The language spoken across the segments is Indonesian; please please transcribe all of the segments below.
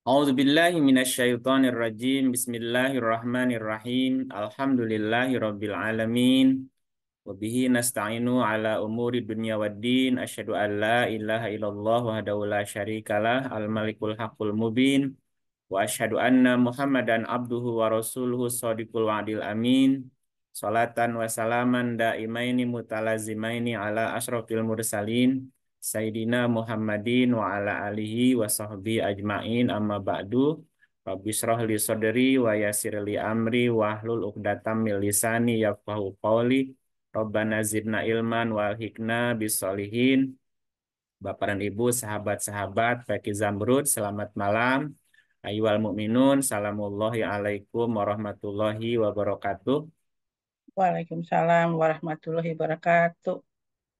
A'udzubillahi minasyaitonirrajim. Bismillahirrahmanirrahim. Alhamdulillahirabbil alamin. Wa bihi nasta'inu ala umuri dunya waddin. Asyhadu an la ilaha illallah wahdahu la syarikalah, al-malikul haqqul mubin. Wa asyhadu anna Muhammadan abduhu wa rasuluhu shadiqul wa'dil amin. Salatan wa salaman daimaini mutalazimaini ala asyrafil mursalin Sayyidina Muhammadin wa ala alihi wa sahbihi ajmain, amma ba'du. Rabbi shrah li sadri wa yassir li amri wa hlul 'uqdatam min lisani yafqahu qawli. Rabbana zidna ilman wal hikna bis solihin. Bapak dan Ibu, sahabat-sahabat Fakih Zamrud, selamat malam. Ayyuhal mu'minun, salamullahi alaikum warahmatullahi wabarakatuh. Waalaikumsalam warahmatullahi wabarakatuh.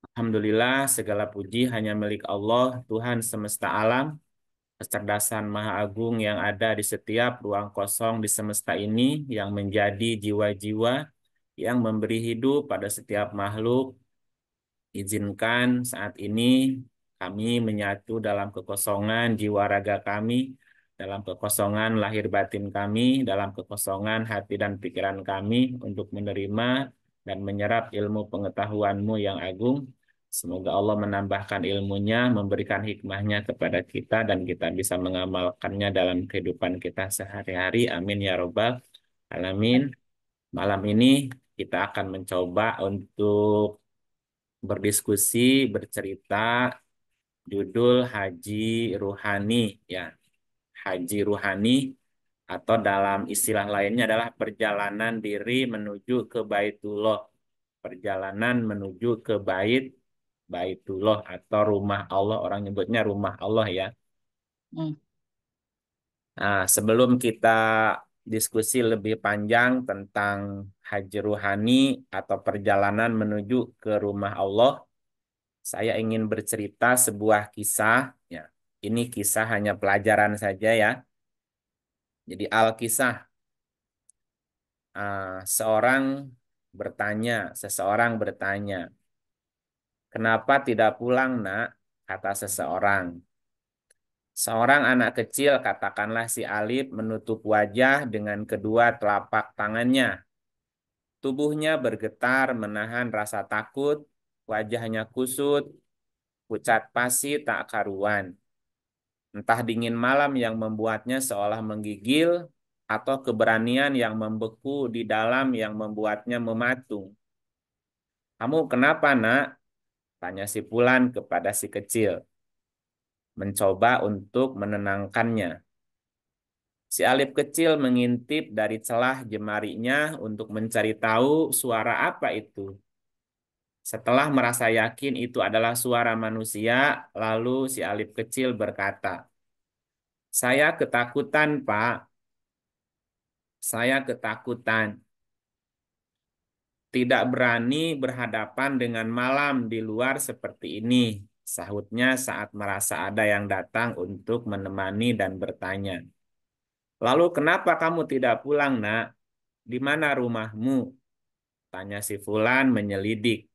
Alhamdulillah, segala puji hanya milik Allah, Tuhan semesta alam. Kecerdasan Maha Agung yang ada di setiap ruang kosong di semesta ini, yang menjadi jiwa-jiwa, yang memberi hidup pada setiap makhluk. Izinkan saat ini kami menyatu dalam kekosongan jiwa raga kami, dalam kekosongan lahir batin kami, dalam kekosongan hati dan pikiran kami untuk menerima dan menyerap ilmu pengetahuan-Mu yang agung. Semoga Allah menambahkan ilmunya, memberikan hikmahnya kepada kita, dan kita bisa mengamalkannya dalam kehidupan kita sehari-hari. Amin ya Robbal Alamin. Malam ini kita akan mencoba untuk berdiskusi, bercerita, judul Haji Ruhani, ya. Haji Ruhani atau dalam istilah lainnya adalah perjalanan diri menuju ke Baitullah. Perjalanan menuju ke Baitullah atau rumah Allah, orang nyebutnya rumah Allah, ya. Hmm. Nah, sebelum kita diskusi lebih panjang tentang Haji Ruhani atau perjalanan menuju ke rumah Allah, saya ingin bercerita sebuah kisah, ya. Ini kisah hanya pelajaran saja, ya. Jadi Al-Kisah, seseorang bertanya, kenapa tidak pulang, nak? Kata seseorang. Seorang anak kecil, katakanlah si Alif, menutup wajah dengan kedua telapak tangannya. Tubuhnya bergetar menahan rasa takut, wajahnya kusut, pucat pasi tak karuan. Entah dingin malam yang membuatnya seolah menggigil, atau keberanian yang membeku di dalam yang membuatnya mematung. Kamu kenapa, nak? Tanya si Fulan kepada si kecil, mencoba untuk menenangkannya. Si Alif kecil mengintip dari celah jemarinya untuk mencari tahu suara apa itu. Setelah merasa yakin itu adalah suara manusia, lalu si Alif kecil berkata, "Saya ketakutan, Pak. Saya ketakutan. Tidak berani berhadapan dengan malam di luar seperti ini," sahutnya saat merasa ada yang datang untuk menemani dan bertanya. "Lalu kenapa kamu tidak pulang, nak? Di mana rumahmu?" Tanya si Fulan menyelidik.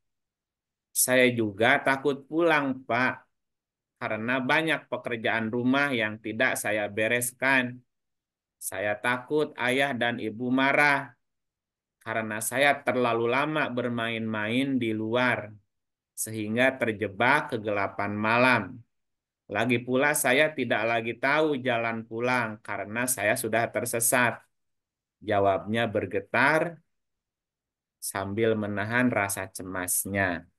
"Saya juga takut pulang, Pak, karena banyak pekerjaan rumah yang tidak saya bereskan. Saya takut ayah dan ibu marah karena saya terlalu lama bermain-main di luar, sehingga terjebak kegelapan malam. Lagi pula saya tidak lagi tahu jalan pulang karena saya sudah tersesat," jawabnya bergetar sambil menahan rasa cemasnya.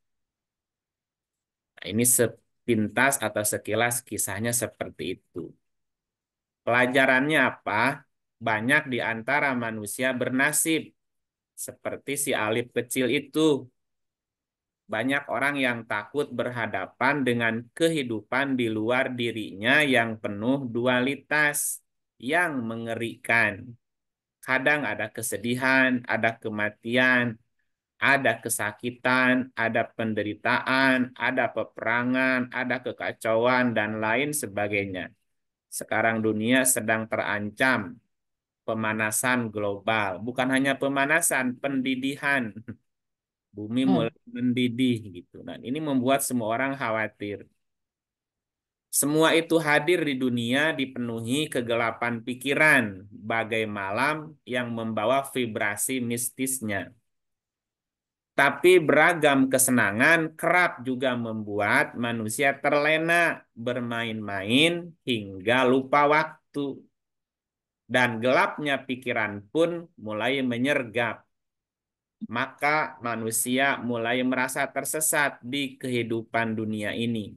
Nah, ini sepintas atau sekilas kisahnya seperti itu. Pelajarannya apa? Banyak di antara manusia bernasib seperti si Alif kecil itu. Banyak orang yang takut berhadapan dengan kehidupan di luar dirinya yang penuh dualitas, yang mengerikan. Kadang ada kesedihan, ada kematian, ada kesakitan, ada penderitaan, ada peperangan, ada kekacauan, dan lain sebagainya. Sekarang dunia sedang terancam pemanasan global. Bukan hanya pemanasan, pendidihan. Bumi Hmm. mulai mendidih gitu. Nah, ini membuat semua orang khawatir. Semua itu hadir di dunia dipenuhi kegelapan pikiran, bagai malam yang membawa vibrasi mistisnya. Tapi beragam kesenangan kerap juga membuat manusia terlena bermain-main hingga lupa waktu. Dan gelapnya pikiran pun mulai menyergap. Maka manusia mulai merasa tersesat di kehidupan dunia ini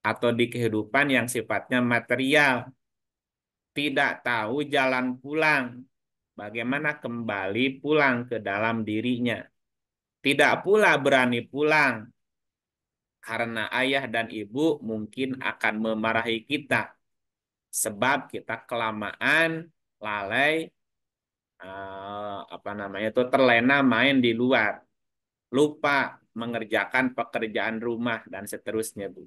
atau di kehidupan yang sifatnya material, tidak tahu jalan pulang, bagaimana kembali pulang ke dalam dirinya. Tidak pula berani pulang karena ayah dan ibu mungkin akan memarahi kita sebab kita kelamaan lalai apa namanya itu terlena main di luar, lupa mengerjakan pekerjaan rumah dan seterusnya, Bu.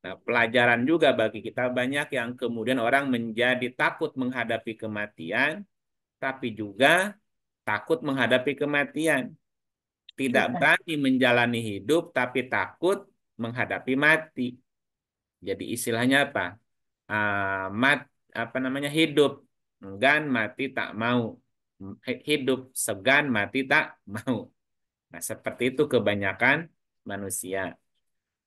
Nah, pelajaran juga bagi kita banyak yang kemudian orang menjadi takut menghadapi kematian, tapi juga takut menghadapi kematian. Tidak Iya. berani menjalani hidup, tapi takut menghadapi mati. Jadi istilahnya apa? Mat, apa namanya hidup enggan mati tak mau. Hidup segan mati tak mau. Nah, seperti itu kebanyakan manusia.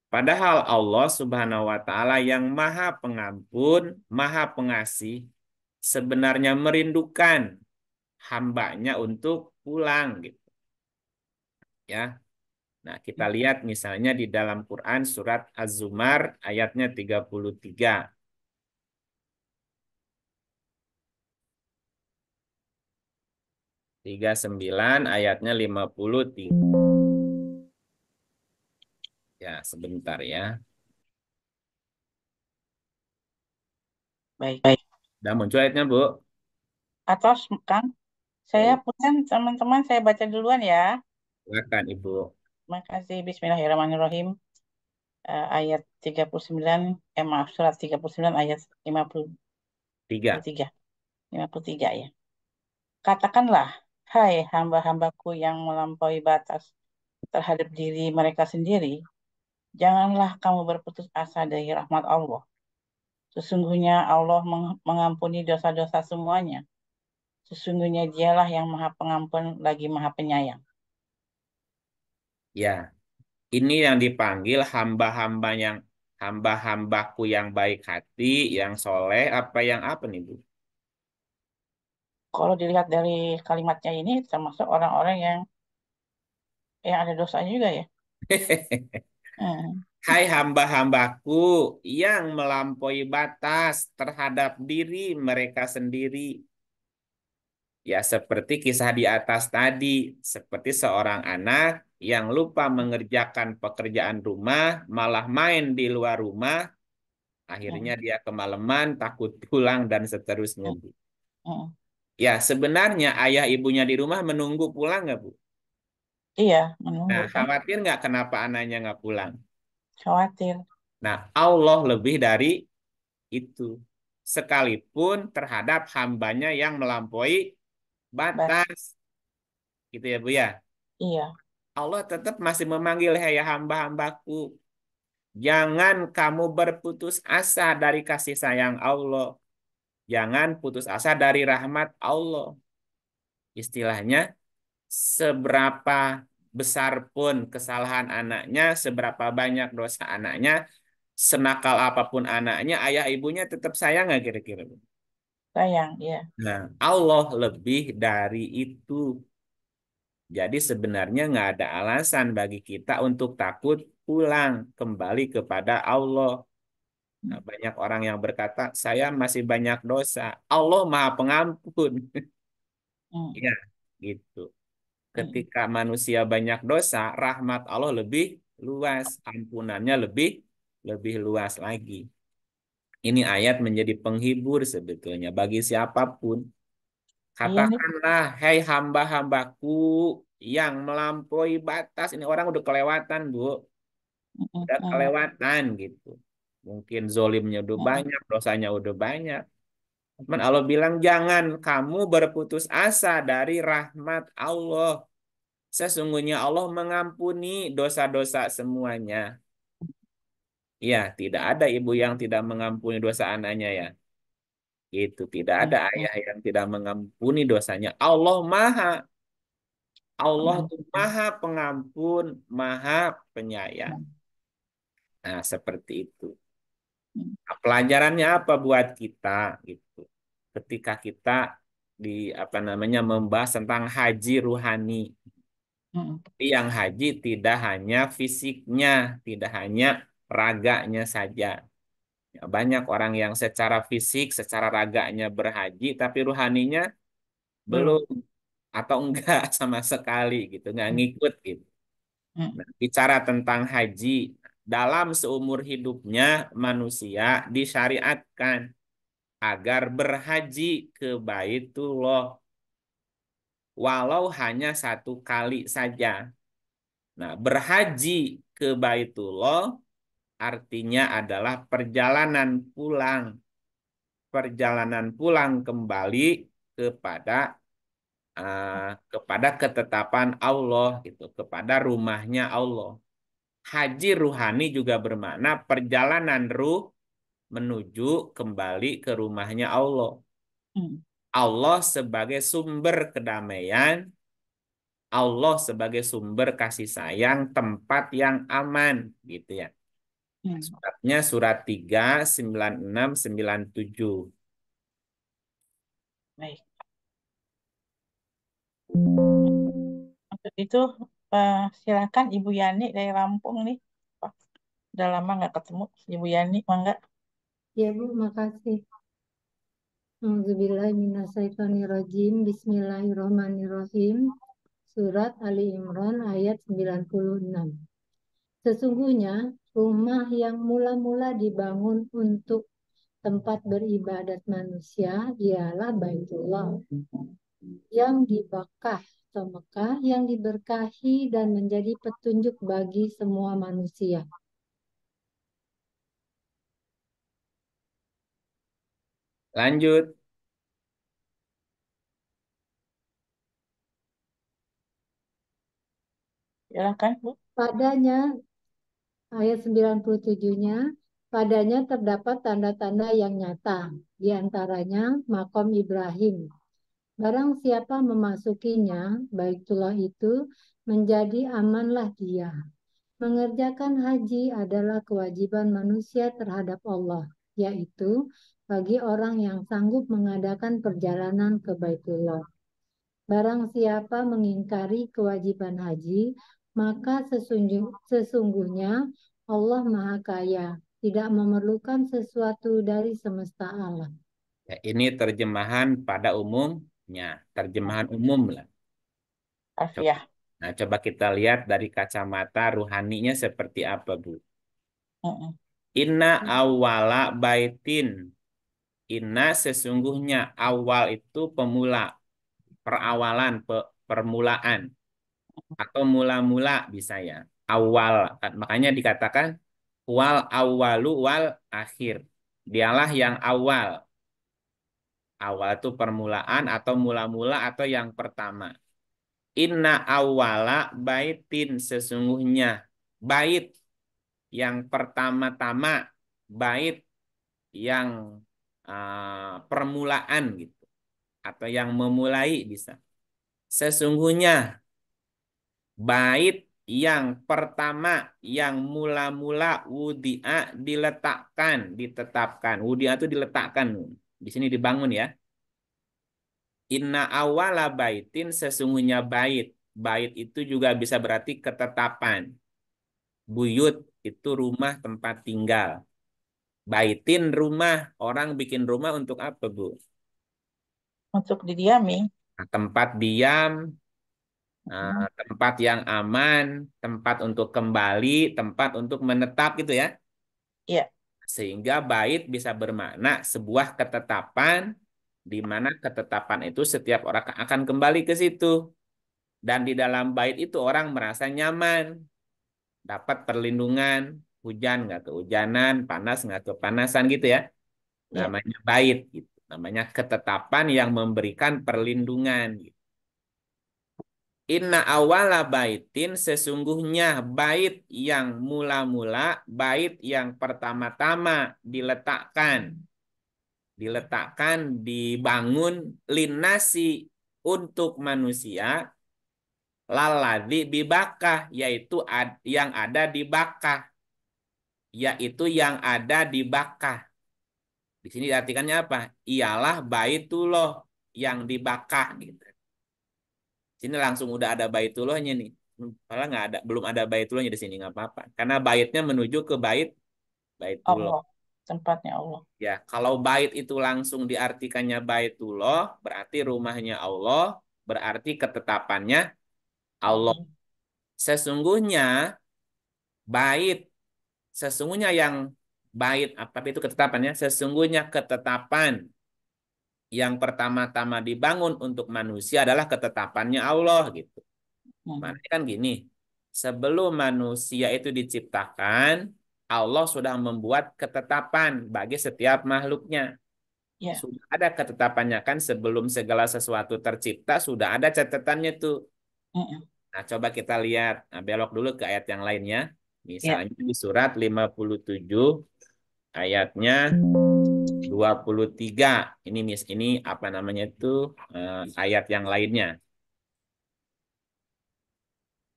Padahal Allah Subhanahu wa taala yang Maha Pengampun, Maha Pengasih sebenarnya merindukan hambanya untuk pulang gitu ya. Nah, kita lihat misalnya di dalam Quran surat Az-Zumar ayatnya 33. 39 ayatnya 53. Ya, sebentar ya. Baik. Baik. Udah muncul ayatnya, Bu? Atau kan saya Baik, punya teman-teman saya baca duluan ya. silakan Ibu. Makasih. Bismillahirrahmanirrahim. Ayat 39, maaf, surat 39 ayat 3. 53. 53 ya. Katakanlah, hai hamba-hambaku yang melampaui batas terhadap diri mereka sendiri, janganlah kamu berputus asa dari rahmat Allah. Sesungguhnya Allah mengampuni dosa-dosa semuanya. Sesungguhnya dialah yang maha pengampun lagi maha penyayang. Ya, ini yang dipanggil hamba-hambaku yang baik hati, yang soleh, apa yang apa nih, Bu? Kalau dilihat dari kalimatnya ini termasuk orang-orang yang ada dosanya juga ya. Hmm. Hai hamba-hambaku yang melampaui batas terhadap diri mereka sendiri. Ya, seperti kisah di atas tadi, seperti seorang anak yang lupa mengerjakan pekerjaan rumah, malah main di luar rumah, akhirnya Hmm. dia kemalaman, takut pulang, dan seterusnya, Hmm. Bu. Hmm. Ya, sebenarnya ayah ibunya di rumah menunggu pulang nggak, Bu? Iya, Nah, menunggu kan, khawatir nggak kenapa anaknya nggak pulang? khawatir. Nah, Allah lebih dari itu. Sekalipun terhadap hambanya yang melampaui Bat, batas. Gitu ya, Bu ya. iya, Allah tetap masih memanggil, "Hai hamba-hambaku, jangan kamu berputus asa dari kasih sayang Allah. Jangan putus asa dari rahmat Allah." Istilahnya, seberapa besar pun kesalahan anaknya, seberapa banyak dosa anaknya, senakal apapun anaknya, ayah ibunya tetap sayang nggak kira-kira, Bu? sayang, iya. Nah, Allah lebih dari itu. Jadi sebenarnya nggak ada alasan bagi kita untuk takut pulang kembali kepada Allah. Hmm. Nah, banyak orang yang berkata, saya masih banyak dosa. Allah Maha Pengampun. Hmm. Ya, gitu. Hmm. Ketika manusia banyak dosa, rahmat Allah lebih luas, ampunannya lebih lebih luas lagi. Ini ayat menjadi penghibur sebetulnya bagi siapapun. Iya nih. Katakanlah, hai hamba-hambaku yang melampaui batas. Ini orang udah kelewatan, Bu. Hmm. Udah Hmm. kelewatan gitu. Mungkin zolimnya udah Hmm. banyak, dosanya udah banyak. Cuman Allah bilang, jangan kamu berputus asa dari rahmat Allah. Sesungguhnya Allah mengampuni dosa-dosa semuanya. Iya, tidak ada ibu yang tidak mengampuni dosa anaknya ya. Itu tidak ada Hmm. ayah yang tidak mengampuni dosanya. Allah Maha. Allah itu Pengampun. Maha Pengampun, Maha Penyayang. Hmm. Nah, seperti itu. Hmm. Nah, pelajarannya apa buat kita gitu. Ketika kita di apa namanya membahas tentang haji ruhani. Hmm. Tapi yang haji tidak hanya fisiknya, tidak hanya raganya saja. Ya, banyak orang yang secara fisik, secara raganya berhaji, tapi ruhaninya belum Belum. atau enggak sama sekali gitu, nggak Hmm. ngikut gitu. Hmm. Nah, bicara tentang haji, dalam seumur hidupnya manusia disyariatkan agar berhaji ke Baitullah walau hanya satu kali saja. Nah, berhaji ke Baitullah artinya adalah perjalanan pulang kembali kepada kepada ketetapan Allah gitu, kepada rumahnya Allah. Haji ruhani juga bermakna perjalanan ruh menuju kembali ke rumahnya Allah. Hmm. Allah sebagai sumber kedamaian, Allah sebagai sumber kasih sayang, tempat yang aman gitu ya. Hmm. Suratnya surat 3, 96, 97. Baik. Untuk itu silakan Ibu Yani dari Lampung nih. Pak, udah lama nggak ketemu Ibu Yani, mangga. Ya Bu, makasih. Auzubillahiminasyaitonirrajim. Bismillahirrahmanirrahim. Surat Ali Imran ayat 96. Sesungguhnya rumah yang mula-mula dibangun untuk tempat beribadat manusia ialah Baitullah yang di Bakkah atau Mekah yang diberkahi dan menjadi petunjuk bagi semua manusia. Lanjut. Silakan Bu. Padanya ayat 97-nya, padanya terdapat tanda-tanda yang nyata, di antaranya makom Ibrahim. Barang siapa memasukinya, Baitullah itu, menjadi amanlah dia. Mengerjakan haji adalah kewajiban manusia terhadap Allah, yaitu bagi orang yang sanggup mengadakan perjalanan ke Baitullah. Barang siapa mengingkari kewajiban haji, maka sesungguhnya Allah Maha Kaya, tidak memerlukan sesuatu dari semesta alam. Ya, ini terjemahan pada umumnya, terjemahan umum lah. Coba, Alfiah. nah, coba kita lihat dari kacamata ruhaninya seperti apa, Bu. Mm-mm. Inna awwala baitin. Inna sesungguhnya awal itu pemula, perawalan, permulaan atau mula-mula bisa ya. Awal, makanya dikatakan wal awalu wal akhir. Dialah yang awal. Awal itu permulaan atau mula-mula atau yang pertama. Inna awwala baitin sesungguhnya bait yang pertama-tama, bait yang permulaan gitu atau yang memulai bisa. Sesungguhnya bait yang pertama yang mula-mula wudi'a diletakkan, ditetapkan. Wudi'a itu diletakkan. Di sini dibangun ya. Inna awala baitin sesungguhnya bait. Bait itu juga bisa berarti ketetapan. Buyut itu rumah tempat tinggal. Baitin rumah. Orang bikin rumah untuk apa, Bu? Untuk didiami. Nah, tempat diam, Mm. tempat yang aman, tempat untuk kembali, tempat untuk menetap gitu ya. Iya, Sehingga bait bisa bermakna sebuah ketetapan di mana ketetapan itu setiap orang akan kembali ke situ. Dan di dalam bait itu orang merasa nyaman, dapat perlindungan, hujan nggak kehujanan, panas nggak kepanasan gitu ya. iya. Namanya bait gitu. Namanya ketetapan yang memberikan perlindungan gitu. Inna awala baitin sesungguhnya bait yang mula-mula, bait yang pertama-tama diletakkan, dibangun linasi untuk manusia, lalladzi bibakah yaitu yang ada di Bakkah, yaitu yang ada di Bakkah. Di sini diartikannya apa? Ialah Baitullah yang di Bakkah gitu. Sini langsung udah ada Baitullahnya nih. Padahal nggak ada, belum ada Baitullahnya di sini nggak apa-apa. Karena baitnya menuju ke Baitullah. Allah, tempatnya Allah. Ya, kalau bait itu langsung diartikannya Baitullah, berarti rumahnya Allah, berarti ketetapannya Allah. Allah. Sesungguhnya bait, sesungguhnya yang bait apa itu ketetapannya? Sesungguhnya ketetapan yang pertama-tama dibangun untuk manusia adalah ketetapannya Allah gitu. Hmm. Makanya kan gini, sebelum manusia itu diciptakan, Allah sudah membuat ketetapan bagi setiap makhluknya. Ya. Sudah ada ketetapannya kan sebelum segala sesuatu tercipta, sudah ada catatannya tuh. Mm-mm. Nah, coba kita lihat, nah, belok dulu ke ayat yang lainnya. Ya. Misalnya di surat 57 ayatnya 23. Ini apa namanya itu ayat yang lainnya.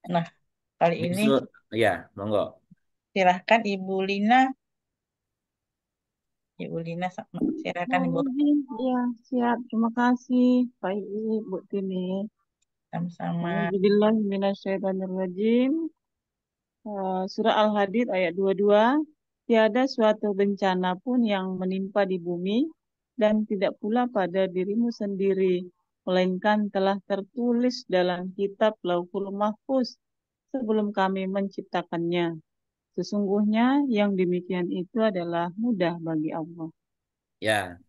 Nah, kali Di ini ya, monggo. silahkan Ibu Lina. Ibu Lina, silahkan Ibu. Ya, siap. Terima kasih, Pak Ibu Tini. Sama-sama. Alhamdulillah minasyaitonirrajim. Surah Al-Hadid ayat 22. Tiada suatu bencana pun yang menimpa di bumi dan tidak pula pada dirimu sendiri, melainkan telah tertulis dalam kitab Lauhul Mahfuz sebelum kami menciptakannya. Sesungguhnya yang demikian itu adalah mudah bagi Allah. Ya,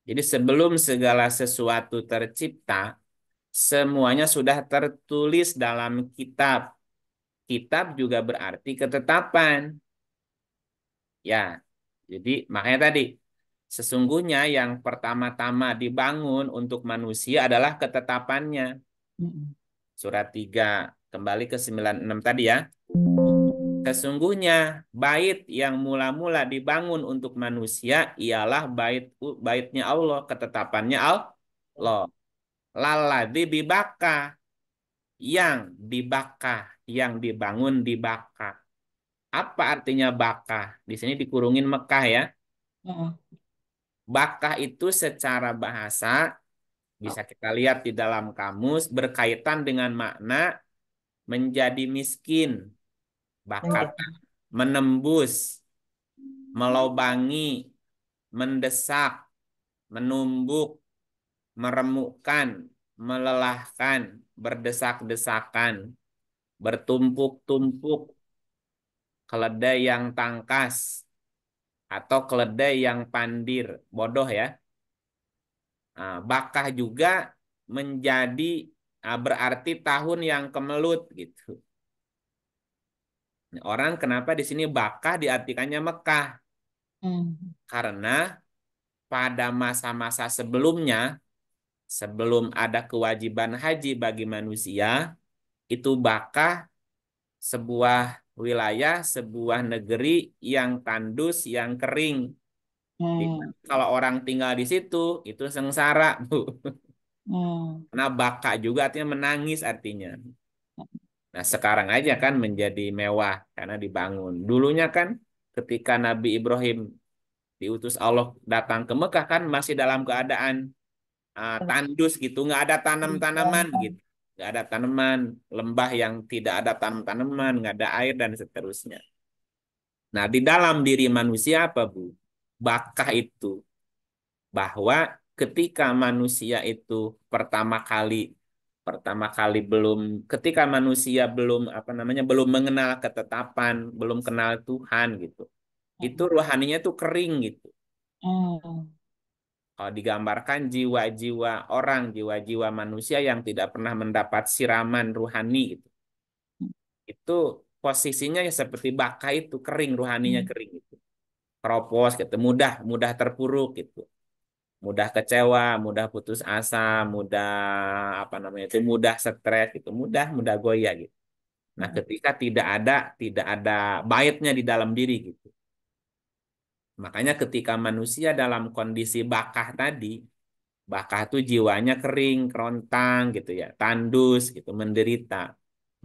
jadi sebelum segala sesuatu tercipta, semuanya sudah tertulis dalam kitab. Kitab juga berarti ketetapan. Ya, jadi makanya tadi, sesungguhnya yang pertama-tama dibangun untuk manusia adalah ketetapannya. Mm-mm. Surat 3 kembali ke 96 tadi ya. Sesungguhnya bait yang mula-mula dibangun untuk manusia ialah baitnya Allah, ketetapannya Allah. Lalladzi bibaka yang dibakah, yang dibangun di Bakkah. Apa artinya Bakkah? Di sini dikurungin Mekah ya. Mm-mm. Bakkah itu secara bahasa bisa kita lihat di dalam kamus berkaitan dengan makna menjadi miskin, bakat Menjadi. menembus, melobangi, mendesak, menumbuk, meremukkan, melelahkan, berdesak-desakan, bertumpuk-tumpuk, keledai yang tangkas, atau keledai yang pandir, bodoh ya. Nah, bakah juga menjadi berarti tahun yang kemelut gitu. Orang kenapa di sini bakah diartikannya Mekah? Mm. Karena pada masa-masa sebelumnya, sebelum ada kewajiban haji bagi manusia, itu bakah sebuah wilayah, sebuah negeri yang tandus, yang kering. Mm. Kalau orang tinggal di situ, itu sengsara, Bu. Mm. Karena baka juga artinya menangis artinya. Nah, sekarang aja kan menjadi mewah karena dibangun. Dulunya kan ketika Nabi Ibrahim diutus Allah datang ke Mekah kan masih dalam keadaan tandus gitu, nggak ada tanam-tanaman gitu. Nggak ada tanaman, lembah yang tidak ada tanam-tanaman, nggak ada air dan seterusnya. Nah, di dalam diri manusia apa, Bu? Bakah itu bahwa ketika manusia itu pertama kali belum ketika manusia belum apa namanya belum mengenal ketetapan, belum kenal Tuhan gitu. Itu Mm. rohaninya tuh kering gitu. Mm. Kalau digambarkan jiwa-jiwa orang, jiwa-jiwa manusia yang tidak pernah mendapat siraman rohani gitu. Itu posisinya ya seperti baka itu kering, rohaninya Mm. kering gitu. Keropos gitu, mudah mudah terpuruk gitu. mudah kecewa, mudah putus asa, mudah apa namanya itu, mudah stres gitu, mudah mudah goyah gitu. Nah, ketika tidak ada baitnya di dalam diri gitu. Makanya ketika manusia dalam kondisi bakah tadi, bakah itu jiwanya kering, kerontang gitu ya, tandus gitu, menderita.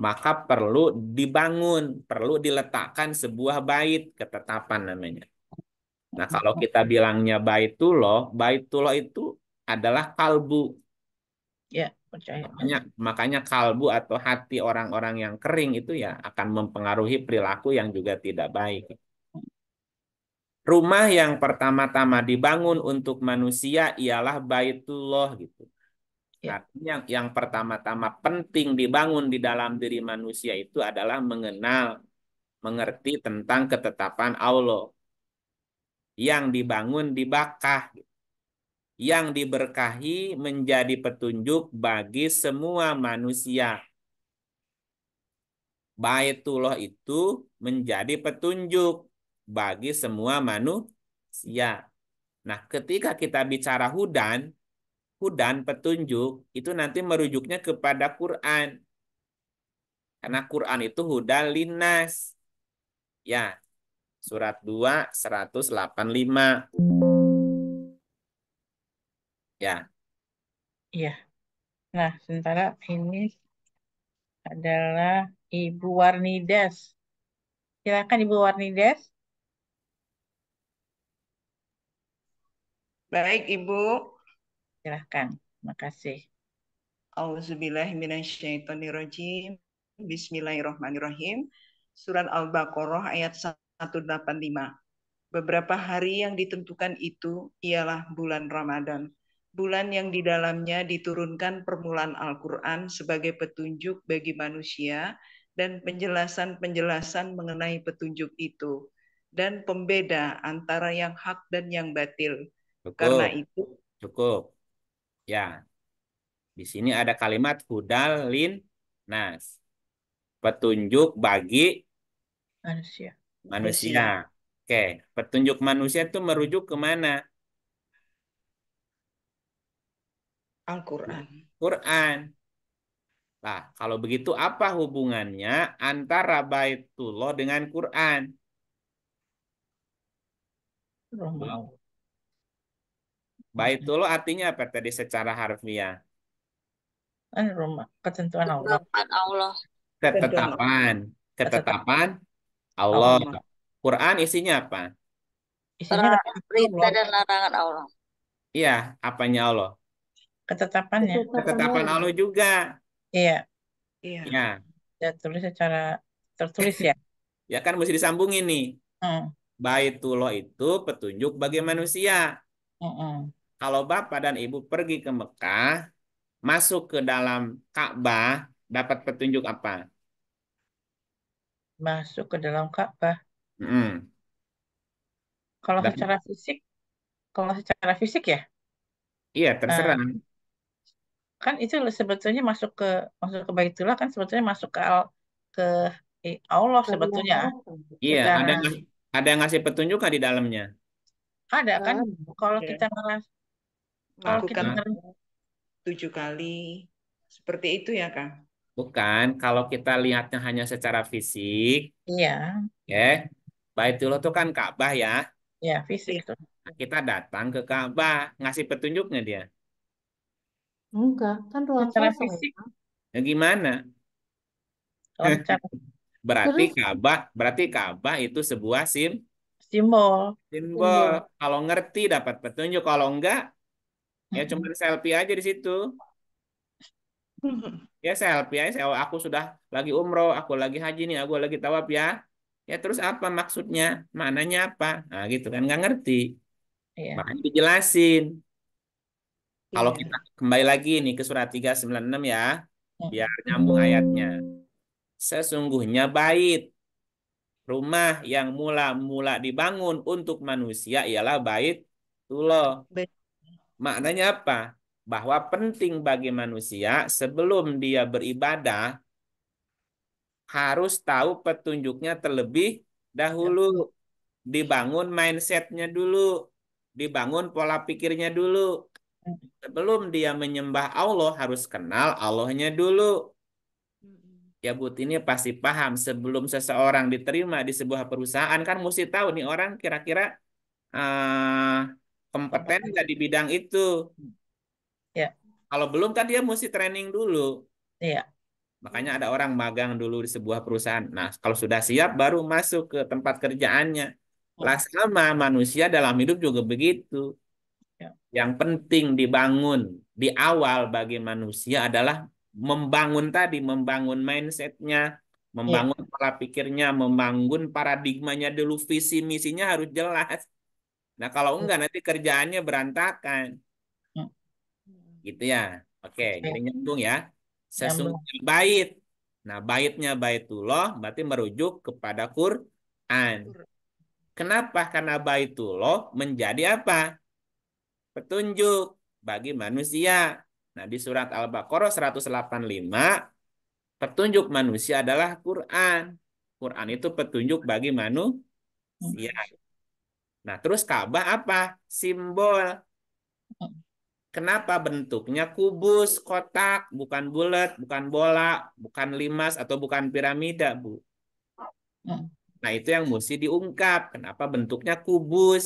Maka perlu dibangun, perlu diletakkan sebuah bait ketetapan namanya. Nah, kalau kita bilangnya baitullah itu adalah kalbu. Ya, percaya. Makanya kalbu atau hati orang-orang yang kering itu ya akan mempengaruhi perilaku yang juga tidak baik. Rumah yang pertama-tama dibangun untuk manusia ialah baitullah gitu. Ya, Artinya yang pertama-tama penting dibangun di dalam diri manusia itu adalah mengenal, mengerti tentang ketetapan Allah yang dibangun di Bakah, yang diberkahi menjadi petunjuk bagi semua manusia. Baitullah itu menjadi petunjuk bagi semua manusia. Nah, ketika kita bicara hudan, hudan petunjuk itu nanti merujuknya kepada Quran. Karena Quran itu hudan linnas. Ya, surat 2 185. Ya, iya. Nah, sementara ini adalah Ibu Warnides. Silakan Ibu Warnides. Baik, Ibu. Silakan. Makasih. Auzubillahiminasyaitonirrajim. Bismillahirrahmanirrahim. Surat Al-Baqarah ayat 185. Beberapa hari yang ditentukan itu ialah bulan Ramadan. Bulan yang di dalamnya diturunkan permulaan Al-Quran sebagai petunjuk bagi manusia dan penjelasan-penjelasan mengenai petunjuk itu. Dan pembeda antara yang hak dan yang batil. Karena cukup, itu, cukup. Ya, di sini ada kalimat hudal linnas. Petunjuk bagi Manusia. manusia. manusia. Oke, petunjuk manusia itu merujuk ke mana? Al-Quran. Quran. Nah, kalau begitu apa hubungannya antara Baitullah dengan Quran? Rumah. Baitullah artinya apa tadi secara harfiah? Kan rumah. Ketentuan Allah. Ketetapan Allah. Ketentuan Ketetapan. Ketetapan Ketetapan Allah. Allah. Quran isinya apa? isinya ketetapan Perintah Allah. dan larangan Allah. Iya, apanya Allah? Ketetapannya. Ketetapan Ketetapan Allah. Allah juga. Iya. Iya. Ya, Ya, tulis secara tertulis ya. ya kan mesti disambungin nih. Hmm. Baitullah itu petunjuk bagi manusia. Mm-mm. Kalau Bapak dan Ibu pergi ke Mekah, masuk ke dalam Ka'bah, dapat petunjuk apa? Masuk ke dalam Ka'bah. Mm-mm. Kalau Dapat- secara fisik, kalau secara fisik ya, Iya, terserah. kan itu sebetulnya masuk ke Baitullah kan sebetulnya masuk ke Allah Karena sebetulnya. Allah. Iya, Secara ada yang ngasih petunjuk nggak di dalamnya? ada kan Kan. kalau Ya. kita ngeras kalau kita Melakukan Nah, ngeras 7 kali. Seperti itu ya, Kang? bukan, kalau kita lihatnya hanya secara fisik, iya, ya, Baitullah itu kan Ka'bah ya. ya fisik Iya. tuh. Nah, kita datang ke Ka'bah, ngasih petunjuknya dia. Enggak, kan ruang Secara kosong ya. fisik, Ya gimana? kalau secara Terus Berarti Ka'bah itu sebuah simbol, simbol. simbol. Kalau ngerti dapat petunjuk, kalau enggak ya cuma mm-mm, selfie aja di situ. Ya selfie aja, aku sudah lagi umroh, aku lagi haji nih, aku lagi tawaf ya. Ya terus apa maksudnya? Maknanya apa? Nah gitu kan nggak ngerti. iya, Makanya dijelasin. Kalau kita Iya. kembali lagi nih ke surat 396 ya, biar mm-mm, nyambung ayatnya. Sesungguhnya bait rumah yang mula-mula dibangun untuk manusia ialah baitullah. Baik. Maknanya apa? Bahwa penting bagi manusia sebelum dia beribadah harus tahu petunjuknya terlebih ya, dahulu. Dibangun mindsetnya dulu. dibangun pola pikirnya dulu. Sebelum dia menyembah Allah harus kenal Allahnya dulu. Ya Bu, ini pasti paham sebelum seseorang diterima di sebuah perusahaan kan mesti tahu nih orang kira-kira eh, kompeten Kompeten. nggak di bidang itu. Ya, Kalau belum kan dia mesti training dulu. iya. Makanya ada orang magang dulu di sebuah perusahaan. Nah, kalau sudah siap baru masuk ke tempat kerjaannya. Lah sama manusia dalam hidup juga begitu. Ya, Yang penting dibangun di awal bagi manusia adalah membangun tadi, membangun mindsetnya, iya. membangun pola pikirnya, membangun paradigmanya dulu, visi misinya harus jelas. Nah, kalau enggak nanti kerjaannya berantakan. Hmm. Gitu ya. Oke, jadi Oke, nyambung ya. nyambung. Sesungguhnya bait. Nah, baitnya baitullah berarti merujuk kepada Quran. Kenapa? Karena baitullah menjadi apa? Petunjuk bagi manusia. Nah, di surat Al-Baqarah 185, petunjuk manusia adalah Quran. Quran itu petunjuk bagi Hmm. manusia. Nah, terus Ka'bah apa? Simbol. Hmm. Kenapa bentuknya kubus, kotak, bukan bulat, bukan bola, bukan limas, atau bukan piramida, Bu? Hmm. Nah, itu yang mesti diungkap. Kenapa bentuknya kubus,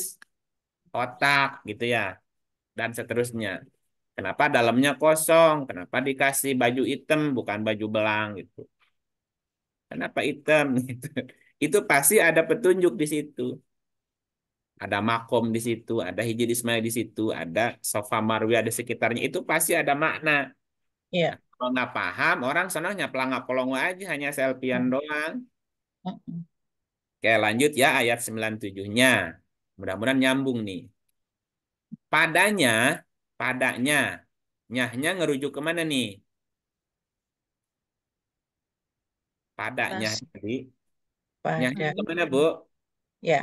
kotak, gitu ya, dan seterusnya. Kenapa dalamnya kosong? Kenapa dikasih baju hitam, bukan baju belang, gitu? Kenapa hitam, gitu? Itu pasti ada petunjuk di situ. Ada makom di situ, ada Hijri Ismail di situ, ada Sofa Marwiyah di sekitarnya. Itu pasti ada makna. Iya. Kalau nggak paham, orang sononya pelangak kolongo aja, hanya selfiean Hmm. doang. Hmm. Oke, lanjut ya ayat 97-nya. Mudah-mudahan nyambung nih. Padanya, padanya, nyahnya ngerujuk kemana nih? Padanya Pas tadi. Nyahnya pada. kemana, Bu? Ya,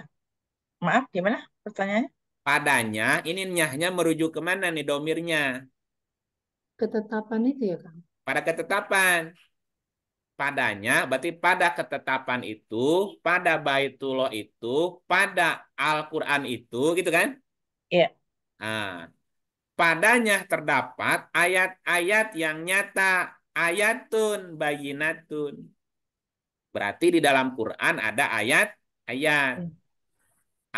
maaf, gimana pertanyaannya? Padanya, ini nyahnya merujuk kemana nih domirnya? Ketetapan itu ya, Kang. Pada ketetapan. Padanya, berarti pada ketetapan itu, pada baitullah itu, pada Al-Quran itu, gitu kan? Iya. Nah, padanya terdapat ayat-ayat yang nyata, ayatun bayinatun. Berarti di dalam Quran ada ayat-ayat. Hmm.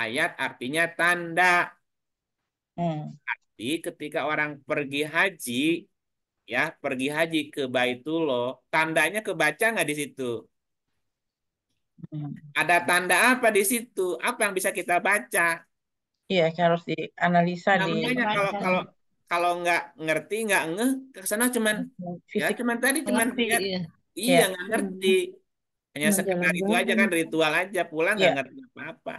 Ayat artinya tanda. Hmm. Jadi ketika orang pergi haji, ya pergi haji ke Baitullah, tandanya kebaca nggak di situ? Hmm. Ada tanda apa di situ? Apa yang bisa kita baca? Iya, harus dianalisa Nah, di makanya kalau kalau kalau nggak ngerti, nggak ngeh, ke sana cuman ya fisik cuman tadi cuman Mengerti, lihat, iya. iya ya. nggak ngerti. Hanya Cuma sekedar itu aja jalan-jalan. kan ritual aja, pulang nggak Iya. ngerti apa-apa.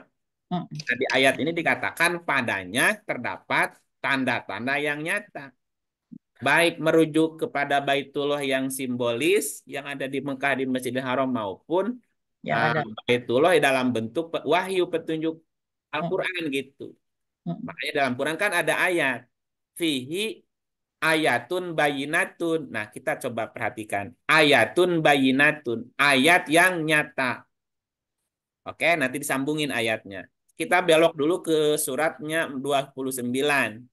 Hmm. Nah, di ayat ini dikatakan padanya terdapat tanda-tanda yang nyata. Baik merujuk kepada Baitullah yang simbolis yang ada di Mekah di Masjidil Haram maupun Yang ada. Baitullah dalam bentuk wahyu petunjuk Hmm. Al-Quran gitu. Hmm. Makanya dalam Quran kan ada ayat. Fihi ayatun bayinatun. Nah, kita coba perhatikan. Ayatun bayinatun. Ayat yang nyata. Oke, nanti disambungin ayatnya. Kita belok dulu ke suratnya 29.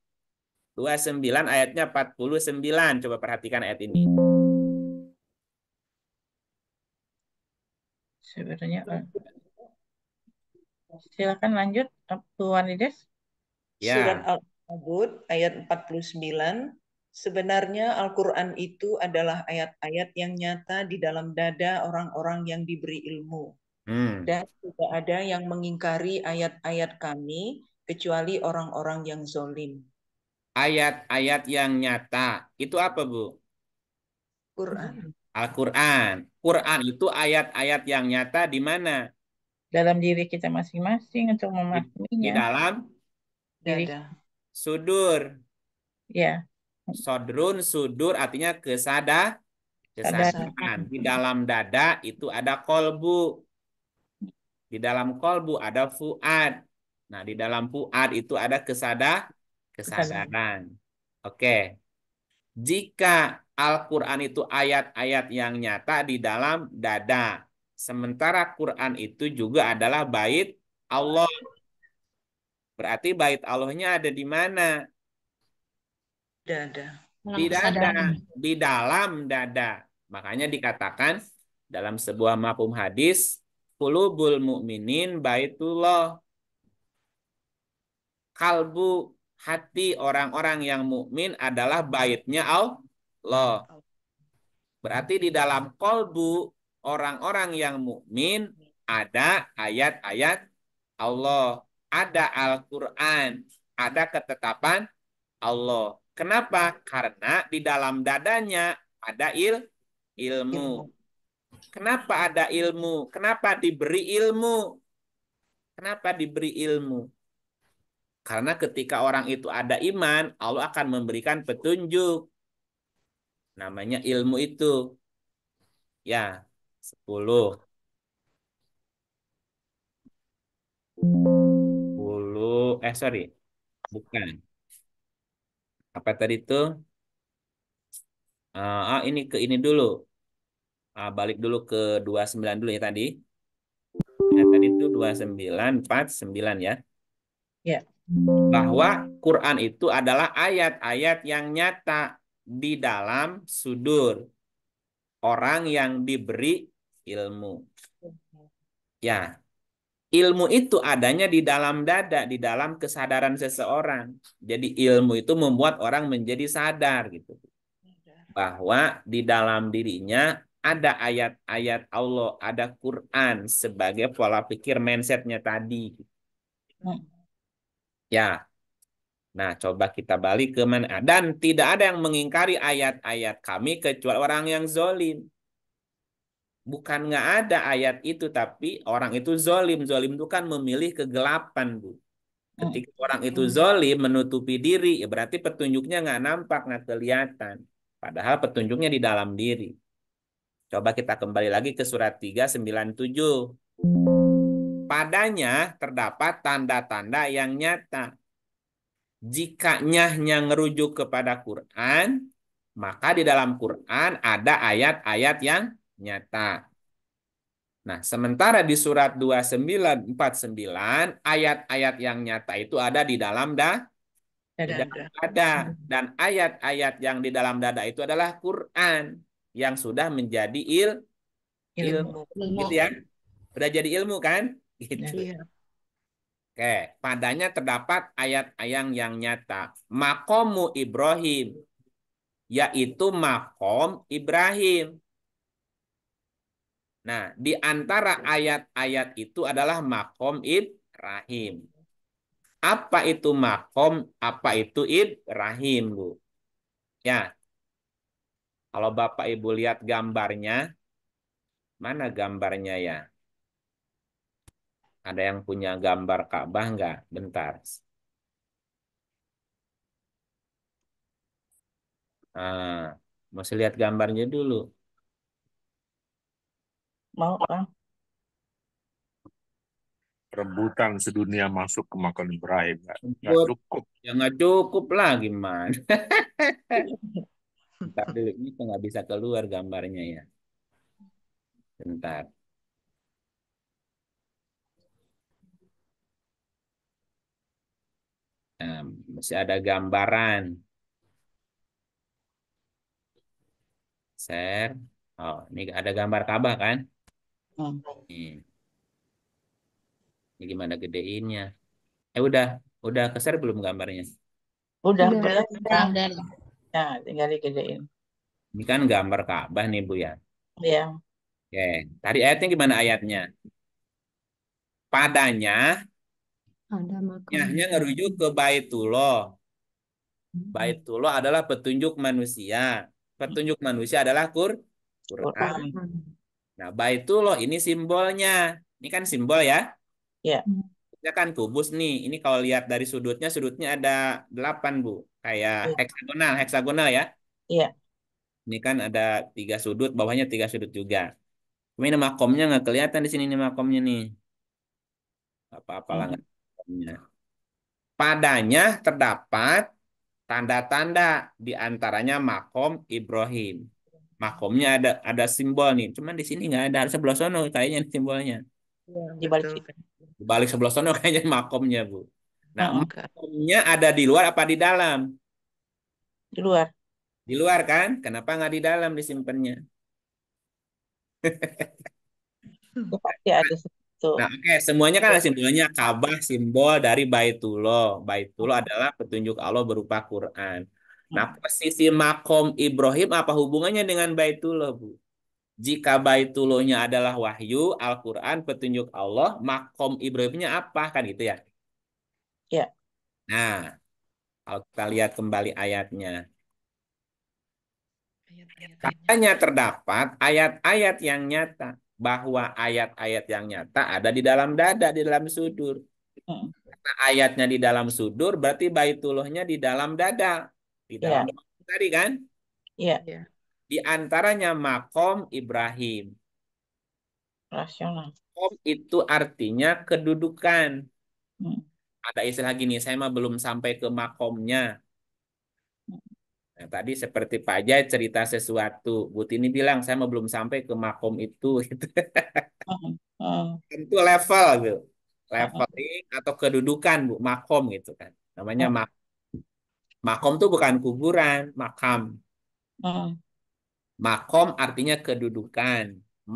29 ayatnya 49. Coba perhatikan ayat ini. Sebenarnya silakan lanjut, Tuan Lides. Surat Ya, Al-Ankabut ayat 49, sebenarnya Al-Quran itu adalah ayat-ayat yang nyata di dalam dada orang-orang yang diberi ilmu. hmm. Dan tidak ada yang mengingkari ayat-ayat kami kecuali orang-orang yang zolim. Ayat-ayat yang nyata. Itu apa, Bu? Quran. Al-Quran. Quran itu ayat-ayat yang nyata di mana? Dalam diri kita masing-masing untuk Di memahaminya. dalam Diri, Dada. sudur. ya, Sodrun, sudur artinya sadar. kesadaran. Di dalam dada itu ada kolbu. Di dalam kolbu ada fuad. Nah, di dalam fuad itu ada Sadar. kesadaran. Oke. Jika Al-Quran itu ayat-ayat yang nyata di dalam dada. Sementara Quran itu juga adalah bait Allah. Berarti bait Allahnya ada di mana? Dada. Dalam Di dada, kesadaran. di dalam dada. Makanya dikatakan dalam sebuah mafhum hadis, qulubul mukminin baitullah. Kalbu, hati orang-orang yang mukmin adalah baitnya Allah. Berarti di dalam kolbu orang-orang yang mukmin ada ayat-ayat Allah, ada Al-Quran, ada ketetapan Allah. Kenapa? Karena di dalam dadanya ada ilmu. Ilmu. Kenapa ada ilmu? Kenapa diberi ilmu? Kenapa diberi ilmu? Karena ketika orang itu ada iman, Allah akan memberikan petunjuk. Namanya ilmu itu. Ya, 10. 10, sorry. Bukan. Apa tadi itu? Ini ke ini dulu. Balik dulu ke 29 dulu ya tadi. Ya, tadi itu 29, 49 ya. Ya. Bahwa Quran itu adalah ayat-ayat yang nyata di dalam sudur orang yang diberi ilmu. Ya, ilmu itu adanya di dalam dada, di dalam kesadaran seseorang. Jadi ilmu itu membuat orang menjadi sadar gitu. Bahwa di dalam dirinya ada ayat-ayat Allah, ada Quran sebagai pola pikir mindsetnya tadi. Ya, nah coba kita balik ke mana. Dan tidak ada yang mengingkari ayat-ayat kami kecuali orang yang zolim. Bukan nggak ada ayat itu, tapi orang itu zolim. Zolim itu kan memilih kegelapan, Bu. Ketika orang itu zolim, menutupi diri, ya berarti petunjuknya nggak nampak, nggak kelihatan. Padahal petunjuknya di dalam diri. Coba kita kembali lagi ke surat 397. Padanya terdapat tanda-tanda yang nyata. Jika nyahnya ngerujuk kepada Quran, maka di dalam Quran ada ayat-ayat yang nyata. Nah, sementara di surat 2949, ayat-ayat yang nyata itu ada di dalam dada. Dan ayat-ayat yang di dalam dada itu adalah Quran yang sudah menjadi ilmu. Gitu ya. Udah jadi ilmu kan? Gitu. Iya. Oke, padanya terdapat ayat-ayat yang nyata. Makomu Ibrahim, yaitu makom Ibrahim. Nah, di antara ayat-ayat itu adalah makom Ibrahim. Apa itu makom? Apa itu Ibrahim, Bu? Ya, kalau Bapak Ibu lihat gambarnya, mana gambarnya ya? Ada yang punya gambar Ka'bah nggak? Bentar. Masih lihat gambarnya dulu. Mau, Bang? Rebutan sedunia masuk ke makam Ibrahim. Nggak Cukup. cukup. Ya nggak cukup lah gimana. Bentar dulu, ini kok nggak bisa keluar gambarnya ya. Bentar. Nah, masih ada gambaran. Share. Oh, ini ada gambar Ka'bah kan? Nih. Ini gimana gedeinnya? Udah ke-share belum gambarnya? Udah, Udah. kelihatan. Udah. Ya, tinggal digedein. Ini kan gambar Ka'bah nih, Bu ya. Iya. Oke, tadi ayatnya gimana ayatnya? Padanya, Ada makam. nyahnya ngerujuk ke Baitullah. Baitullah adalah petunjuk manusia. Petunjuk manusia adalah Quran. Quran. Nah, Baitullah ini simbolnya. Ini kan simbol ya. Iya. Ini kan kubus nih. Ini kalau lihat dari sudutnya ada 8, Bu. Kayak heksagonal ya. Iya. Ini kan ada 3 sudut, bawahnya 3 sudut juga. Cuma ini makomnya nggak kelihatan di sini nih makomnya nih. Apa-apalah nggak makomnya. Padanya terdapat tanda-tanda di antaranya makom Ibrahim. Makomnya ada simbol nih. Cuman di sini nggak ada. Harus sebelah sono kayaknya simbolnya. Di balik Betul. itu. Di balik sebelah sono kayaknya makomnya, Bu. Nah, Mm-mm. makomnya ada di luar apa di dalam? Di luar. Di luar kan? Kenapa nggak di dalam disimpannya? Itu pasti ada situ. Nah, oke, semuanya kan ada simbolnya. Ka'bah simbol dari Baitullah. Baitullah adalah petunjuk Allah berupa Quran. Nah, posisi makom Ibrahim apa hubungannya dengan Baitullah, Bu? Jika Baitullahnya adalah wahyu, Al-Quran, petunjuk Allah, makom Ibrahimnya apa? Kan gitu ya. Ya. Nah, kalau kita lihat kembali ayatnya. Katanya terdapat ayat-ayat yang nyata. Bahwa ayat-ayat yang nyata ada di dalam dada, di dalam sudur. Mm. Nah, ayatnya di dalam sudur, berarti Baitullahnya di dalam dada. Di dalam Ya. tadi kan? Ya. Di antaranya makom Ibrahim. Rasional. Makom itu artinya kedudukan. Mm. Ada istilah gini, saya mah belum sampai ke makomnya. Nah, tadi seperti Pak Jai cerita sesuatu. Bu Tini bilang, saya mah belum sampai ke makom itu. Gitu. Mm. Mm. Itu level gitu. Mm. Leveling atau kedudukan, Bu. Makom gitu kan. Namanya Mm. makom tuh bukan kuburan, makam. Mm. Makom artinya kedudukan.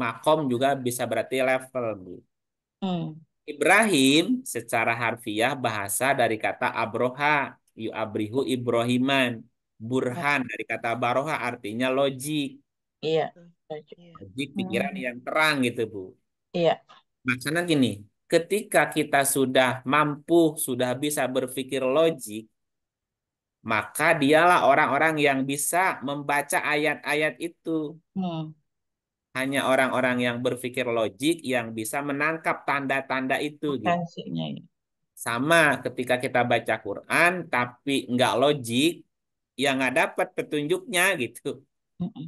Makom juga bisa berarti level, Bu. Mm. Ibrahim secara harfiah bahasa dari kata abroha, yu'abrihu Ibrahiman. Mm. Burhan dari kata baroha artinya logik. Iya. Logik pikiran yang terang gitu, Bu. Iya. Maksudnya gini, ketika kita sudah mampu, sudah bisa berpikir logik, maka dialah orang-orang yang bisa membaca ayat-ayat itu. Mm. Hanya orang-orang yang berpikir logik yang bisa menangkap tanda-tanda itu gitu. Potensinya ya. Sama ketika kita baca Quran tapi nggak logik, ya nggak dapat petunjuknya gitu. Mm-mm.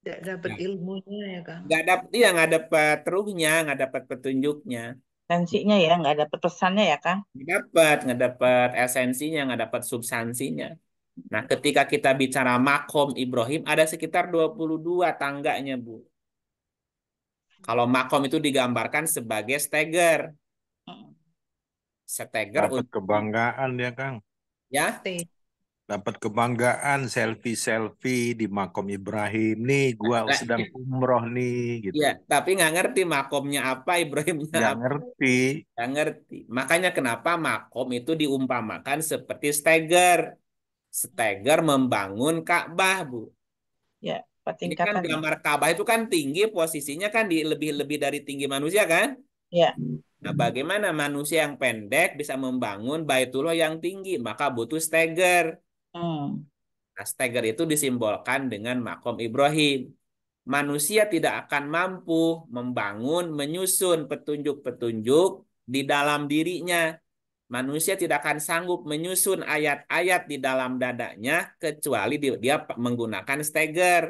Tidak dapat Nah, ilmunya ya, Kang. nggak dapat, iya nggak dapat ruhnya, nggak dapat petunjuknya, Tensinya ya, nggak ada pesannya ya, Kang? nggak dapat esensinya, nggak dapat substansinya. Nah, ketika kita bicara makom Ibrahim ada sekitar 22 tangganya, Bu. Kalau makom itu digambarkan sebagai steger. Mm. Steger Dapat untuk kebanggaan dia, Kang. ya. T. Dapat kebanggaan selfie-selfie di makom Ibrahim. Nih, gua Lah, sedang umroh nih, gitu. iya, tapi nggak ngerti makomnya apa, Ibrahimnya Nggak apa. ngerti. Nggak ngerti. Makanya kenapa makom itu diumpamakan seperti steger. Steger membangun Ka'bah, Bu. Ya, Ini kan tingkatan ya. gambar Ka'bah itu kan tinggi, posisinya kan di lebih dari tinggi manusia kan? Ya. Nah, bagaimana manusia yang pendek bisa membangun Baitullah yang tinggi? Maka butuh steger. Hmm. Nah, steger itu disimbolkan dengan makom Ibrahim. Manusia tidak akan mampu membangun, menyusun petunjuk-petunjuk di dalam dirinya. Manusia tidak akan sanggup menyusun ayat-ayat di dalam dadanya kecuali dia menggunakan steger,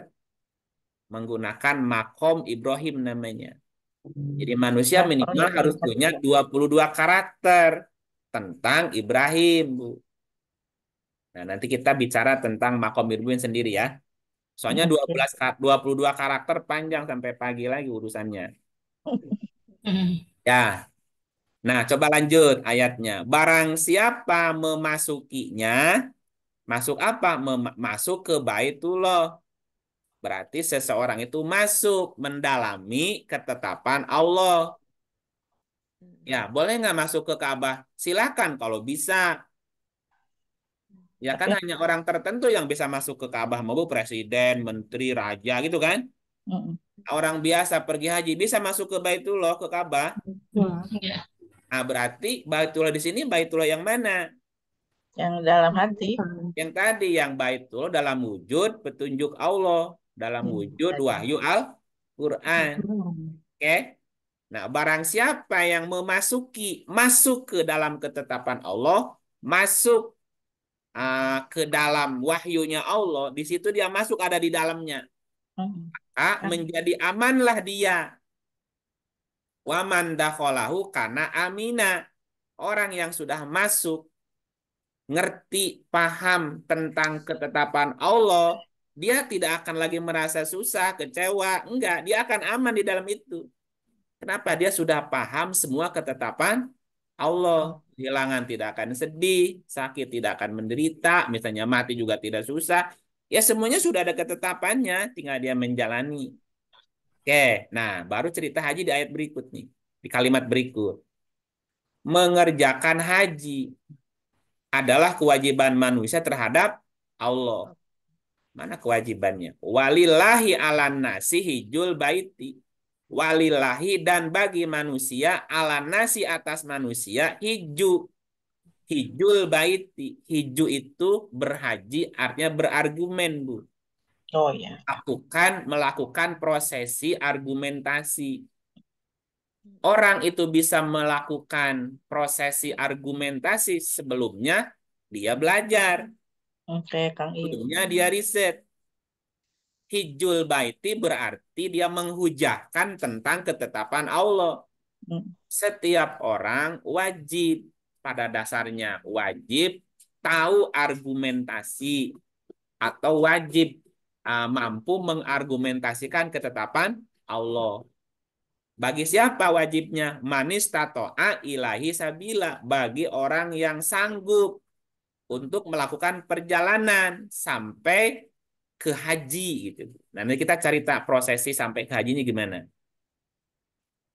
menggunakan makom Ibrahim namanya. Jadi manusia Levelnya minimal harus tingkat punya ya. 22 karakter tentang Ibrahim, Bu. Nah, nanti kita bicara tentang makom Ibrahim sendiri ya. Soalnya Hmm. 22 karakter panjang sampai pagi lagi urusannya. Hmm. Ya. Nah, coba lanjut ayatnya. Barang siapa memasukinya, masuk apa? Masuk ke Baitullah. Berarti seseorang itu masuk mendalami ketetapan Allah. Ya, boleh nggak masuk ke Ka'bah? Silakan kalau bisa. Ya kan Tapi hanya orang tertentu yang bisa masuk ke Ka'bah, mau presiden, menteri, raja gitu kan? mm, Orang biasa pergi haji bisa masuk ke Baitullah, ke Ka'bah. Wah, Nah, berarti Baitullah di sini Baitullah yang mana? yang dalam hati. Yang tadi yang Baitullah dalam wujud petunjuk Allah, dalam wujud wahyu Al-Qur'an. Oke? Nah, barang siapa yang masuk ke dalam ketetapan Allah, masuk ke dalam wahyunya Allah, di situ dia masuk ada di dalamnya. Hmm. Menjadi amanlah dia. Waman dakholahu karena amina. Orang yang sudah masuk, ngerti, paham tentang ketetapan Allah, dia tidak akan lagi merasa susah, kecewa. Enggak, dia akan aman di dalam itu. Kenapa? Dia sudah paham semua ketetapan Allah. Kehilangan tidak akan sedih, sakit tidak akan menderita, misalnya mati juga tidak susah. Ya semuanya sudah ada ketetapannya, tinggal dia menjalani. Oke, nah baru cerita haji di ayat berikut nih, di kalimat berikut. Mengerjakan haji adalah kewajiban manusia terhadap Allah. Mana kewajibannya? Walillahi ala nasi hijul baiti. Walillahi dan bagi manusia ala nasi atas manusia hiju. Hijul baiti. Hiju itu berhaji artinya berargumen, Bu. Oh ya. Melakukan prosesi argumentasi. Orang itu bisa melakukan prosesi argumentasi sebelumnya dia belajar. Oke, Kang I. Sebelumnya dia riset. Hijul baiti berarti dia menghujahkan tentang ketetapan Allah. Hmm. Setiap orang wajib, pada dasarnya wajib tahu argumentasi atau wajib mampu mengargumentasikan ketetapan Allah. Bagi siapa wajibnya? Manis tato'a ilahi sabila. Bagi orang yang sanggup untuk melakukan perjalanan sampai ke haji gitu. Nah, nanti kita cari prosesi sampai ke hajinya gimana.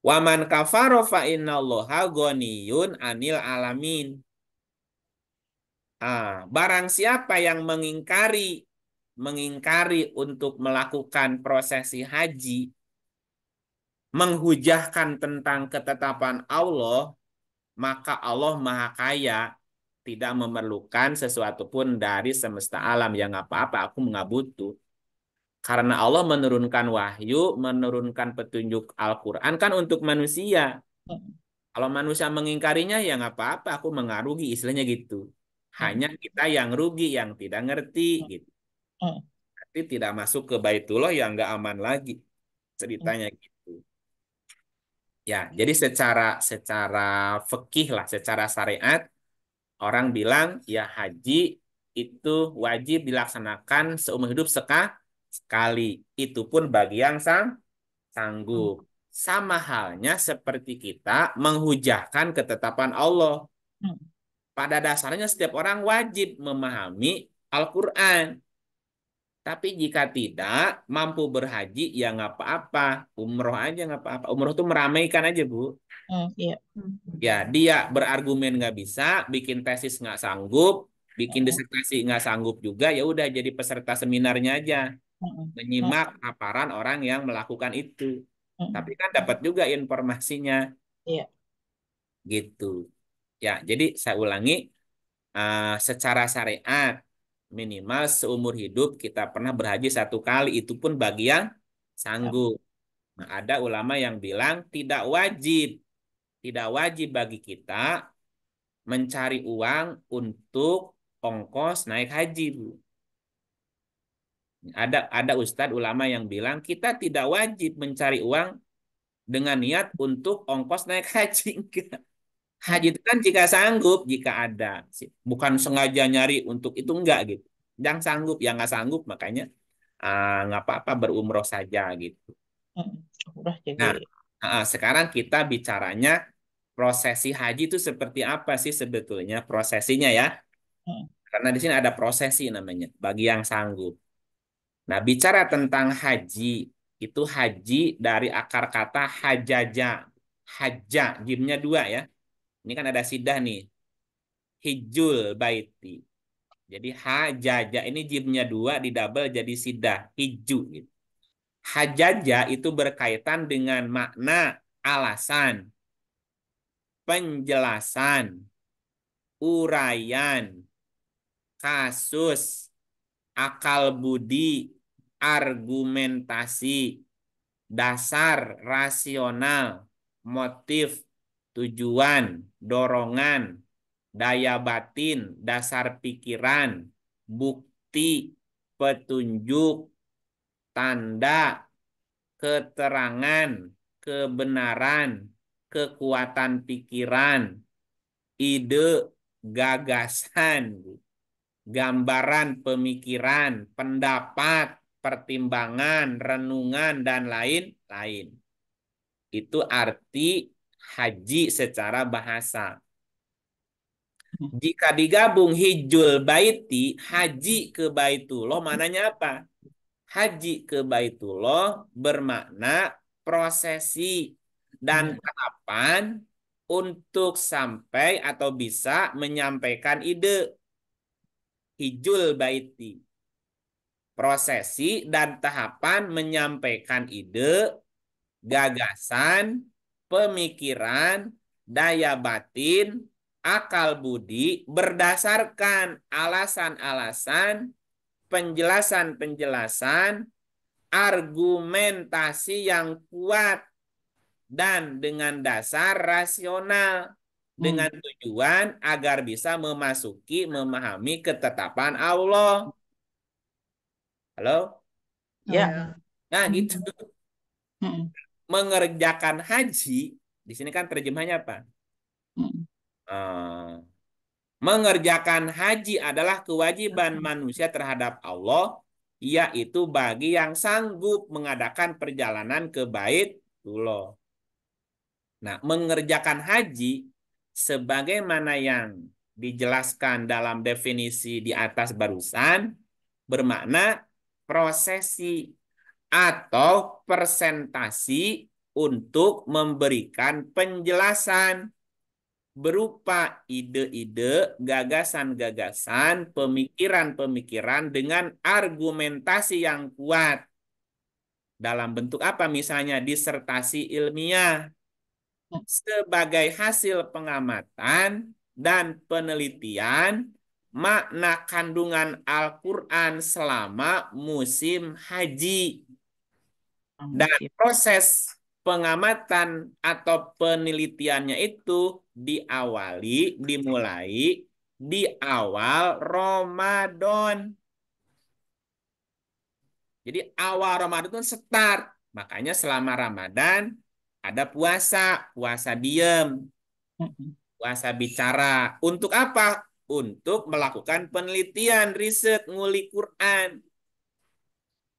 Waman kafaro fa innallaha ghaniyun 'anil alamin. Barang siapa yang mengingkari untuk melakukan prosesi haji, menghujahkan tentang ketetapan Allah, maka Allah Maha Kaya, tidak memerlukan sesuatu pun dari semesta alam. Yang apa-apa aku nggak butuh. Karena Allah menurunkan wahyu, menurunkan petunjuk Al-Quran kan untuk manusia. Hmm. Kalau manusia mengingkarinya ya nggak apa-apa, aku mengarugi, istilahnya gitu. Hanya kita yang rugi, yang tidak ngerti gitu. Hmm. Nanti tidak masuk ke Baitullah yang nggak aman lagi. Ceritanya gitu. Ya, jadi secara fikih lah, secara syariat, orang bilang ya haji itu wajib dilaksanakan seumur hidup sekali. Itu pun bagi yang sanggup. Sama halnya seperti kita menghujahkan ketetapan Allah. Hmm. Pada dasarnya setiap orang wajib memahami Al-Quran. Tapi jika tidak mampu berhaji ya nggak apa-apa. Umroh aja nggak apa-apa. Umroh itu meramaikan aja, Bu. Iya. Ya, dia berargumen nggak bisa, bikin tesis nggak sanggup, bikin disertasi nggak sanggup juga, ya udah jadi peserta seminarnya aja, menyimak paparan orang yang melakukan itu. Tapi kan dapat juga informasinya, Iya. gitu. Ya, jadi saya ulangi, secara syariat minimal seumur hidup kita pernah berhaji satu kali, itu pun bagi yang sanggup. Nah, ada ulama yang bilang tidak wajib bagi kita mencari uang untuk ongkos naik haji, Bu. Ada ustadz ulama yang bilang kita tidak wajib mencari uang dengan niat untuk ongkos naik haji. Enggak. Haji itu kan jika sanggup, jika ada. Bukan sengaja nyari untuk itu, enggak gitu. Yang sanggup, yang nggak sanggup makanya nggak apa-apa berumroh saja gitu. Udah jadi. Nah, sekarang kita bicaranya prosesi haji itu seperti apa sih sebetulnya prosesinya ya? Karena di sini ada prosesi namanya bagi yang sanggup. Nah, bicara tentang haji, itu haji dari akar kata hajaja. Haja, jimnya dua ya. Ini kan ada sidah nih. Hijul baiti. Jadi hajaja ini jimnya dua didouble jadi sidah. Hiju gitu. Hajaja itu berkaitan dengan makna alasan, penjelasan, uraian, kasus, akal budi, argumentasi, dasar rasional, motif, tujuan, dorongan, daya batin, dasar pikiran, bukti, petunjuk, tanda, keterangan, kebenaran, kekuatan pikiran, ide, gagasan, gambaran pemikiran, pendapat, pertimbangan, renungan, dan lain-lain. Itu arti haji secara bahasa. Jika digabung hijjul baiti, haji ke Baitullah, maknanya apa? Haji ke Baitullah bermakna prosesi dan tahapan untuk sampai atau bisa menyampaikan ide. Hijjul baiti. Prosesi dan tahapan menyampaikan ide, gagasan, pemikiran, daya batin, akal budi berdasarkan alasan-alasan, penjelasan-penjelasan, argumentasi yang kuat dan dengan dasar rasional dengan tujuan agar bisa memahami ketetapan Allah. Halo? Ya. Nah, gitu. Mm, Mengerjakan haji, di sini kan terjemahnya apa? mm, Eh, mengerjakan haji adalah kewajiban manusia terhadap Allah, yaitu bagi yang sanggup mengadakan perjalanan ke Baitullah. Nah, mengerjakan haji sebagaimana yang dijelaskan dalam definisi di atas barusan bermakna prosesi atau presentasi untuk memberikan penjelasan berupa ide-ide, gagasan-gagasan, pemikiran-pemikiran dengan argumentasi yang kuat. Dalam bentuk apa? Misalnya disertasi ilmiah sebagai hasil pengamatan dan penelitian makna kandungan Al-Quran selama musim haji. Dan proses pengamatan atau penelitiannya itu dimulai di awal Ramadan. Jadi awal Ramadan itu start. Makanya selama Ramadan ada puasa diem, puasa bicara. Untuk apa? Untuk melakukan penelitian, riset, ngulik Quran.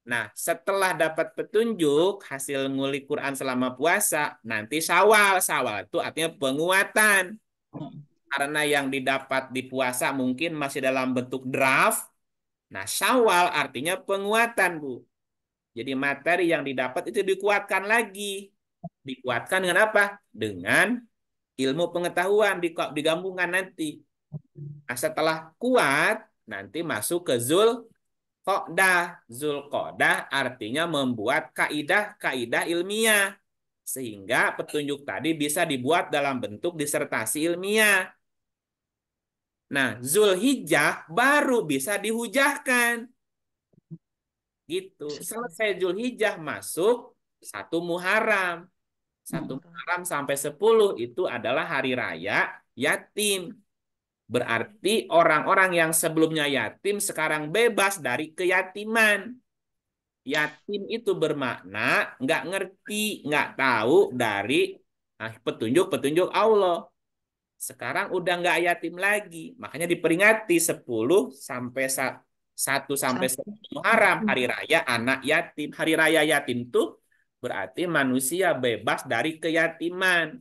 Nah, setelah dapat petunjuk hasil ngulik Quran selama puasa, nanti Syawal. Syawal itu artinya penguatan. Karena yang didapat di puasa mungkin masih dalam bentuk draft. Nah, Syawal artinya penguatan, Bu. Jadi materi yang didapat itu dikuatkan lagi. Dikuatkan dengan apa? Dengan ilmu pengetahuan digabungkan nanti. Nah, setelah kuat, nanti masuk ke Zulqodah artinya membuat kaidah-kaidah ilmiah. Sehingga petunjuk tadi bisa dibuat dalam bentuk disertasi ilmiah. Nah, Zulhijjah baru bisa dihujahkan. Gitu. Selesai Zulhijjah masuk 1 Muharram. 1 Muharram sampai 10 itu adalah hari raya yatim. Berarti orang-orang yang sebelumnya yatim sekarang bebas dari keyatiman. Yatim itu bermakna nggak ngerti, nggak tahu dari petunjuk-petunjuk Allah. Sekarang udah nggak yatim lagi. Makanya diperingati 10 sampai 1 sampai 10 Muharram, hari raya anak yatim. Hari raya yatim tuh berarti manusia bebas dari keyatiman,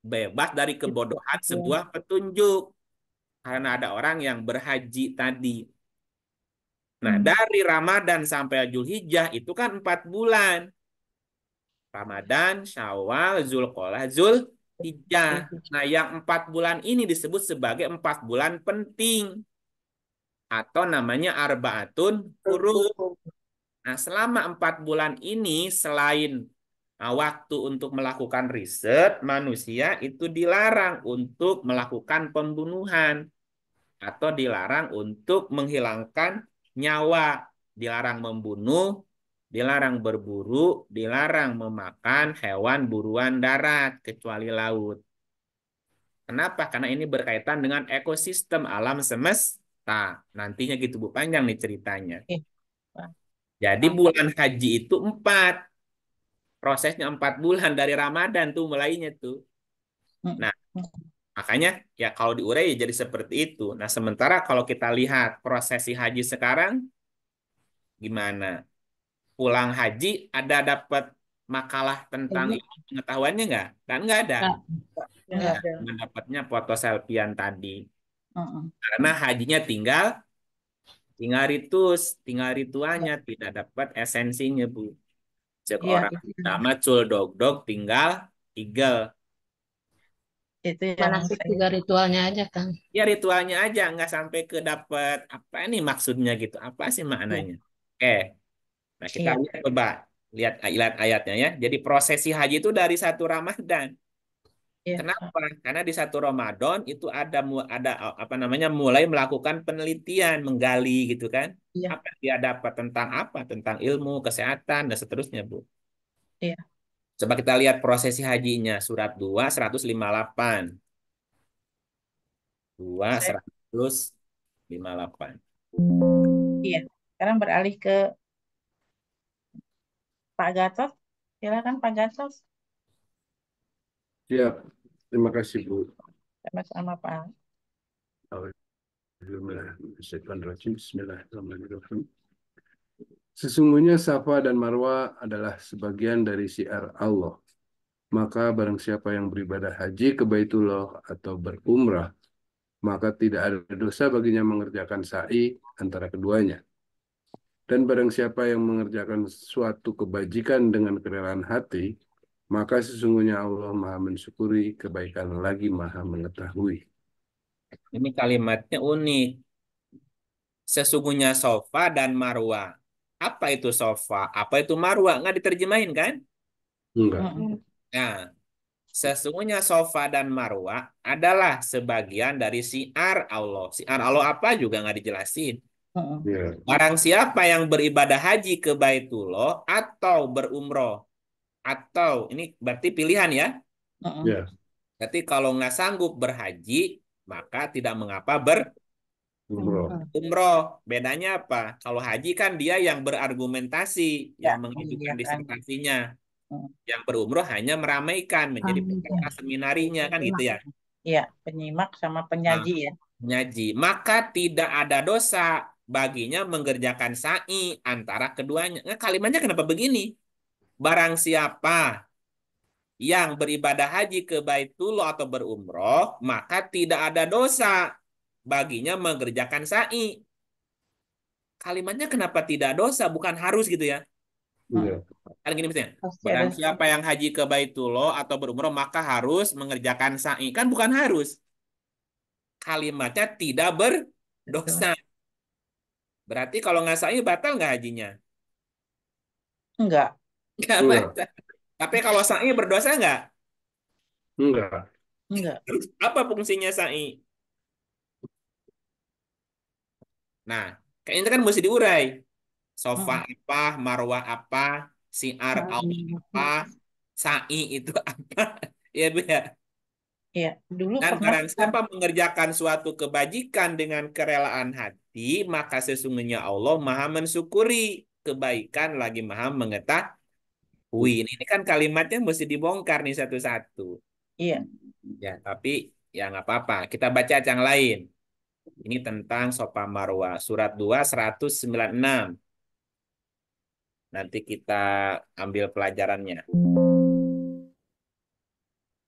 bebas dari kebodohan sebuah petunjuk. Karena ada orang yang berhaji tadi. Nah, dari Ramadan sampai Zulhijjah itu kan 4 bulan. Ramadan, Syawal, Zulqa'dah, Zulhijjah. Nah, yang 4 bulan ini disebut sebagai 4 bulan penting. Atau namanya Arbaatun Hurum. Nah, selama 4 bulan ini selain waktu untuk melakukan riset, manusia itu dilarang untuk melakukan pembunuhan. Atau dilarang untuk menghilangkan nyawa, dilarang membunuh, dilarang berburu, dilarang memakan hewan buruan darat kecuali laut. Kenapa? Karena ini berkaitan dengan ekosistem alam semesta. Nantinya gitu Bu, panjang nih ceritanya. Jadi bulan haji itu 4. Prosesnya 4 bulan dari Ramadan tuh mulainya tuh. Nah, makanya ya kalau diurai jadi seperti itu. Nah, sementara kalau kita lihat prosesi haji sekarang, gimana? Pulang haji ada dapat makalah tentang ilmu pengetahuannya nggak? Kan nggak ada. Nggak Ya, ada. cuma dapatnya foto selfiean tadi. Mm-mm. Karena hajinya tinggal ritualnya, tidak dapat esensinya, Bu. Cek Iya, orang sama cul dog dog tinggal tigel. itu yang Manasik saya. juga ritualnya aja, Kang. Ya ritualnya aja, nggak sampai ke dapat apa ini maksudnya gitu. Apa sih Iya, maknanya? Oke, nah kita iya, lihat coba lihat ayat-ayatnya ya. Jadi prosesi haji itu dari 1 Ramadan. iya, Kenapa? Karena di 1 Ramadan itu ada apa namanya mulai melakukan penelitian, menggali gitu kan. iya, Apa dia dapat tentang apa? Tentang ilmu, kesehatan dan seterusnya, Bu. iya. Coba kita lihat prosesi hajinya surat 2 158. 2 Saya, 158. iya. Sekarang beralih ke Pak Gatot. Silakan Pak Gatot. Siap, terima kasih Bu. Sama-sama Pak. Bismillahirrahmanirrahim. Sesungguhnya Safa dan Marwa adalah sebagian dari syiar Allah. Maka barang siapa yang beribadah haji ke Baitullah atau berumrah, maka tidak ada dosa baginya mengerjakan sa'i antara keduanya. Dan barang siapa yang mengerjakan suatu kebajikan dengan kerelaan hati, maka sesungguhnya Allah Maha mensyukuri kebaikan lagi Maha mengetahui. Ini kalimatnya unik. Sesungguhnya sofa dan marwa. Apa itu sofa? Apa itu marwa? Nggak diterjemahin kan? Enggak. Mm-mm. Nah, sesungguhnya sofa dan marwa adalah sebagian dari syiar Allah. Syiar Allah apa juga nggak dijelasin. Mm-mm. Ya, Barang siapa yang beribadah haji ke Baitullah atau berumroh. Atau, ini berarti pilihan ya. Mm-mm. ya, Berarti kalau nggak sanggup berhaji, maka tidak mengapa umroh. umroh. Bedanya apa? Kalau haji kan dia yang berargumentasi, Ya, yang mengajukan menyediakan. disertasinya. Mm. Yang berumroh hanya meramaikan, menjadi Amin. peserta seminarinya kan gitu ya. Iya, penyimak sama Nah, penyaji ya. nyaji. Maka tidak ada dosa baginya mengerjakan sa'i antara keduanya. Nah, kalimatnya kenapa begini? Barang siapa yang beribadah haji ke Baitullah atau berumroh, maka tidak ada dosa baginya mengerjakan sa'i. Kalimatnya kenapa tidak dosa, bukan harus gitu ya? Ya, Kan gini misalnya, Pasti ada. barang siapa yang haji ke Baitullah atau berumroh maka harus mengerjakan sa'i. Kan bukan harus. Kalimatnya tidak Betul. berdosa. Berarti kalau nggak sa'i batal nggak hajinya? Enggak, Nggak enggak, batal. Tapi kalau sa'i berdosa nggak? enggak. enggak. Terus apa fungsinya sa'i? Nah, kayaknya itu kan mesti diurai. Sofa Mm-mm. apa, marwah apa, siar Allah apa, sa'i itu apa. Ya, Bu ya. Iya, dulu Dan pernah barang kita. siapa mengerjakan suatu kebajikan dengan kerelaan hati, maka sesungguhnya Allah Maha mensyukuri kebaikan lagi Maha mengetahui. Ini kan kalimatnya mesti dibongkar nih satu-satu. Iya, Ya, tapi ya nggak apa-apa. Kita baca yang lain. Ini tentang Sofa Marwa. Surat 2, 196. Nanti kita ambil pelajarannya.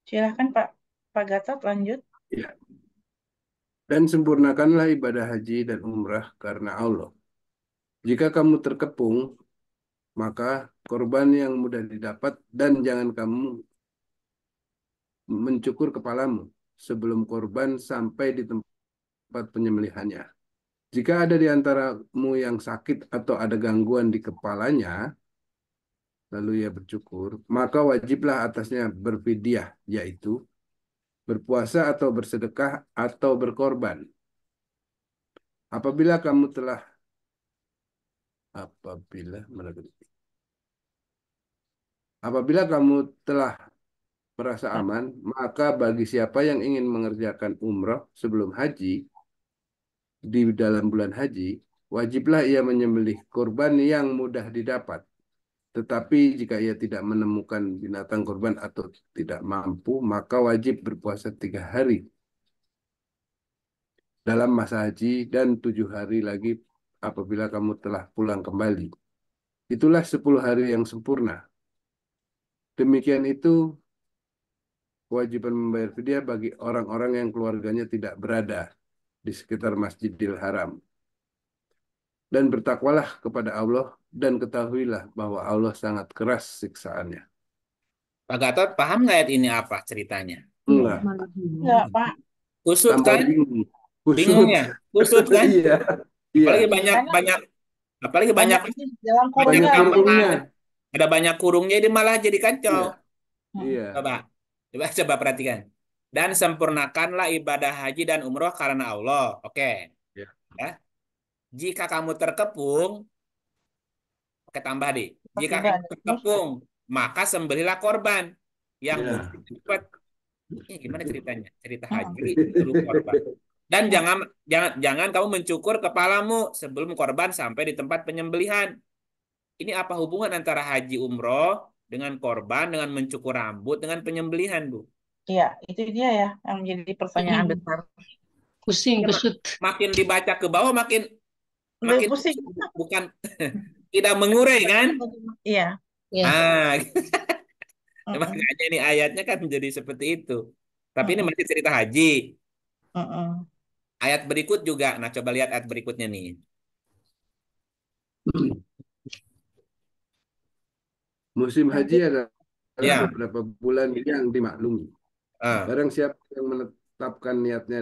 silahkan Pak Gatot lanjut. Ya. Dan sempurnakanlah ibadah haji dan umrah karena Allah. Jika kamu terkepung, maka korban yang mudah didapat dan jangan kamu mencukur kepalamu sebelum korban sampai di tempat penyembelihannya. Jika ada di antaramu yang sakit atau ada gangguan di kepalanya, lalu ia bercukur, maka wajiblah atasnya berfidyah, yaitu berpuasa atau bersedekah atau berkorban. Apabila kamu telah apabila apabila kamu telah merasa aman, maka bagi siapa yang ingin mengerjakan umroh sebelum haji di dalam bulan haji, wajiblah ia menyembelih kurban yang mudah didapat. Tetapi jika ia tidak menemukan binatang kurban atau tidak mampu, maka wajib berpuasa 3 hari dalam masa haji dan 7 hari lagi apabila kamu telah pulang kembali. Itulah 10 hari yang sempurna. Demikian itu kewajiban membayar fidyah bagi orang-orang yang keluarganya tidak berada. di sekitar Masjidil Haram. Dan bertakwalah kepada Allah dan ketahuilah bahwa Allah sangat keras siksaannya. Pak Gatot paham nggak ayat ini apa ceritanya? Enggak, Malah bingung. Enggak, Pak. Kusut tambah kan? bingung. Bingung Kusut. ya? Kusut kan? Iya, iya. Apalagi banyak Karena banyak apalagi banyak banyak ini dalam banyak Banyak kurungan. kurungnya. tambahan. Ada banyak kurungnya ini malah jadi kacau. Iya, Hmm. iya. Coba, coba perhatikan. Dan sempurnakanlah ibadah haji dan umroh karena Allah. Oke, Iya. ya. Jika kamu terkepung, oke tambah deh. Jika Tidak kamu ada terus. terkepung, maka sembelilah korban yang Iya. murni cepat. Ini gimana ceritanya? Cerita Hmm. haji suruh korban. Dan Hmm. jangan kamu mencukur kepalamu sebelum korban sampai di tempat penyembelihan. Ini apa hubungan antara haji umroh dengan korban, dengan mencukur rambut, dengan penyembelihan, Bu? Iya, itu dia ya yang jadi pertanyaan besar. Pusing, Ya, kusut. makin dibaca ke bawah makin Lebih makin pusing. bukan tidak mengurai kan? Iya. Ya. Ah, Mm-mm. makanya ini ayatnya kan menjadi seperti itu. Tapi ini Mm-mm. masih cerita haji. Mm-mm. Ayat berikut juga. Nah, coba lihat ayat berikutnya nih. Musim haji adalah Ya. beberapa bulan yang dimaklumi. Ah. Barang siapa yang menetapkan niatnya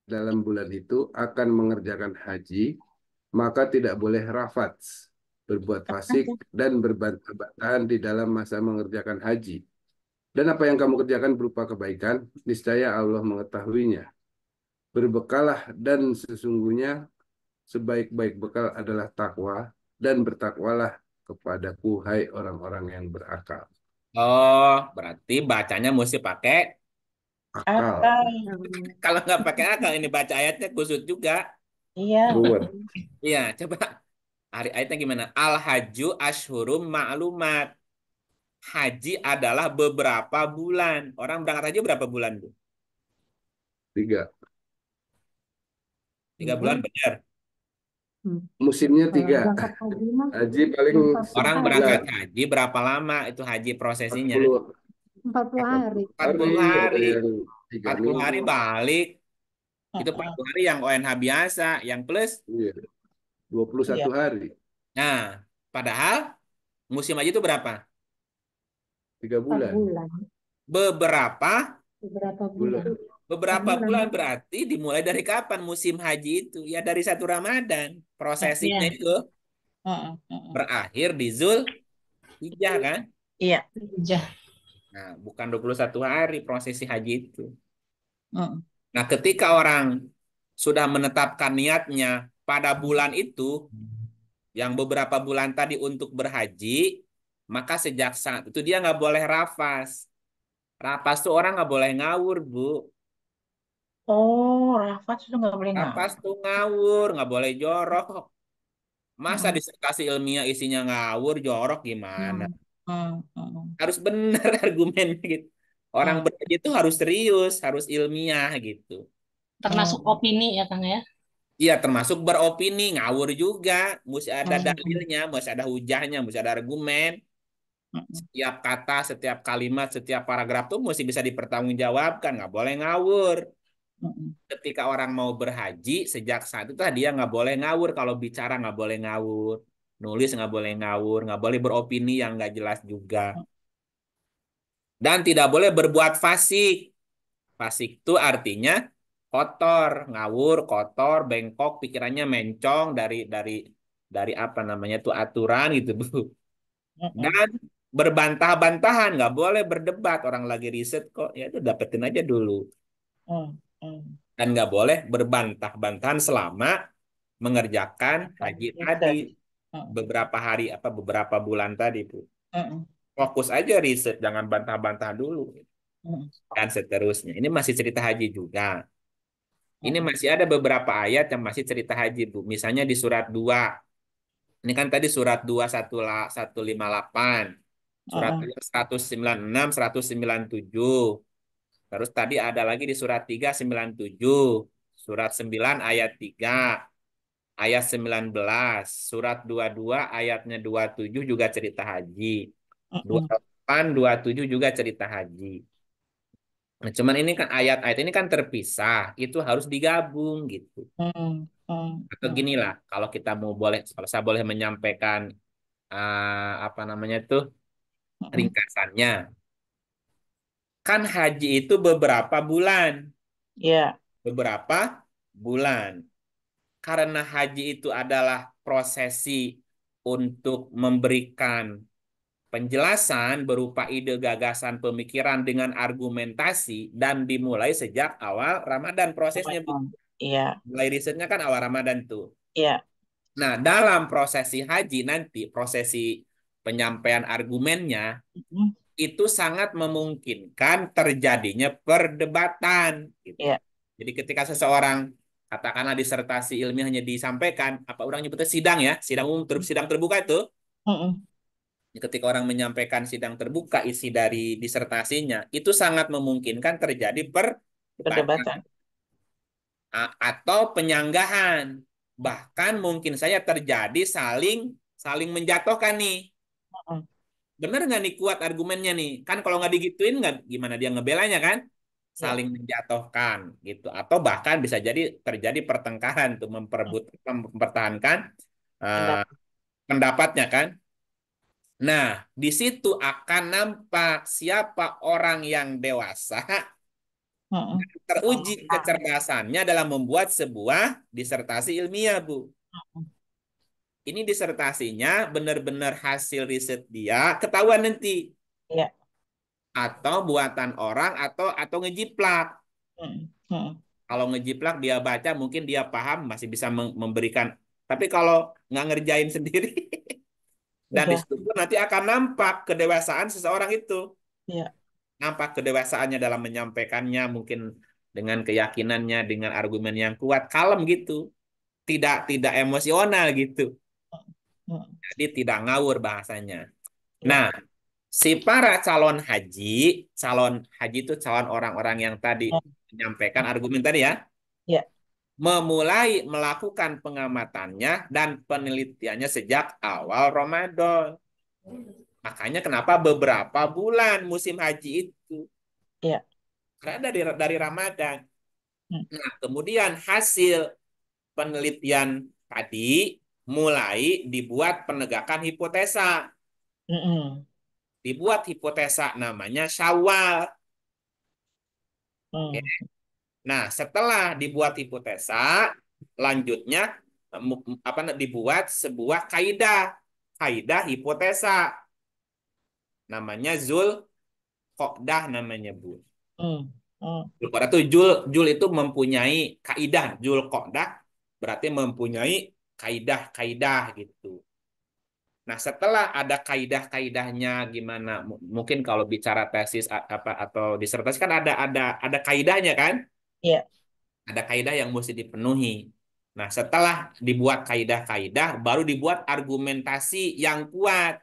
dalam bulan itu akan mengerjakan haji, maka tidak boleh rafats, berbuat fasik, dan berbantah-bantahan di dalam masa mengerjakan haji. Dan apa yang kamu kerjakan berupa kebaikan, niscaya Allah mengetahuinya. Berbekalah dan sesungguhnya sebaik-baik bekal adalah takwa, dan bertakwalah kepadaku, hai orang-orang yang berakal. Oh, berarti bacanya mesti pakai. Akal. Akal. Kalau nggak pakai akal, ini baca ayatnya kusut juga. Iya. Ruwet. Iya, coba. Ayatnya gimana? Al-haju ashhurum ma'lumat. Haji adalah beberapa bulan. Orang berangkat haji berapa bulan, Bu? 3. 3 bulan benar. Musimnya 3. Berangkat haji mah Haji paling 40 Orang hari. berangkat haji berapa lama itu haji prosesinya? 40 40 hari. 40 hari, ada hari. yang 3 40 hari minggu. balik. Itu Mm-mm. 40 hari yang ONH biasa, yang plus. Iya, 21 Iya. hari, Nah, padahal musim haji itu berapa? 3 4 bulan. bulan. Beberapa Beberapa Bulan. bulan. beberapa Bulan. bulan berarti dimulai dari kapan musim haji itu? Ya dari 1 Ramadan. Prosesinya Iya. itu Mm-mm. Mm-mm. berakhir di Zulhijjah kan? Iya. Jah. Nah, bukan 21 hari prosesi haji itu. Mm-mm. Nah, ketika orang sudah menetapkan niatnya pada bulan itu, yang beberapa bulan tadi untuk berhaji, maka sejak saat itu dia nggak boleh rafas. Rafas tuh orang nggak boleh ngawur, Bu. Oh, Rafat itu nggak boleh Rafas ngawur. tuh ngawur, nggak boleh jorok. Masa Mm-mm. disertasi ilmiah isinya ngawur, jorok gimana? Mm. Mm-mm. Harus benar argumennya gitu. Orang Mm. berhaji itu harus serius, harus ilmiah gitu. Termasuk Mm. opini ya Kang ya. Iya, termasuk beropini, ngawur juga. Mesti ada Mm. dalilnya, mesti ada hujahnya, mesti ada argumen. Mm-mm. Setiap kata, setiap kalimat, setiap paragraf tuh mesti bisa dipertanggungjawabkan. Nggak boleh ngawur. Mm-mm. Ketika orang mau berhaji, sejak saat itu dia nggak boleh ngawur. Kalau bicara nggak boleh ngawur. Nulis nggak boleh ngawur. Nggak boleh beropini yang nggak jelas juga. Dan tidak boleh berbuat fasik. Fasik itu artinya kotor, ngawur, kotor, bengkok, pikirannya mencong dari apa namanya tuh aturan gitu, Bu. Mm-mm. Dan berbantah-bantahan, nggak boleh berdebat. Orang lagi riset kok, ya itu dapetin aja dulu. Mm. Mm. Dan nggak boleh berbantah-bantahan selama mengerjakan haji tadi Research. Mm. beberapa hari apa beberapa bulan tadi, Bu. Mm-mm. Fokus aja riset, jangan bantah-bantah dulu. Mm. Dan seterusnya. Ini masih cerita haji juga. Ini Mm-mm. masih ada beberapa ayat yang masih cerita haji, Bu. Misalnya di surat 2. Ini kan tadi surat 2 158. Surat Mm-mm. 2 196, 197. Terus tadi ada lagi di surat 3 97. Surat 9 ayat 3. Ayat 19. Surat 22 ayatnya 27 juga cerita haji. Mm-mm. 28, 27 juga cerita haji. Nah, cuman ini kan ayat-ayat ini kan terpisah, itu harus digabung gitu. Hmm, hmm, Atau hmm, gini lah, kalau kita mau boleh, kalau saya boleh menyampaikan apa namanya tuh hmm. ringkasannya, kan haji itu beberapa bulan, Ya, beberapa bulan. Karena haji itu adalah prosesi untuk memberikan penjelasan berupa ide, gagasan, pemikiran dengan argumentasi dan dimulai sejak awal Ramadan prosesnya, Bu. Ramadan. Iya, Mulai risetnya kan awal Ramadan tuh. iya. Nah, dalam prosesi haji nanti, prosesi penyampaian argumennya, Hmm, itu sangat memungkinkan terjadinya perdebatan gitu. iya, Jadi ketika seseorang katakanlah disertasi ilmiahnya disampaikan, apa orang nyebutnya sidang ya, sidang terbuka itu, hmm, ketika orang menyampaikan sidang terbuka isi dari disertasinya, itu sangat memungkinkan terjadi perdebatan perdebatan. atau penyanggahan. Bahkan mungkin saja terjadi saling saling menjatuhkan nih. Hmm, Bener nggak nih kuat argumennya nih? Kan kalau nggak digituin nggak gimana dia ngebelanya kan? iya, Saling menjatuhkan gitu. Atau bahkan bisa jadi terjadi pertengkaran tuh mempertahankan eh, pendapat. pendapatnya kan? Nah, di situ akan nampak siapa orang yang dewasa Hmm, teruji hmm, kecerdasannya dalam membuat sebuah disertasi ilmiah, Bu. hmm. Ini disertasinya benar-benar hasil riset dia ketahuan nanti Iya, atau buatan orang atau ngejiplak. hmm, hmm. Kalau ngejiplak dia baca mungkin dia paham masih bisa memberikan. Tapi kalau nggak ngerjain sendiri dan di Udah, situ pun nanti akan nampak kedewasaan seseorang itu. iya, Nampak kedewasaannya dalam menyampaikannya mungkin dengan keyakinannya, dengan argumen yang kuat, kalem gitu. Tidak emosional gitu. hmm, Jadi tidak ngawur bahasanya. iya, Nah, si para calon haji itu calon orang-orang yang tadi iya, menyampaikan argumen tadi ya, iya, memulai melakukan pengamatannya dan penelitiannya sejak awal Ramadan. Makanya kenapa beberapa bulan musim haji itu iya. karena dari Ramadan. Hmm, Nah, kemudian hasil penelitian tadi mulai dibuat penegakan hipotesa. hmm, Dibuat hipotesa namanya Syawal. Oke. hmm, Nah, setelah dibuat hipotesa, lanjutnya apa dibuat sebuah kaidah, kaidah hipotesa, namanya Zul Qodah namanya Bu. hmm, hmm. Zul Qodah itu Jul itu mempunyai kaidah, Zul Qodah berarti mempunyai kaidah-kaidah gitu. Nah, setelah ada kaidah-kaidahnya gimana? Mungkin kalau bicara tesis apa atau disertasi kan ada kaidahnya kan? Iya, Ada kaidah yang mesti dipenuhi. Nah, setelah dibuat kaidah-kaidah, baru dibuat argumentasi yang kuat.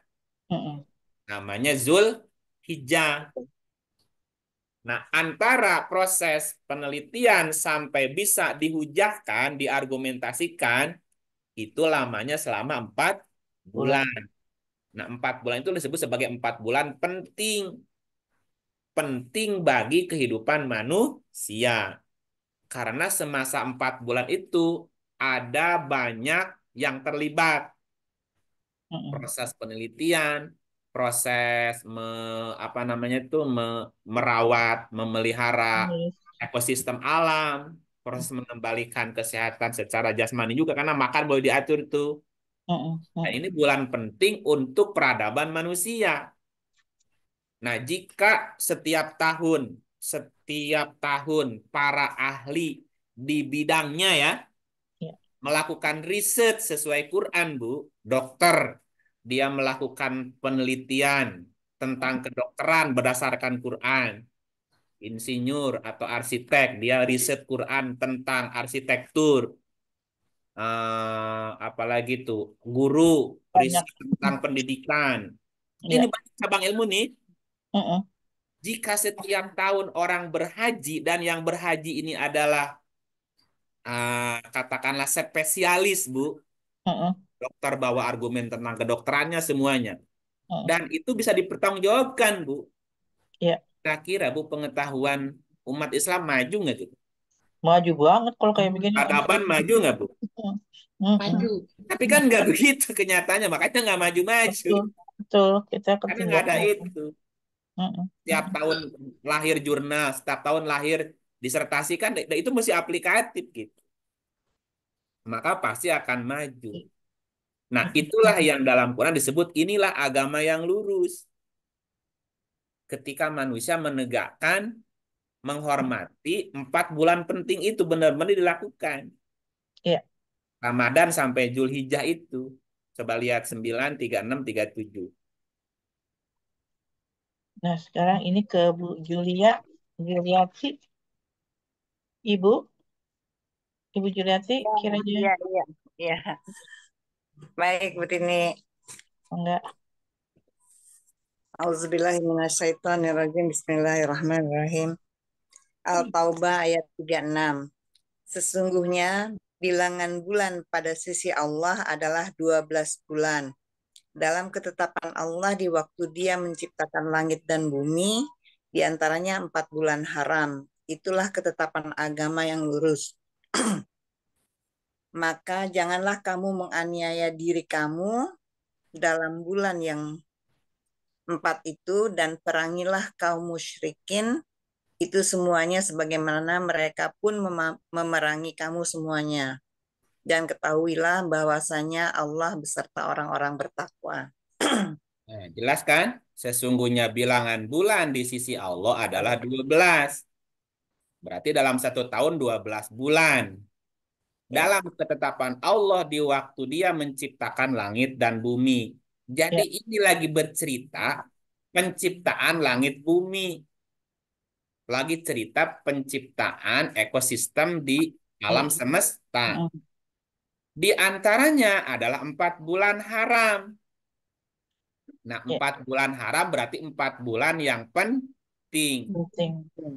hmm, Namanya Zul Hijjah. Nah, antara proses penelitian sampai bisa dihujahkan, diargumentasikan, itu lamanya selama 4 bulan. bulan. Nah, 4 bulan itu disebut sebagai 4 bulan penting. Penting bagi kehidupan manusia. Karena semasa 4 bulan itu ada banyak yang terlibat. Hmm, Proses penelitian, proses apa namanya itu merawat, memelihara hmm, ekosistem alam, proses mengembalikan kesehatan secara jasmani juga karena makan boleh diatur tuh. hmm, Nah, hmm. ini bulan penting untuk peradaban manusia. Nah, jika setiap tahun para ahli di bidangnya ya Iya, melakukan riset sesuai Quran, Bu. Dokter, dia melakukan penelitian tentang kedokteran berdasarkan Quran. Insinyur atau arsitek, dia riset Quran tentang arsitektur. Apalagi tuh, guru, banyak. riset tentang pendidikan. Ini Iya, banyak cabang ilmu nih. hmm, Jika setiap tahun orang berhaji dan yang berhaji ini adalah katakanlah spesialis, Bu. hmm, Dokter bawa argumen tentang kedokterannya semuanya. hmm. Dan itu bisa dipertanggungjawabkan, Bu. Iya, Kira-kira, Bu, pengetahuan Umat Islam maju nggak gitu? Maju banget kalau kayak begini. Peradaban maju nggak, Bu? Maju. Tapi kan nggak begitu kenyataannya, makanya nggak maju-maju. Betul, betul. Kita Karena nggak ada ketinggalan. itu. Mm-mm. Setiap tahun lahir jurnal, setiap tahun lahir disertasi kan itu mesti aplikatif gitu. Maka pasti akan maju. Nah, itulah yang dalam Quran disebut inilah agama yang lurus. Ketika manusia menegakkan, menghormati 4 bulan penting itu benar-benar dilakukan. Iya. Ramadan sampai Zulhijjah itu. Coba lihat 9, 36, 37. Nah, sekarang ini ke Bu Juliati. Ibu, Ibu Juliati, kiranya Iya, iya, iya. Baik, Bu Tini. enggak. Auzubillahiminasyaitonirrajim. Bismillahirrahmanirrahim. Al-Taubah ayat 36. Sesungguhnya bilangan bulan pada sisi Allah adalah 12 bulan. Dalam ketetapan Allah di waktu Dia menciptakan langit dan bumi, di antaranya 4 bulan haram. Itulah ketetapan agama yang lurus. Maka janganlah kamu menganiaya diri kamu dalam bulan yang 4 itu, dan perangilah kaum musyrikin itu semuanya sebagaimana mereka pun memerangi kamu semuanya. Dan ketahuilah bahwasanya Allah beserta orang-orang bertakwa. Nah, jelas kan? Sesungguhnya bilangan bulan di sisi Allah adalah 12. Berarti dalam 1 tahun 12 bulan. Ya, Dalam ketetapan Allah di waktu Dia menciptakan langit dan bumi. Jadi ya. ini lagi bercerita penciptaan langit bumi. Lagi cerita penciptaan ekosistem di alam Iya. semesta. Mm. Di antaranya adalah 4 bulan haram. Nah, Ya, 4 bulan haram berarti 4 bulan yang penting. penting.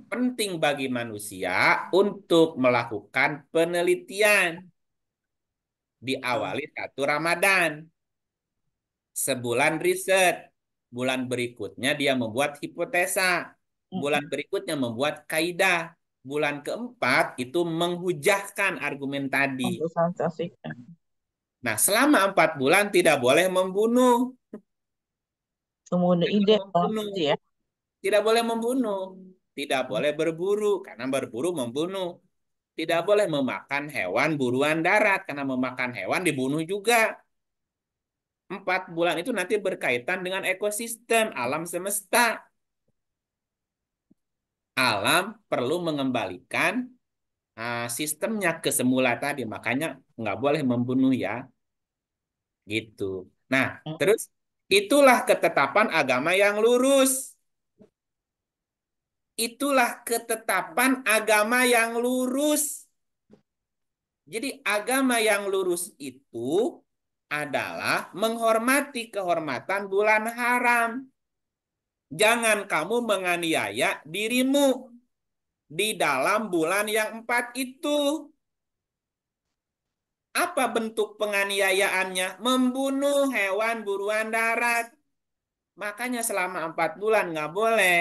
Penting bagi manusia untuk melakukan penelitian. Diawali 1 Ramadan. Sebulan riset. Bulan berikutnya dia membuat hipotesa. Bulan berikutnya membuat kaidah. Bulan keempat itu menghujahkan argumen tadi. Mempresentasikan. Nah, selama 4 bulan tidak boleh membunuh. Kemudian Tidak ide membunuh. gitu ya. Tidak boleh membunuh. Tidak boleh berburu, karena berburu membunuh. Tidak boleh memakan hewan buruan darat, karena memakan hewan dibunuh juga. 4 bulan itu nanti berkaitan dengan ekosistem alam semesta. Alam perlu mengembalikan sistemnya ke semula tadi, makanya nggak boleh membunuh ya, gitu. Nah, Mm. terus itulah ketetapan agama yang lurus. Itulah ketetapan agama yang lurus. Jadi agama yang lurus itu adalah menghormati kehormatan bulan haram. Jangan kamu menganiaya dirimu di dalam bulan yang 4 itu. Apa bentuk penganiayaannya? Membunuh hewan buruan darat. Makanya selama 4 bulan nggak boleh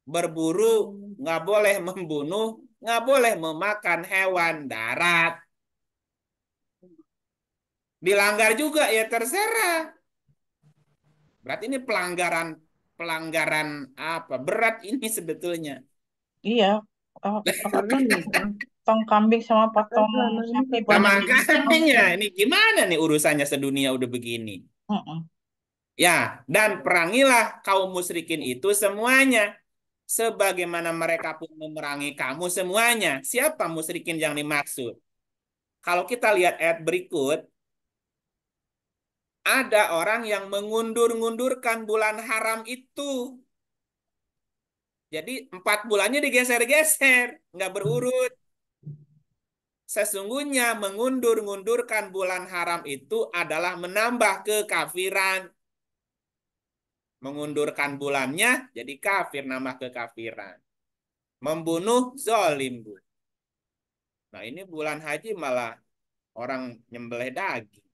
berburu, nggak boleh membunuh, nggak boleh memakan hewan darat. Dilanggar juga ya terserah. Berarti ini pelanggaran apa? Berat ini sebetulnya. Iya. Apakah potong kambing sama potong sapi Nah, banyak yang makanya ini gimana nih urusannya sedunia udah begini. Mm-mm. Ya, dan perangilah kaum musyrikin itu semuanya. Sebagaimana mereka pun memerangi kamu semuanya. Siapa musyrikin yang dimaksud? Kalau kita lihat ayat berikut, ada orang yang mengundur-ngundurkan bulan haram itu. Jadi 4 bulannya digeser-geser, nggak berurut. Sesungguhnya mengundur-ngundurkan bulan haram itu adalah menambah kekafiran. Mengundurkan bulannya jadi kafir, nambah kekafiran. Membunuh zolim, Bu. Nah, ini bulan haji malah orang nyembelih daging.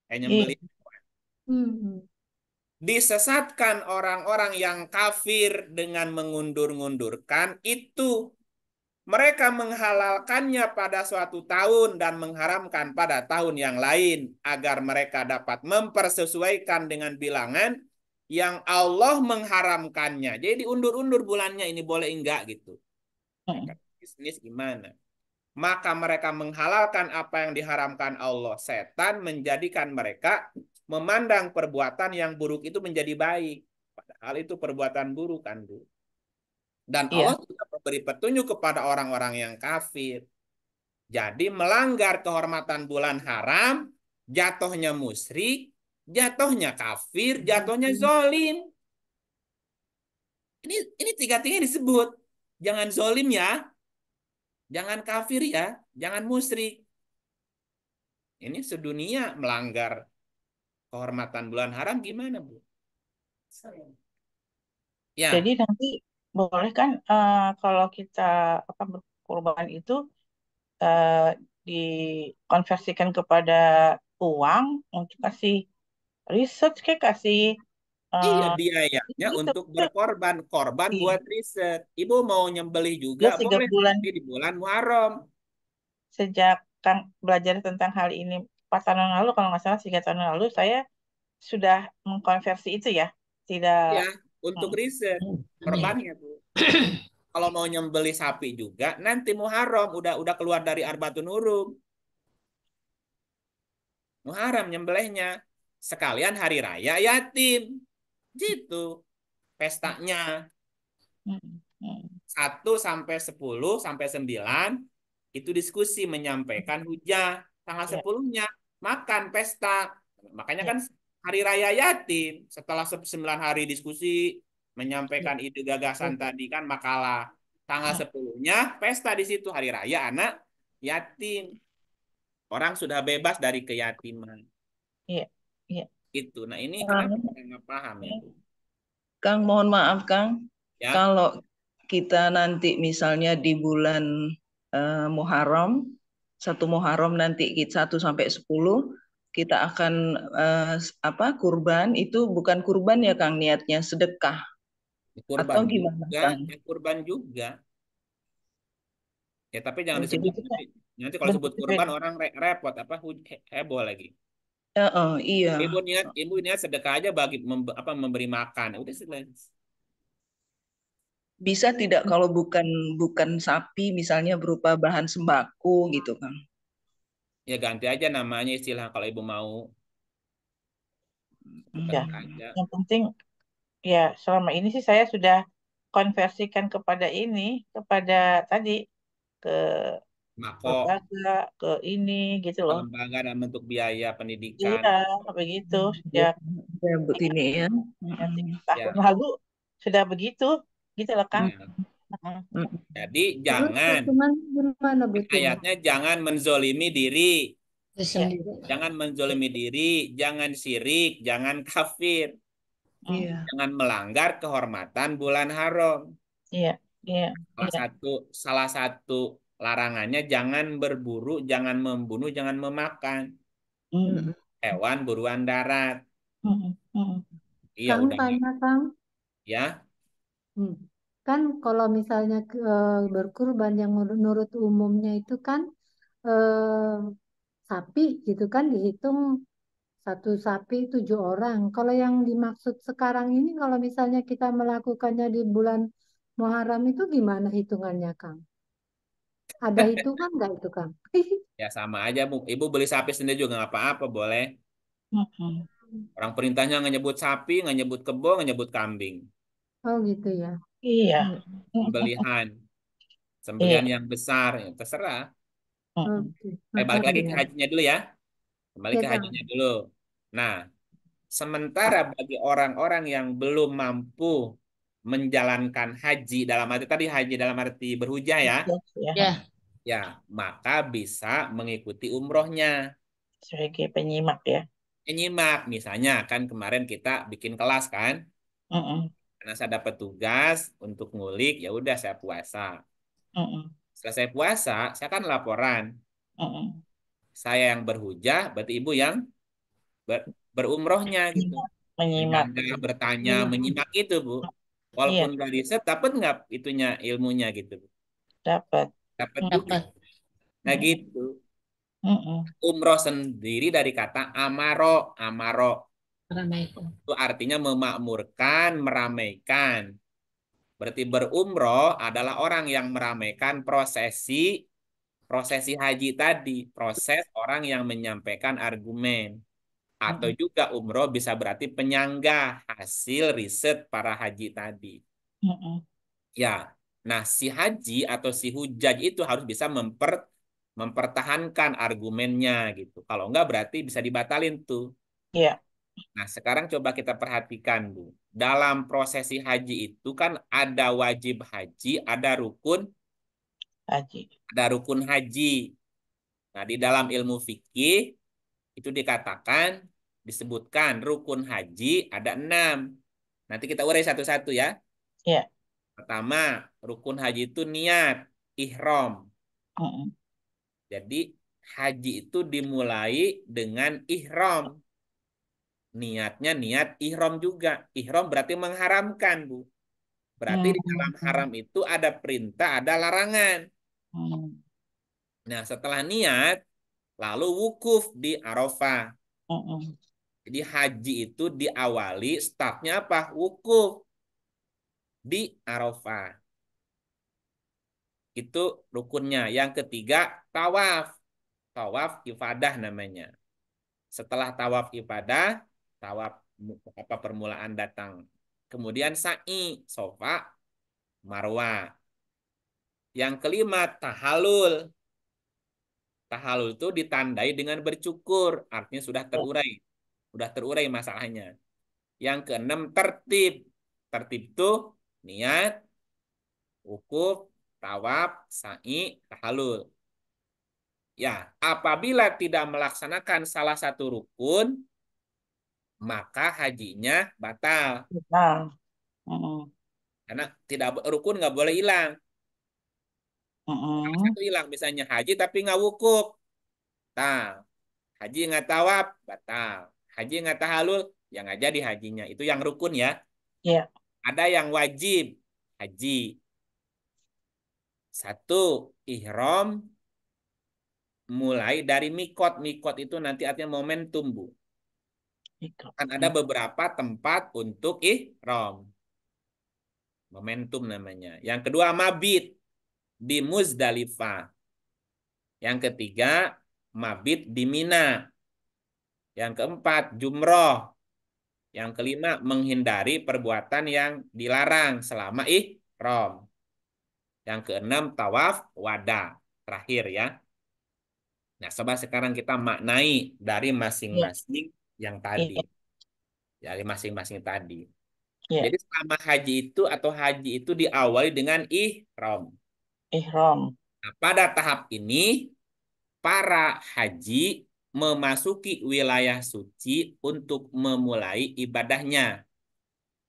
Iya. Nyembelih. Disesatkan orang-orang yang kafir dengan mengundur-ngundurkan itu. Mereka menghalalkannya pada suatu tahun dan mengharamkan pada tahun yang lain agar mereka dapat mempersesuaikan dengan bilangan yang Allah mengharamkannya. Jadi diundur-undur bulannya ini boleh enggak gitu. Mereka bisnis gimana? Maka mereka menghalalkan apa yang diharamkan Allah. Setan menjadikan mereka memandang perbuatan yang buruk itu menjadi baik. Padahal itu perbuatan buruk kan, Bu. Dan Iya. Allah juga memberi petunjuk kepada orang-orang yang kafir. Jadi melanggar kehormatan bulan haram, jatuhnya musyrik, jatuhnya kafir, jatuhnya zolim. Ini tiga-tiga disebut. Jangan zolim ya, jangan kafir ya, jangan musyrik. Ini sedunia melanggar kehormatan bulan haram gimana, Bu? Ya, Jadi nanti boleh kan kalau kita berkurban itu eh, dikonversikan kepada uang untuk kasih research kayak kasih iya eh, biayanya gitu. untuk berkorban, korban Iya. buat riset. Ibu mau nyembelih juga Dia 3 boleh bulan nanti di bulan Muharram. sejak Kang belajar tentang hal ini 4 tahun yang lalu kalau nggak salah 3 tahun yang lalu saya sudah mengkonversi itu ya. Tidak. Ya, untuk Hmm. riset korbannya tuh. Kalau mau nyembelih sapi juga nanti Muharram udah keluar dari Arbatun Urum. Muharram nyembelihnya. Sekalian hari raya yatim. Gitu pestanya. Hmm. Hmm. 1 sampai 10 sampai 9 itu diskusi menyampaikan hujah. Tanggal Ya. 10-nya makan pesta. Makanya Ya. kan hari raya yatim. Setelah 9 hari diskusi Ya. menyampaikan ide gagasan tadi kan makalah. Tanggal Ya. 10-nya pesta di situ hari raya anak yatim. Orang sudah bebas dari keyatiman. Iya. Iya. Itu. Nah, ini Kang, kenapa kita nggak paham ya, Bu? Kang, mohon maaf, Kang. Ya. Kalau kita nanti misalnya di bulan Muharram, 1 Muharram nanti 1 sampai 10, kita akan kurban itu bukan kurban ya, Kang, niatnya sedekah atau Kurban gimana, juga, Kang? ya kurban juga. Ya, tapi jangan Oh, jadi disebut nanti. Nanti kalau sebut Bentuk kurban orang repot apa heboh lagi. iya. Ibu niat sedekah aja bagi memberi makan. Udah selesai. Bisa tidak kalau bukan sapi misalnya berupa bahan sembako gitu, Kang? Ya ganti aja namanya istilah kalau ibu mau. ya. Sedekah aja. Yang penting ya selama ini sih saya sudah konversikan kepada tadi ke Mako lembaga ke ini gitu ke loh. lembaga dan bentuk biaya pendidikan. Iya, begitu sejak Ya, begini ya. yang Mm-mm. tahun Ya. lalu sudah begitu, gitu loh Kang. Ya. Heeh. Mm-mm. Jadi Terus jangan hukuman gimana Bu Tini? ayatnya jangan menzolimi diri. Ya, Sendiri. Jangan menzolimi diri, jangan syirik, jangan kafir, Iya. jangan melanggar kehormatan bulan haram. iya, iya, Salah iya. satu salah satu larangannya jangan berburu, jangan membunuh, jangan memakan Mm, hewan buruan darat. mm. Iya Kang udah tanya Kang, ya. Hmm. Kan kalau misalnya berkurban yang menurut umumnya itu kan eh, sapi gitu kan dihitung satu sapi 7 orang. Kalau yang dimaksud sekarang ini kalau misalnya kita melakukannya di bulan Muharram itu gimana hitungannya Kang? Ada hitungan nggak itu Kang? Ya sama aja Bu. Ibu beli sapi sendiri juga nggak apa-apa, boleh. Mm. Orang perintahnya nggak nyebut sapi, nggak nyebut kebo, nggak nyebut kambing. Oh gitu ya. Iya. Hmm. Sembelihan, Iya. sembelihan yang besar, ya, terserah. Mm. Oke, Balik lagi makasih ke ya. hajinya dulu ya. Kembali Ya ke Kang. hajinya dulu. Nah, sementara bagi orang-orang yang belum mampu menjalankan haji dalam arti tadi haji dalam arti berhujah ya, Ya, Ya. ya maka bisa mengikuti umrohnya. sebagai penyimak ya. Nyimak misalnya kan kemarin kita bikin kelas kan, Mm-mm. karena saya dapat tugas untuk ngulik ya udah saya puasa. Mm-mm. Setelah saya puasa, saya kan laporan. Mm-mm. Saya yang berhujah, berarti ibu yang berumrohnya gitu. Menyimak. menyanggah, bertanya, menyimak itu, Bu. Iya, Walaupun nggak riset, dapat nggak itunya ilmunya gitu, Bu? dapat. Dapat juga. Dapat. Nah Mm-mm. gitu. Mm-mm. Umroh sendiri dari kata amaro. Amaro Ramaikan. itu artinya memakmurkan, meramaikan. Berarti berumroh adalah orang yang meramaikan prosesi haji tadi, proses orang yang menyampaikan argumen. Atau Mm-mm. juga umroh bisa berarti penyanggah hasil riset para haji tadi. Mm-mm. Ya, nah si haji atau si hujaj itu harus bisa mempertahankan argumennya gitu. Kalau enggak berarti bisa dibatalin tuh. Iya, Nah, sekarang coba kita perhatikan, Bu. Dalam prosesi haji itu kan ada wajib haji, haji. ada rukun haji. Nah, di dalam ilmu fikih itu dikatakan, disebutkan rukun haji ada 6. Nanti kita urai satu-satu ya. Iya. Pertama, rukun haji itu niat, ihram. Mm-mm. Jadi haji itu dimulai dengan ihram. Niatnya niat ihram juga. Ihram berarti mengharamkan, Bu. Berarti di dalam haram Mm-mm. itu ada perintah, ada larangan. Mm-mm. Nah, setelah niat, lalu wukuf di Arafah. Mm-mm. Jadi haji itu diawali, startnya apa? Wukuf di Arafah. Itu rukunnya. Yang ketiga, tawaf. Tawaf ibadah namanya. Setelah tawaf ibadah, tawaf apa permulaan datang. Kemudian sa'i, sofa, marwah. Yang kelima, tahalul. Tahalul itu ditandai dengan bercukur, artinya sudah Ya. terurai. Sudah terurai masalahnya. Yang keenam, tertib. Tertib itu niat, wukuf, tawaf, sa'i, tahalul. Ya, apabila tidak melaksanakan salah satu rukun, maka hajinya batal. Nah, mm-mm. Karena tidak rukun nggak boleh hilang. Salah Mm-mm. satu hilang, misalnya haji tapi nggak wukuf, batal. Haji nggak tawaf, batal. Haji nggak tahalul, ya nggak jadi hajinya. Itu yang rukun ya. Iya. Ada yang wajib haji. Satu, ihram mulai dari mikot. Mikot itu nanti artinya momentum, Bu. Ikut. Kan ada beberapa tempat untuk ihram. Momentum namanya. Yang kedua, mabit di Muzdalifah. Yang ketiga, mabit di Mina. Yang keempat, jumroh. Yang kelima, menghindari perbuatan yang dilarang selama ihram. Yang keenam, tawaf wada. Terakhir ya. Nah, coba sekarang kita maknai dari Iya. masing-masing yang tadi. Iya. Dari masing-masing tadi. Iya. Jadi selama haji itu atau haji itu diawali dengan ihram. Ihram. Nah, pada tahap ini, para haji memasuki wilayah suci untuk memulai ibadahnya.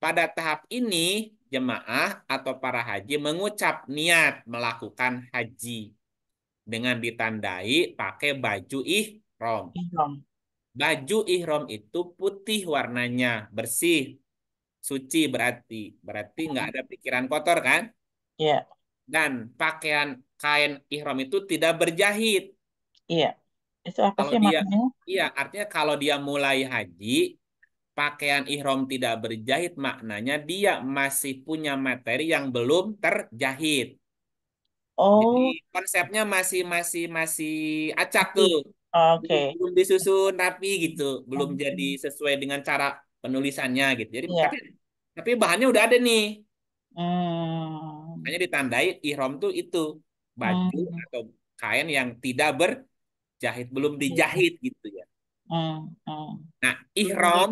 Pada tahap ini, jemaah atau para haji mengucap niat melakukan haji dengan ditandai pakai baju ihram. Ihram. Baju ihram itu putih warnanya, bersih, suci berarti nggak ada pikiran kotor kan? Iya. Dan pakaian kain ihram itu tidak berjahit. Iya. Itu apa Kalau sih dia, maknanya? iya artinya kalau dia mulai haji, pakaian ihram tidak berjahit maknanya dia masih punya materi yang belum terjahit. Jadi Oh, konsepnya masih acak tuh. putih. Oke. Belum disusun rapi gitu, belum jadi Hmm. sesuai dengan cara penulisannya gitu. Jadi Iya. tapi bahannya udah ada nih. Hmm. Hanya ditandai ihram tuh itu baju Hmm. atau kain yang tidak berjahit, belum Iya. dijahit gitu ya. Hmm. Hmm. Nah, Belum di. ihram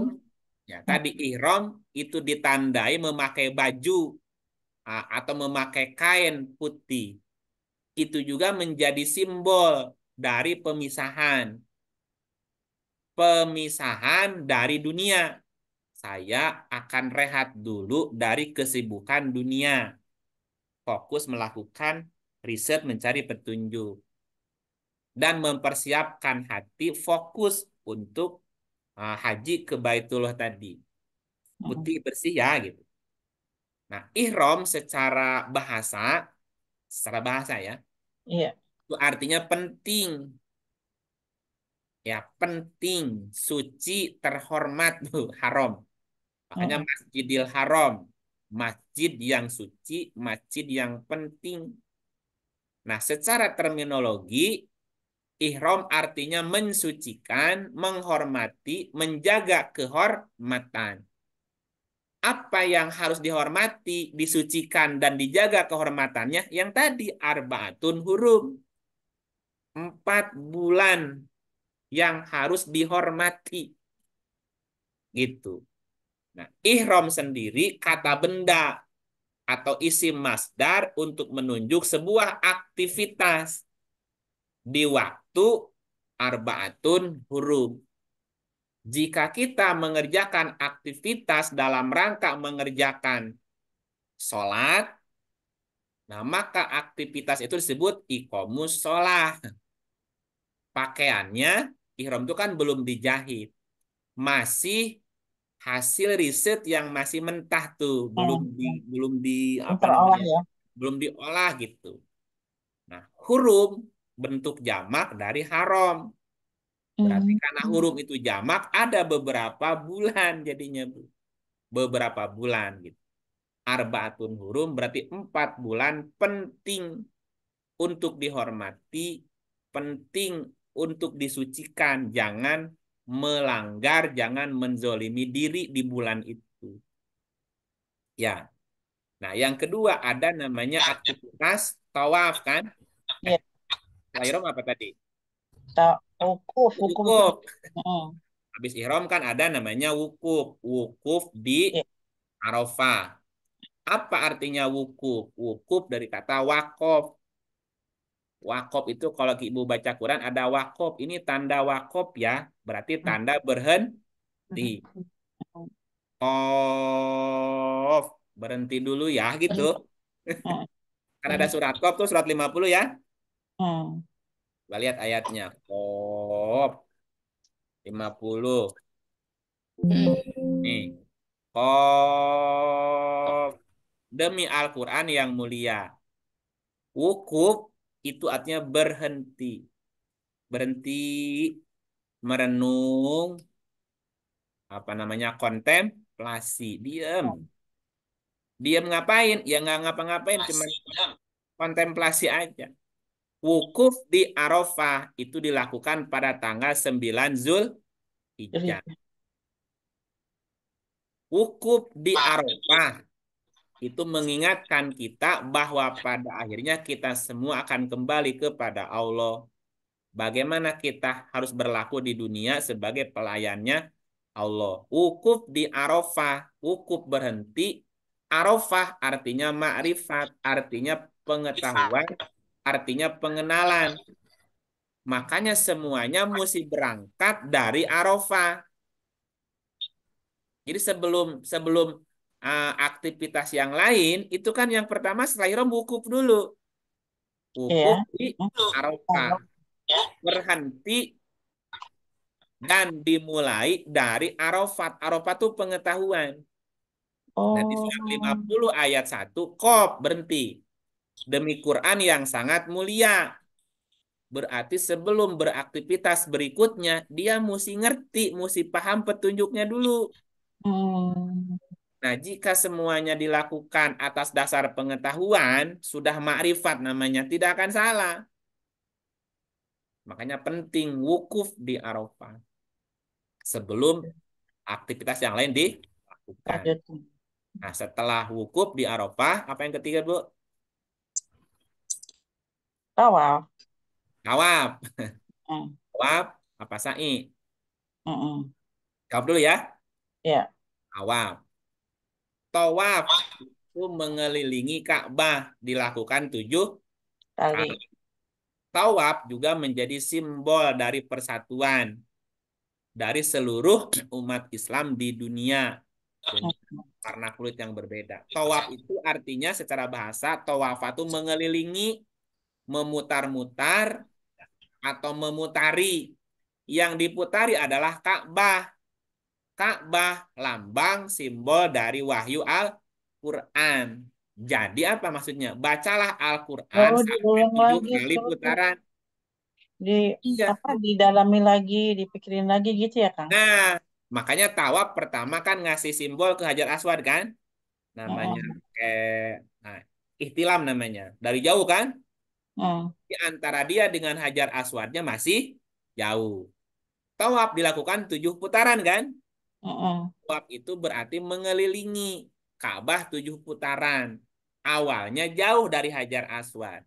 ya Hmm. tadi ihram itu ditandai memakai baju atau memakai kain putih. Itu juga menjadi simbol dari pemisahan. Pemisahan dari dunia. Saya akan rehat dulu dari kesibukan dunia. Fokus melakukan riset mencari petunjuk. Dan mempersiapkan hati fokus untuk haji ke Baitullah tadi. putih bersih ya gitu. Nah, ihram secara bahasa ya, Iya. itu artinya penting. Ya, penting, suci, terhormat, tuh, haram. Makanya Mm-mm. Masjidil Haram, masjid yang suci, masjid yang penting. Nah, secara terminologi, ihram artinya mensucikan, menghormati, menjaga kehormatan. Apa yang harus dihormati, disucikan, dan dijaga kehormatannya? Yang tadi, arbaatun hurum. 4 bulan yang harus dihormati. Gitu. Nah, ihram sendiri kata benda atau isim masdar untuk menunjuk sebuah aktivitas di waktu arbaatun hurum. Jika kita mengerjakan aktivitas dalam rangka mengerjakan sholat, nah maka aktivitas itu disebut iqomus sholat. Pakaiannya, ihram itu kan belum dijahit. Masih hasil riset yang masih mentah tuh, Mm-mm. belum di Belum apa terolah namanya? ya. Belum diolah gitu. Nah, hurum bentuk jamak dari haram. Berarti karena Mm. hurum itu jamak, ada beberapa bulan jadinya, Bu. Beberapa bulan gitu. Arbaatun hurum berarti 4 bulan penting untuk dihormati, penting untuk disucikan. Jangan melanggar, jangan menzolimi diri di bulan itu. Ya. Nah, yang kedua ada namanya aktivitas tawaf kan? Eh, Iya. ihram apa tadi? Wukuf, wukuf itu. Wukuf. Mm. Habis ihram kan ada namanya wukuf. Wukuf di Iya. Arafah. Apa artinya wukuf? Wukuf dari kata wakof. Wakof itu kalau ibu baca Quran ada wakof. Ini tanda wakof ya. Berarti tanda berhenti. Kof. Berhenti dulu ya gitu. Mm. Kan ada surat Kof tuh surat 50 ya. Mm. Kita lihat ayatnya. Kof 50. Nih. Kof. Demi Al-Quran yang mulia. Wukuf itu artinya berhenti. Berhenti merenung, apa namanya, kontemplasi. Diam. Diam ngapain? Ya nggak ngapa-ngapain, cuman kontemplasi aja. Wukuf di Arafah itu dilakukan pada tanggal 9 Jadi, Zulhijjah. Wukuf di Arafah itu mengingatkan kita bahwa pada akhirnya kita semua akan kembali kepada Allah. Bagaimana kita harus berlaku di dunia sebagai pelayannya Allah. Wukuf di Arafah, wukuf berhenti. Arafah artinya ma'rifat, artinya pengetahuan, artinya pengenalan. Makanya semuanya mesti berangkat dari Arafah. Jadi sebelum sebelum aktivitas yang lain, itu kan yang pertama setelah ihram wukuf dulu. iya. Wukuf di Mm. Arafah. Berhenti dan dimulai dari Arafat. Arafat itu pengetahuan. Nah, di surat Oh. 50 ayat 1, Qaf, berhenti. Demi Quran yang sangat mulia. Berarti sebelum beraktivitas berikutnya, dia mesti ngerti, mesti paham petunjuknya dulu. Hmm. Nah, jika semuanya dilakukan atas dasar pengetahuan, sudah makrifat namanya, tidak akan salah. Makanya penting wukuf di Arafah. Sebelum aktivitas yang lain dilakukan. Lanjut. Nah, setelah wukuf di Arafah, apa yang ketiga, Bu? Tawaf. Tawaf. Mm. Tawaf apa sa'i? Mm-mm. Jawab dulu ya. Iya. Tawaf. Tawaf itu mengelilingi Ka'bah dilakukan 7 kali. Kali. Tawaf juga menjadi simbol dari persatuan dari seluruh umat Islam di dunia dengan Mm. warna kulit yang berbeda. Tawaf itu artinya secara bahasa, tawaf itu mengelilingi, memutar-mutar, atau memutari. Yang diputari adalah Ka'bah. Ka'bah lambang simbol dari wahyu Al-Quran. Jadi apa maksudnya? Bacalah Al-Quran Oh, sampai diulang 7 lagi kali suruh putaran. di Iya. apa didalami lagi, dipikirin lagi gitu ya, Kang? Nah, makanya tawaf pertama kan ngasih simbol ke Hajar Aswad kan? Namanya Mm-mm. nah, ihtilam namanya. Dari jauh kan? Mm. Di antara dia dengan Hajar Aswadnya masih jauh. Tawaf dilakukan 7 putaran kan? Mm-mm. Tawaf itu berarti mengelilingi Ka'bah 7 putaran. Awalnya jauh dari Hajar Aswad.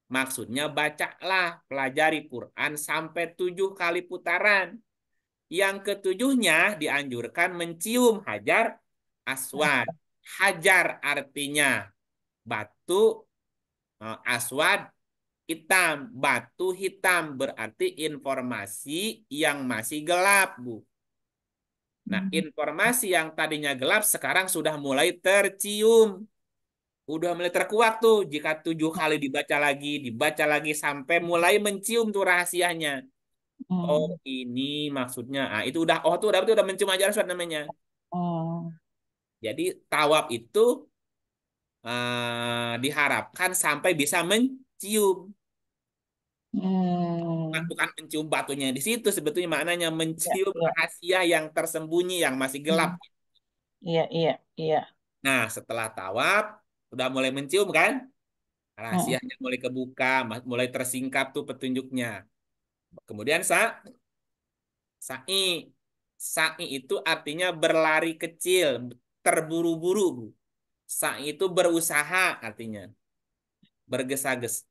Maksudnya bacalah, pelajari Quran sampai 7 kali putaran. Yang ketujuhnya dianjurkan mencium Hajar Aswad. Hajar artinya batu, aswad hitam. Batu hitam berarti informasi yang masih gelap, Bu. Nah, informasi yang tadinya gelap sekarang sudah mulai tercium. Udah mulai terkuak tuh jika 7 kali dibaca lagi sampai mulai mencium tuh rahasianya. Oh, Mm. ini maksudnya. Ah, itu udah, oh tuh udah mencium Hajar Aswad namanya. Mm. Jadi tawaf itu diharapkan sampai bisa mencium. Mm. Bukan mencium batunya di situ sebetulnya maknanya Iya, mencium iya. rahasia yang tersembunyi yang masih gelap. Mm. Iya, iya, iya. Nah, setelah tawaf udah mulai mencium kan? Mm. Rahasianya mulai kebuka, mulai tersingkap tuh petunjuknya. Kemudian sa'i. Sa'i itu artinya berlari kecil, terburu-buru, Bu. Sa'i itu berusaha artinya. Bergesa-gesa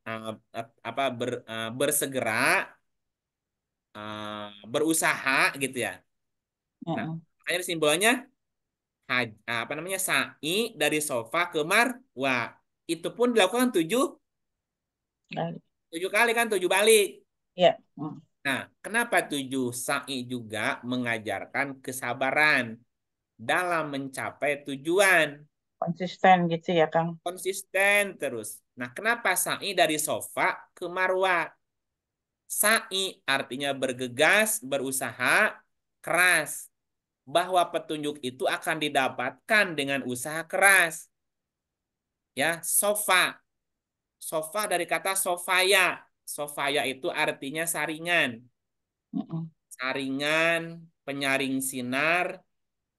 bersegera, berusaha gitu ya. Nah, Mm. makanya simbolnya apa namanya sa'i dari sofa ke marwah. Itu pun dilakukan 7 kali kan 7 balik. Iya. Mm. Nah, kenapa 7? Sa'i juga mengajarkan kesabaran dalam mencapai tujuan. Konsisten gitu ya, Kang? Konsisten terus. Nah, kenapa sa'i dari sofa ke marwah? Sa'i artinya bergegas, berusaha, keras. Bahwa petunjuk itu akan didapatkan dengan usaha keras. Ya, sofa. Sofa dari kata sofaya. Sofaya itu artinya saringan. Mm-mm. Saringan, penyaring sinar,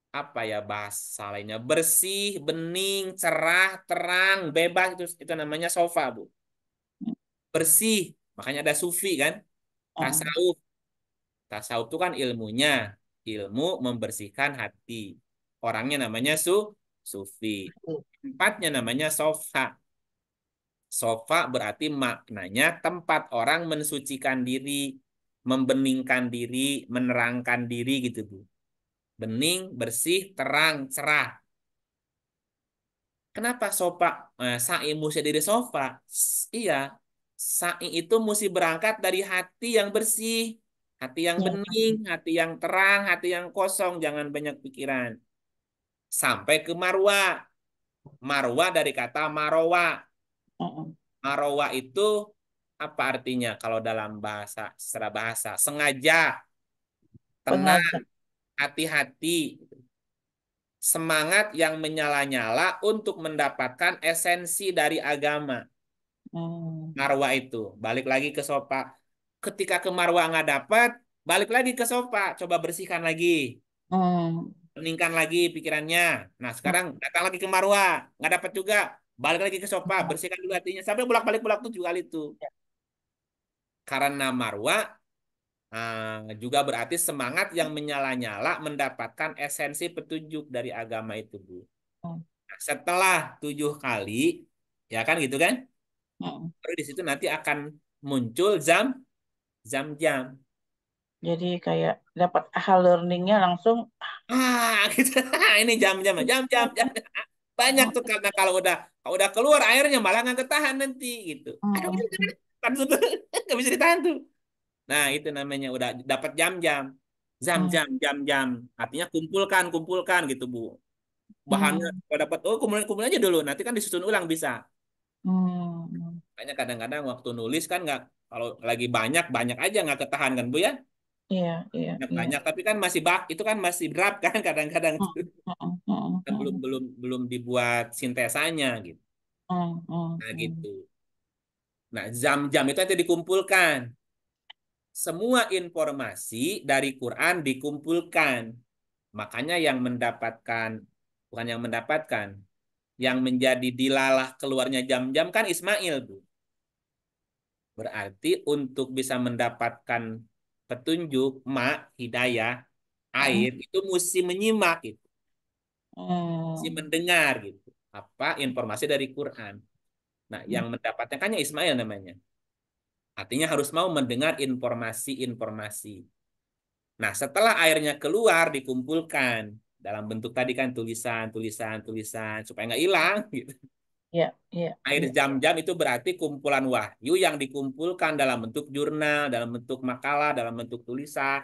apa ya bahasa lainnya? Bersih, bening, cerah, terang, bebas itu namanya sofa, Bu. Bersih. Makanya ada sufi kan? Mm-mm. Tasawuf. Tasawuf itu kan ilmunya. Ilmu membersihkan hati. Orangnya namanya sufi. Tempatnya namanya sofa. Sofa berarti maknanya tempat orang mensucikan diri, membeningkan diri, menerangkan diri gitu, Bu. Bening, bersih, terang, cerah. Kenapa sofa sa'i mesti dari sofa? Iya, sa'i itu mesti berangkat dari hati yang bersih, hati yang Iya. bening, hati yang terang, hati yang kosong, jangan banyak pikiran. Sampai ke marwah. Marwah dari kata marowa. Mm-mm. Marowa itu apa artinya kalau dalam bahasa secara bahasa? Sengaja, tenang, Sengaja. hati-hati, semangat yang menyala-nyala untuk mendapatkan esensi dari agama. Mm. Marwah itu balik lagi ke sofa. Ketika ke marwah nggak dapat, balik lagi ke sofa, coba bersihkan lagi, Mm. peningkan lagi pikirannya. Nah sekarang datang lagi ke marwah, nggak dapat juga, balik lagi ke sofa, bersihkan dulu hatinya sampai bolak-balik 7 kali itu. Karena marwah juga berarti semangat yang menyala-nyala mendapatkan esensi petunjuk dari agama itu, Bu. Mm. Nah, setelah 7 kali, ya kan gitu kan? Mm. Baru di situ nanti akan muncul jam-jam. Jadi kayak dapat aha learningnya langsung. Gitu. Ini jam-jam, jam-jam, jam. Banyak tuh karena kalau udah keluar airnya malah nggak ketahan nanti gitu. Aduh, Mm. kan tuh nggak bisa ditahan tuh. Nah, itu namanya udah dapat jam-jam. Mm. Jam-jam, jam-jam. Artinya kumpulkan, kumpulkan gitu, Bu. Bahannya Mm. kalau dapat, oh kumpulin aja dulu. Nanti kan disusun ulang bisa. Mm. Makanya kadang-kadang waktu nulis kan nggak, kalau lagi banyak, banyak aja nggak ketahan kan, Bu ya. Iya, iya, Banyak iya. banyak, tapi kan masih itu kan masih draft kan kadang-kadang Hmm, tuh. hmm, hmm, Kan belum hmm, belum belum dibuat sintesanya gitu. Nah hmm. gitu. Nah jam-jam itu nanti dikumpulkan. Semua informasi dari Quran dikumpulkan. Makanya yang mendapatkan, bukan yang mendapatkan, yang menjadi dilalah keluarnya jam-jam kan Ismail, Bu. Berarti untuk bisa mendapatkan petunjuk, hidayah, Hmm, air, itu mesti menyimak, gitu. Mesti hmm, mendengar, gitu. Apa informasi dari Quran. Nah, hmm. yang mendapatkan kan Ismail namanya. Artinya harus mau mendengar informasi-informasi. Nah, setelah airnya keluar, dikumpulkan dalam bentuk tadi kan tulisan, tulisan, tulisan, supaya nggak hilang, gitu. Iya, iya, Air iya. jam-jam itu berarti kumpulan wahyu yang dikumpulkan dalam bentuk jurnal, dalam bentuk makalah, dalam bentuk tulisan,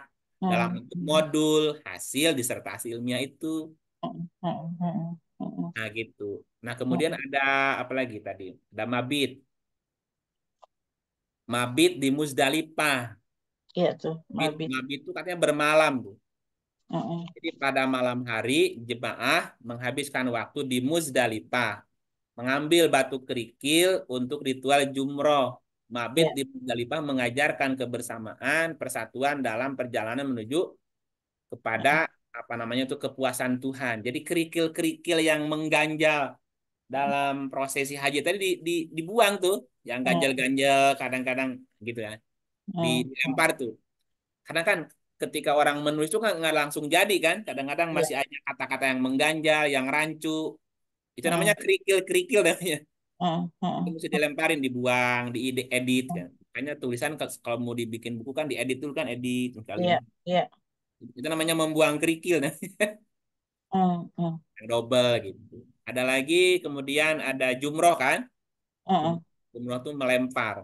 dalam Hmm, bentuk hmm, modul, hasil disertasi ilmiah itu. hmm, hmm, hmm, hmm, Nah, gitu. Nah, kemudian hmm. ada apa lagi tadi? Ada mabit. Mabit di Muzdalifah. Iya tuh, Mabit, mabit. mabit itu katanya bermalam, Bu. Hmm, Jadi pada malam hari jemaah menghabiskan waktu di Muzdalifah, mengambil batu kerikil untuk ritual jumroh. Mabit iya. di Muzdalifah mengajarkan kebersamaan, persatuan dalam perjalanan menuju Hmm, kepada apa namanya itu kepuasan Tuhan. Jadi kerikil-kerikil yang mengganjal dalam prosesi haji tadi dibuang tuh, yang hmm, ganjel-ganjel kadang-kadang gitu ya, hmm, hmm. dilempar tuh. Karena kan ketika orang menulis itu kan nggak langsung jadi kan, kadang-kadang Iya. masih ada kata-kata yang mengganjal, yang rancu. Itu namanya Hmm, kerikil-kerikil namanya. hmm, Itu hmm, mesti dilemparin, dibuang, diedit kan. Makanya tulisan kalau mau dibikin buku kan diedit dulu kan, edit iya, kalinya. iya. Itu namanya membuang kerikil nah, Hmm, hmm, yang double gitu. Ada lagi kemudian ada jumroh kan. hmm, Jumroh tuh melempar.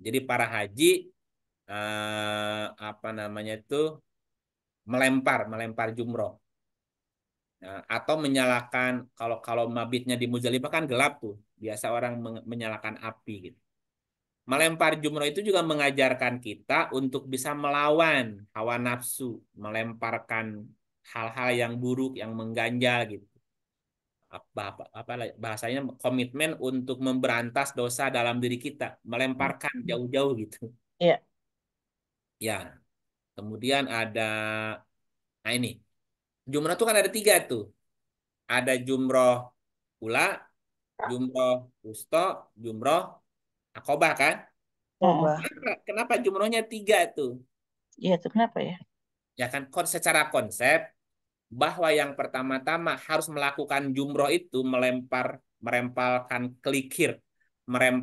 Jadi para haji apa namanya itu melempar, melempar jumroh. Nah, atau menyalakan kalau kalau mabitnya di Muzdalifah kan gelap tuh. Biasa orang menyalakan api gitu. Melempar jumroh itu juga mengajarkan kita untuk bisa melawan hawa nafsu, melemparkan hal-hal yang buruk, yang mengganjal gitu. Apa bahasanya komitmen untuk memberantas dosa dalam diri kita, melemparkan hmm. jauh-jauh gitu. Iya. Ya, kemudian ada, nah ini, jumroh itu kan ada tiga tuh. Ada jumroh ula, jumroh wusto, jumroh akobah kan? Hmm. Coba. Kenapa jumrohnya tiga tuh? Iya tuh kenapa ya? Ya kan secara konsep bahwa yang pertama-tama harus melakukan jumroh itu merempalkan kelikir,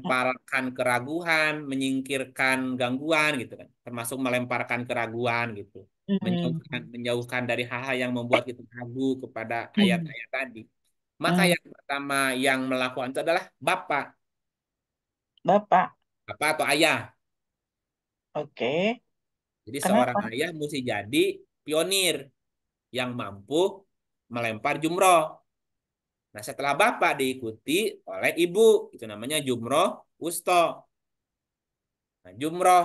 Hmm, merempalkan keraguan, menyingkirkan gangguan gitu kan, termasuk melemparkan keraguan gitu, menjauhkan hmm, menjauhkan dari hal-hal yang membuat kita ragu kepada hmm, ayat-ayat tadi. Maka hmm. yang pertama yang melakukan itu adalah bapak, Bapak, bapak atau ayah. oke. Jadi seorang Kenapa? ayah mesti jadi pionir yang mampu melempar jumroh. Nah, setelah bapak diikuti oleh ibu, itu namanya jumroh wusto. Nah, jumroh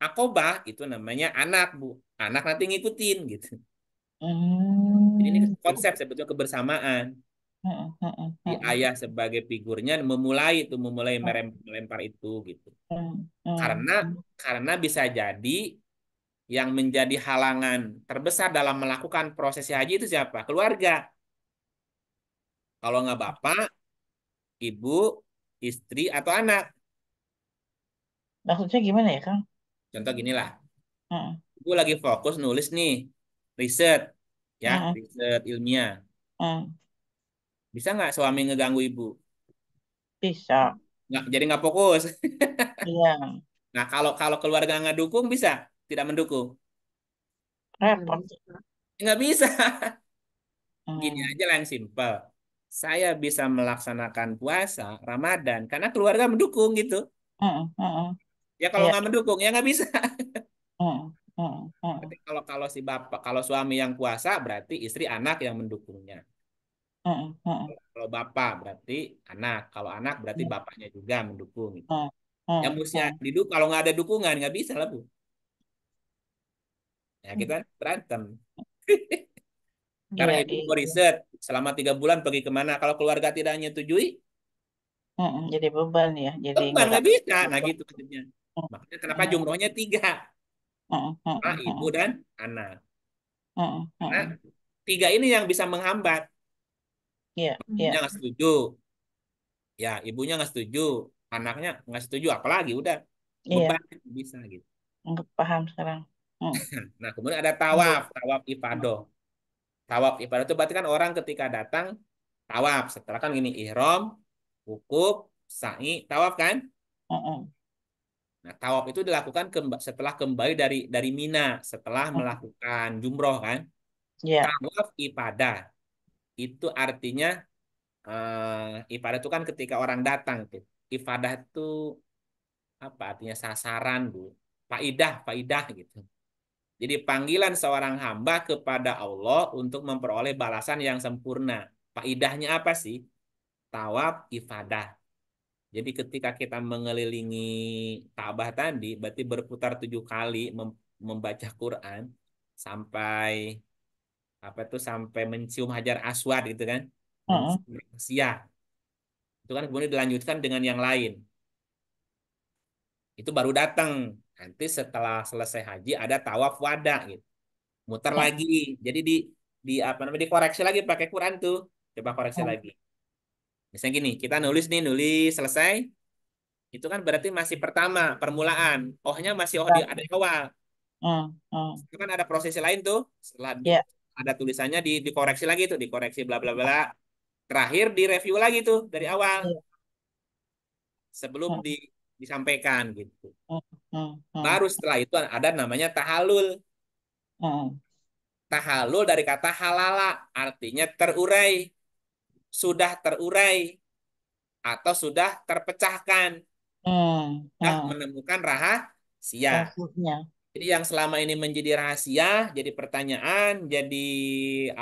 akobah itu namanya anak, Bu. Anak nanti ngikutin gitu. Jadi ini Hmm, konsep sebetulnya kebersamaan. hmm, hmm, Di hmm, ayah sebagai figurnya memulai melempar itu gitu. hmm, Karena hmm, karena bisa jadi yang menjadi halangan terbesar dalam melakukan prosesi haji itu siapa? Keluarga. Kalau nggak bapak, ibu, istri, atau anak. Maksudnya gimana ya, Kang? Contoh ginilah, Hmm, ibu lagi fokus nulis nih, riset, ya, hmm, riset ilmiah. hmm. Bisa nggak suami ngeganggu ibu? Bisa. Nggak, jadi nggak fokus. Iya, Nah, kalau kalau keluarga nggak dukung, bisa? Tidak mendukung? Nggak repot. bisa. Nggak bisa. Gini Hmm, aja lah yang simpel. Saya bisa melaksanakan puasa Ramadan karena keluarga mendukung gitu. hmm, hmm. Ya kalau Iya. nggak mendukung, ya nggak bisa. Hmm, hmm, hmm, Berarti kalau kalau si bapak, kalau suami yang puasa, berarti istri anak yang mendukungnya. hmm, hmm, Kalau bapak berarti anak, kalau anak berarti hmm, bapaknya juga mendukung gitu. hmm, Yang hmm, mesti hmm. kalau nggak ada dukungan nggak bisa lah Bu. Ya kita berantem. Karena Iya, ibu mau iya. riset selama 3 bulan pergi kemana. Kalau keluarga tidak menyetujui, Jadi beban ya, jadi beban nggak nggak dapat bisa. Nah waktu. gitu maksudnya. Mm, Makanya kenapa mm, jumrohnya 3, mm, mm, Pak, mm, ibu mm, dan anak. mm, Karena mm. 3 ini yang bisa menghambat. Iya, iya, Ibunya nggak setuju, ya ibunya nggak setuju, anaknya nggak setuju, apalagi udah iya. beban bisa gitu. Nggak paham sekarang. Mm, Nah kemudian ada lanjut. tawaf ifadah. Tawaf ifadah itu berarti kan orang ketika datang tawaf. Setelah kan gini ihram, wukuf, sa'i, tawaf kan? Mm, mm, Nah, tawaf itu dilakukan setelah kembali dari Mina, setelah mm. melakukan jumroh kan. Iya, Tawaf ibadah itu artinya ibadah itu kan ketika orang datang tuh. Ibadah itu apa artinya sasaran, Bu. Faidah gitu. Jadi panggilan seorang hamba kepada Allah untuk memperoleh balasan yang sempurna. Faidahnya apa sih? Tawaf ibadah. Jadi ketika kita mengelilingi Ka'bah tadi, berarti berputar 7 kali membaca Quran sampai apa itu sampai mencium Hajar Aswad gitu kan, mm, mm, mencium rahasia. Itu kan kemudian dilanjutkan dengan yang lain. Itu baru datang. Nanti setelah selesai haji ada tawaf wada gitu. Muter mm, lagi. Jadi di apa namanya dikoreksi lagi pakai Quran tuh. Coba koreksi mm, lagi. Misalnya gini, kita nulis nih, nulis selesai. Itu kan berarti masih pertama, permulaan. Ohnya masih oh di mm, ada di awal. mm. Itu kan ada prosesi lain tuh. Setelah Iya, ada tulisannya dikoreksi lagi tuh, dikoreksi bla bla bla. Terakhir direview lagi tuh dari awal iya. sebelum Mm, disampaikan gitu. mm, mm, mm, Baru setelah itu ada namanya tahalul. mm, Tahalul dari kata halala, artinya terurai, sudah terurai atau sudah terpecahkan, sudah mm. menemukan rahasia. Rasanya. Jadi yang selama ini menjadi rahasia, jadi pertanyaan, jadi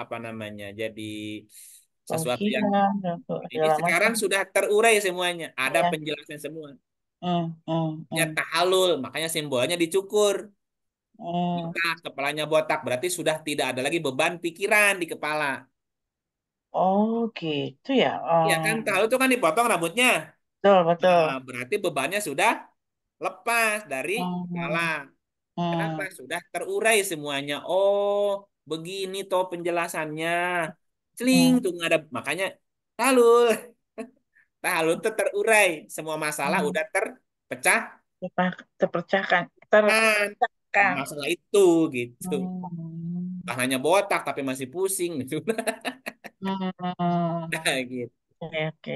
apa namanya, jadi sesuatu yang Tauhidnya, ini segala sekarang macam. sudah terurai semuanya, ada Iya. penjelasan semua. Ya Mm. tahalul, makanya simbolnya dicukur. Mm. Botak, kepalanya botak, berarti sudah tidak ada lagi beban pikiran di kepala. Oh, gitu ya. Ya kan, tahalul itu kan dipotong rambutnya. Betul, Nah, betul. berarti bebannya sudah lepas dari kepala. Mm, Kenapa? mm, Sudah terurai semuanya. Oh, begini toh penjelasannya. Celing mm, tuh nggak ada. Makanya tahalul. Tahalul itu terurai. Semua masalah mm. udah terpecahkan. Terpecahkan, terpecahkan. Masalah itu gitu. Hmm. Bukan hanya botak tapi masih pusing gitu. Hmm. Nah, gitu. Oke, oke.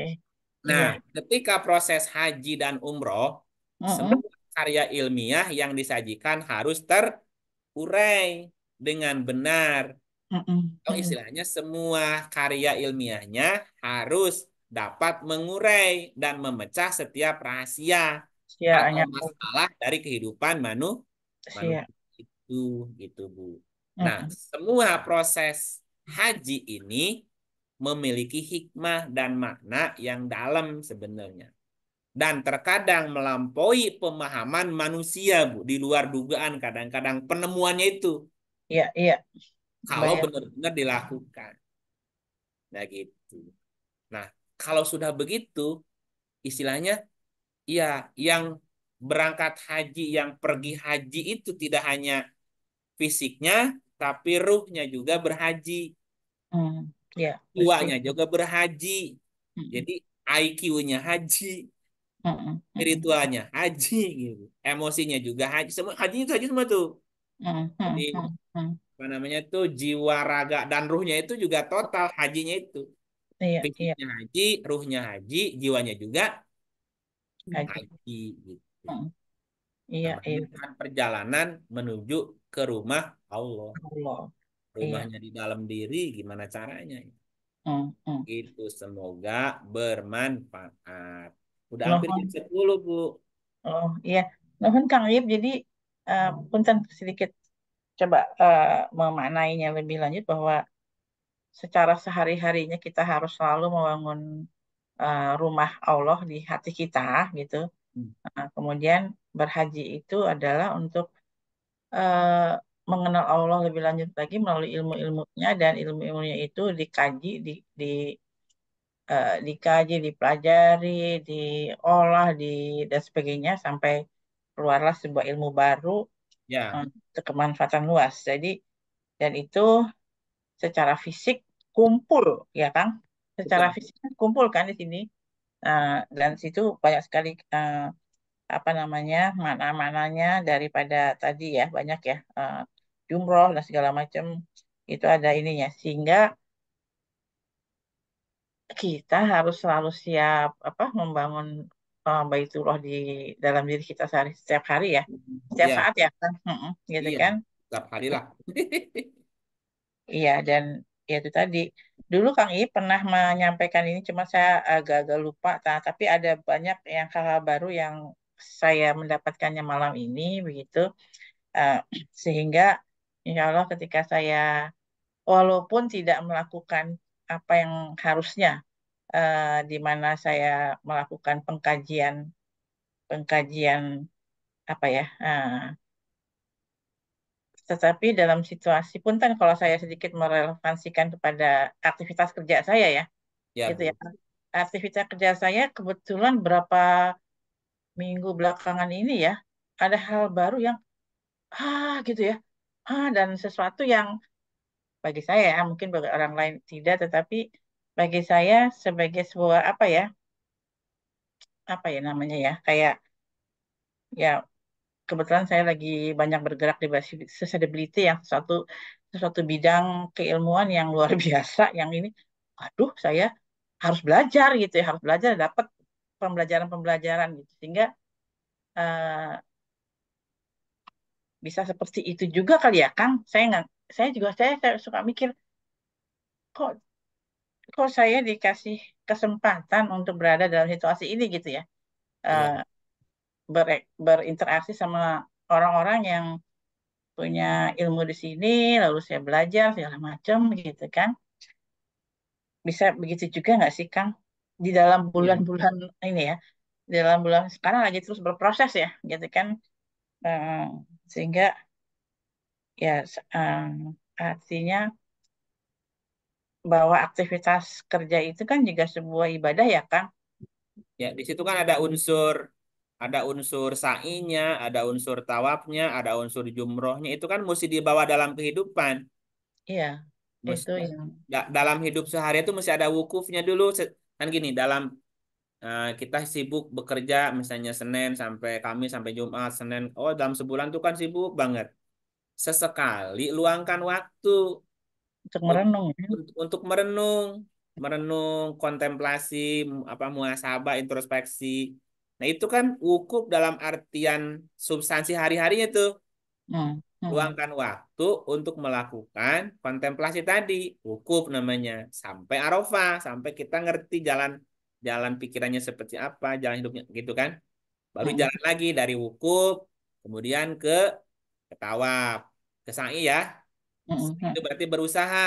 Nah, Iya. ketika proses haji dan umroh, Mm-mm. semua karya ilmiah yang disajikan harus terurai dengan benar. Mm-mm. Atau Mm-mm. istilahnya semua karya ilmiahnya harus dapat mengurai dan memecah setiap rahasia atau Sianya. masalah dari kehidupan Sia. manusia itu gitu Bu. Nah, Mm-mm. semua proses haji ini memiliki hikmah dan makna yang dalam sebenarnya. Dan terkadang melampaui pemahaman manusia, Bu, di luar dugaan kadang-kadang penemuannya itu Iya, iya. kalau Bayang. benar-benar dilakukan. Nah, gitu. Nah, kalau sudah begitu, istilahnya ya yang berangkat haji, yang pergi haji itu tidak hanya fisiknya, tapi ruhnya juga berhaji, Iya, pasti. jiwanya juga berhaji. Mm-mm. Jadi IQ-nya haji, Mm-mm. Mm-mm. spiritualnya haji gitu. Emosinya juga haji. Semua haji itu haji semua tuh. Mm-mm. Jadi Mm-mm. Mm-mm. apa namanya tuh jiwa, raga dan ruhnya itu juga total hajinya itu. Iya, iya. Fisiknya haji, ruhnya haji, jiwanya juga Haji. haji gitu. Mm-mm. Iya, Namanya iya. kan perjalanan menuju ke rumah Allah. Allah. Iya. Rumahnya di dalam diri, gimana caranya? Mm-mm. Itu semoga bermanfaat. Udah hampir jam Nuhun. 10 Bu. Oh, iya. Nuhun Kang Ib. Jadi, punten sedikit coba memaknainya lebih lanjut bahwa secara sehari-harinya kita harus selalu membangun rumah Allah di hati kita gitu. Hmm. Kemudian berhaji itu adalah untuk eh, mengenal Allah lebih lanjut lagi melalui ilmu-ilmunya, dan ilmu-ilmunya itu dikaji, dikaji, dipelajari, diolah, dan sebagainya sampai keluarlah sebuah ilmu baru Ya, untuk kemanfaatan luas. Jadi, dan itu secara fisik kumpul, ya Kang? Secara betul. fisik kan kumpul kan di sini. Nah, dan situ banyak sekali apa namanya, mana-mananya daripada tadi ya, banyak ya, jumroh dan segala macam itu ada ininya, sehingga kita harus selalu siap apa membangun baitullah di dalam diri kita setiap hari ya, setiap Ya, saat ya kan. Gitu iya. kan. Setiap hari lah. Iya, dan ya itu tadi. Dulu Kang I pernah menyampaikan ini, cuma saya agak-agak lupa. Tapi ada banyak yang hal-hal baru yang saya mendapatkannya malam ini, begitu. Eh, sehingga insya Allah ketika saya, walaupun tidak melakukan apa yang harusnya, di mana saya melakukan pengkajian, pengkajian apa ya, tetapi dalam situasi pun kan kalau saya sedikit merelevansikan kepada aktivitas kerja saya ya, Ya, gitu ya. Bu. Aktivitas kerja saya kebetulan berapa minggu belakangan ini ya, ada hal baru yang gitu ya. Dan sesuatu yang bagi saya ya, mungkin bagi orang lain tidak, tetapi bagi saya sebagai sebuah apa ya namanya ya, kayak ya, kebetulan saya lagi banyak bergerak di sustainability, yang sesuatu sesuatu bidang keilmuan yang luar biasa, yang ini aduh saya harus belajar gitu ya, harus belajar, dapat pembelajaran-pembelajaran gitu, sehingga eh, bisa seperti itu juga kali ya Kang. Saya nggak, saya suka mikir, kok kok saya dikasih kesempatan untuk berada dalam situasi ini gitu ya. Iya. Eh, berinteraksi sama orang-orang yang punya ilmu di sini, lalu saya belajar segala macam gitu kan. Bisa begitu juga nggak sih Kang? Di dalam Iya. bulan-bulan ini ya, di dalam bulan sekarang lagi terus berproses ya, gitu kan. Eh, sehingga ya, artinya bahwa aktivitas kerja itu kan juga sebuah ibadah ya Kang. Ya, di situ kan ada unsur sa'inya, ada unsur tawafnya, ada unsur jumrohnya. Itu kan mesti dibawa dalam kehidupan. Iya, itu Mesti, yang. dalam hidup sehari itu mesti ada wukufnya dulu. Kan gini, dalam kita sibuk bekerja, misalnya Senin sampai Kamis sampai Jumat, Senin. Oh, dalam sebulan tuh kan sibuk banget. Sesekali luangkan waktu Untuk un- merenung ya. untuk merenung, kontemplasi, apa muhasabah, introspeksi. Nah, itu kan wukuf dalam artian substansi hari-harinya tuh. Hmm, hmm, Luangkan waktu untuk melakukan kontemplasi tadi, wukuf namanya, sampai Arafah, sampai kita ngerti jalan jalan pikirannya seperti apa, jalan hidupnya gitu kan. Baru hmm, jalan lagi dari wukuf, kemudian ke tawaf, ke sa'i ya. hmm, Itu hmm, berarti berusaha,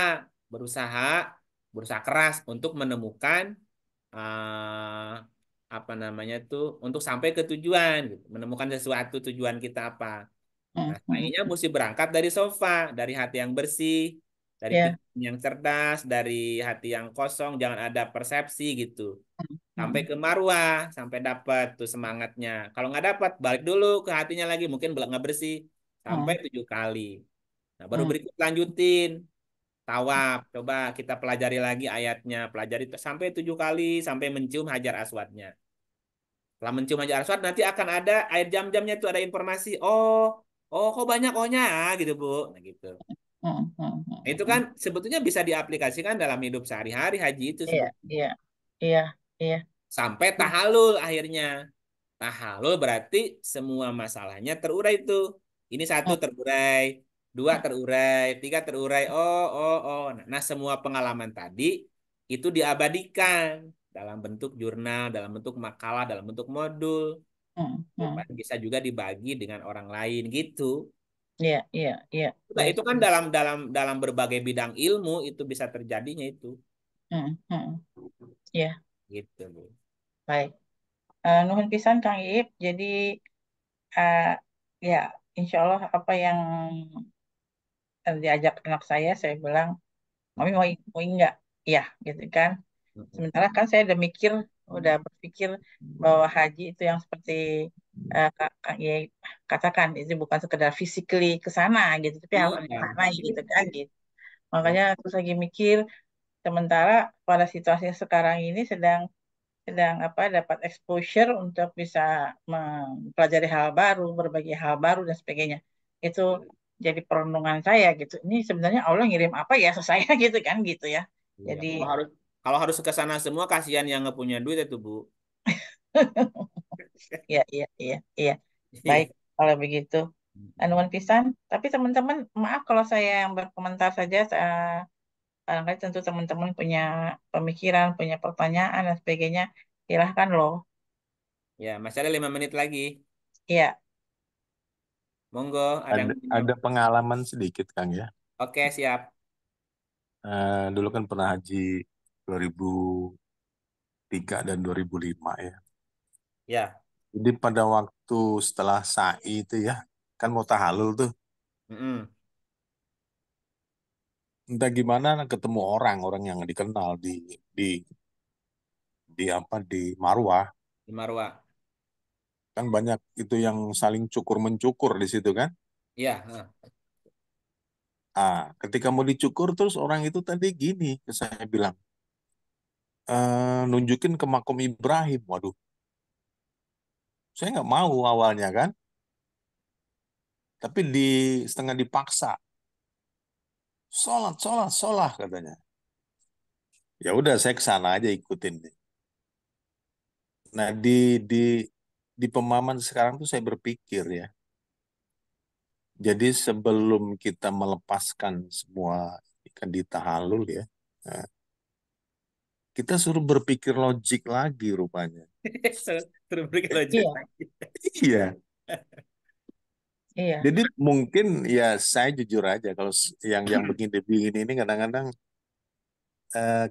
berusaha keras untuk menemukan eh, apa namanya tuh, untuk sampai ke tujuan, gitu. Menemukan sesuatu tujuan kita apa. hmm, Nah, hmm. sa'inya mesti berangkat dari sofa, dari hati yang bersih, dari Ya. pikiran yang cerdas, dari hati yang kosong, jangan ada persepsi gitu. Sampai Hmm, ke marwah, sampai dapat tuh semangatnya. Kalau nggak dapat, balik dulu ke hatinya lagi, mungkin nggak bersih, sampai hmm, 7 kali. Nah, baru hmm, berikut lanjutin. Tawaf, coba kita pelajari lagi ayatnya, pelajari sampai 7 kali, sampai mencium hajar aswadnya. Setelah mencium hajar aswad, nanti akan ada air jam-jamnya itu ada informasi. Oh, oh, kok banyak ohnya, gitu Bu. Nah, gitu. hmm, hmm, Nah, hmm, itu hmm. kan sebetulnya bisa diaplikasikan dalam hidup sehari-hari haji itu Iya, sebetulnya. iya, iya, iya. Sampai tahalul akhirnya. Tahalul berarti semua masalahnya terurai itu. Ini satu Hmm, terurai, dua terurai, tiga terurai. Oh, oh, oh. Nah, semua pengalaman tadi itu diabadikan dalam bentuk jurnal, dalam bentuk makalah, dalam bentuk modul. hmm, hmm. Supaya bisa juga dibagi dengan orang lain gitu. Iya, iya, iya. Nah, Baik. itu kan dalam dalam dalam berbagai bidang ilmu itu bisa terjadinya itu. Hmm, hmm. Iya, Gitu, Bu. baik. Nuhun pisan Kang Iip. Jadi, ya, insya Allah apa yang diajak anak saya bilang, Mami mau nggak? Iya, gitu kan. Sementara kan saya udah berpikir bahwa haji itu yang seperti Kak Yai katakan, itu bukan sekedar physically ke sana gitu, tapi harus Iya. ke sana gitu kan gitu. Makanya terus lagi mikir, sementara pada situasi sekarang ini sedang sedang apa dapat exposure untuk bisa mempelajari hal baru, berbagi hal baru dan sebagainya. Itu jadi perenungan saya gitu. Ini sebenarnya Allah ngirim apa ya ke saya gitu kan gitu ya. Iya. Jadi Kalau harus ke sana semua kasihan yang nggak punya duit itu, Bu. ya iya. Baik Iya. kalau begitu. Anuan pisan. Tapi teman-teman, maaf kalau saya yang berkomentar saja. Barangkali tentu teman-teman punya pemikiran, punya pertanyaan dan sebagainya. Silahkan loh. Ya, masih ada 5 menit lagi. Iya, Monggo, ada yang Ada, mau jawab. ada pengalaman sedikit, Kang ya. Oke, siap. Dulu kan pernah haji 2003 dan 2005 ya. Ya. Jadi pada waktu setelah sa'i itu ya, kan mau tahalul tuh. Mm-mm. Entah gimana ketemu orang yang dikenal di di Marwah. Di Marwah. Kan banyak itu yang saling cukur mencukur di situ kan. Iya. Heeh. Ketika mau dicukur terus orang itu tadi gini ke saya bilang, nunjukin ke makom Ibrahim. Waduh, saya nggak mau awalnya kan, tapi setengah dipaksa. Sholat, sholat, sholat katanya. Ya udah saya ke sana aja ikutin. Nah di pemahaman sekarang tuh saya berpikir ya. Jadi sebelum kita melepaskan semua ikan di tahallul ya, nah, kita suruh berpikir logik lagi rupanya. Terus beri logik iya, lagi. Iya. iya, Jadi mungkin ya saya jujur aja kalau yang begini-begini ini kadang-kadang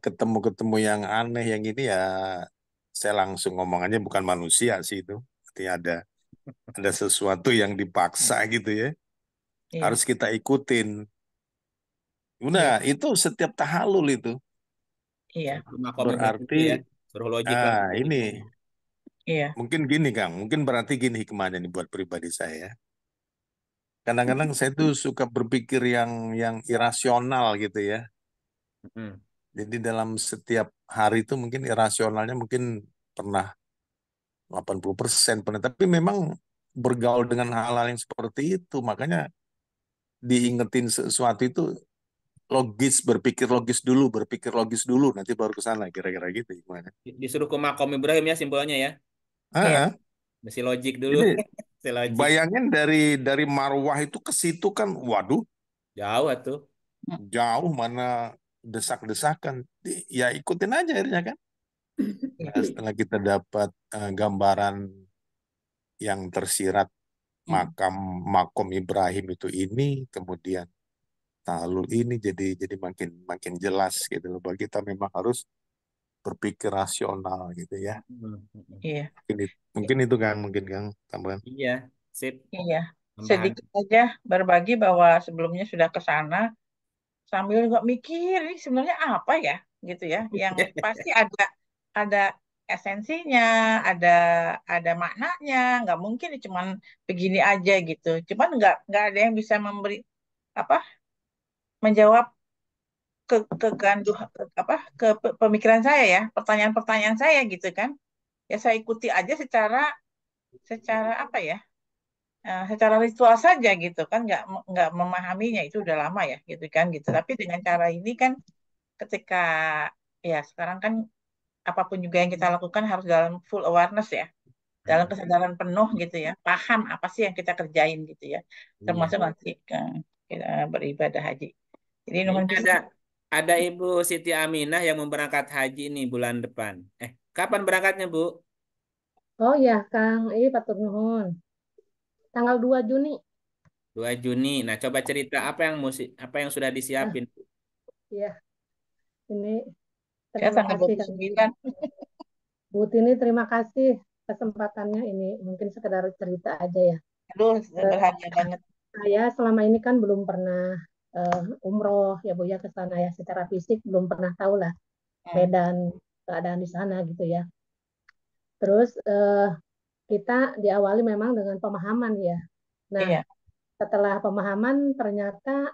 ketemu-ketemu yang aneh yang ini ya saya langsung ngomong aja bukan manusia sih itu. Artinya ada sesuatu yang dipaksa gitu ya. iya, Harus kita ikutin. Udah, iya, itu setiap tahalul itu. iya, Suruh makom Ibrahim itu Berarti ya. Suruh logik lagi. ini iya, mungkin gini Kang, mungkin berarti gini hikmahnya nih buat pribadi saya. Kadang-kadang saya tuh suka berpikir yang irasional gitu ya. Mm-mm. Jadi dalam setiap hari itu mungkin irasionalnya mungkin pernah 80% pernah. Tapi memang bergaul dengan hal-hal yang seperti itu. Makanya diingetin sesuatu itu logis, berpikir logis dulu, nanti baru ke sana, kira-kira gitu gimana. Disuruh ke makom Ibrahim ya simbolnya ya. iya, Ah, Mesti logik dulu. jadi Mesti logik. bayangin dari Marwah itu ke situ kan, waduh, Jauh tuh. jauh mana desak-desakan. Ya ikutin aja akhirnya kan. iya, Nah, setelah kita dapat gambaran yang tersirat makam makom Ibrahim itu ini, kemudian tahlul ini jadi makin makin jelas gitu loh. Bahwa kita memang harus berpikir rasional gitu ya. Mm-mm. iya, Mungkin itu kan, mungkin Kang tambahan. Iya, sip. iya. Tambahan. Sedikit saja berbagi bahwa sebelumnya sudah ke sana, sambil juga mikir ini sebenarnya apa ya, gitu ya. Yang pasti ada esensinya, ada ada maknanya. Nggak mungkin cuman begini aja gitu. Cuman nggak ada yang bisa memberi apa menjawab keganduh apa pemikiran saya ya, pertanyaan-pertanyaan saya gitu kan. Ya saya ikuti aja secara secara apa ya? Secara ritual saja gitu kan nggak memahaminya itu udah lama ya gitu kan gitu. Tapi dengan cara ini kan ketika ya sekarang kan apapun juga yang kita lakukan harus dalam full awareness ya, dalam kesadaran penuh gitu ya, paham apa sih yang kita kerjain gitu ya, Iya. termasuk nanti kita beribadah haji. Jadi Nah, nuhun ini pisan. ada Ibu Siti Aminah yang mau berangkat haji nih bulan depan. Kapan berangkatnya, Bu? Oh ya, Kang, patut nuhun. Tanggal 2 Juni. 2 Juni. Nah, coba cerita apa yang sudah Nah, disiapin. ya, ini Saya terima tanggal kasih Kang. 29. Bu Tini, terima kasih kesempatannya ini. Mungkin sekedar cerita aja ya. Aduh, Eh, berharga banget. Saya selama ini kan belum pernah umroh ya Bu ya ke sana ya, secara fisik belum pernah tahu lah Hmm. medan keadaan di sana gitu ya. Terus kita diawali memang dengan pemahaman ya. Nah, Iya. setelah pemahaman ternyata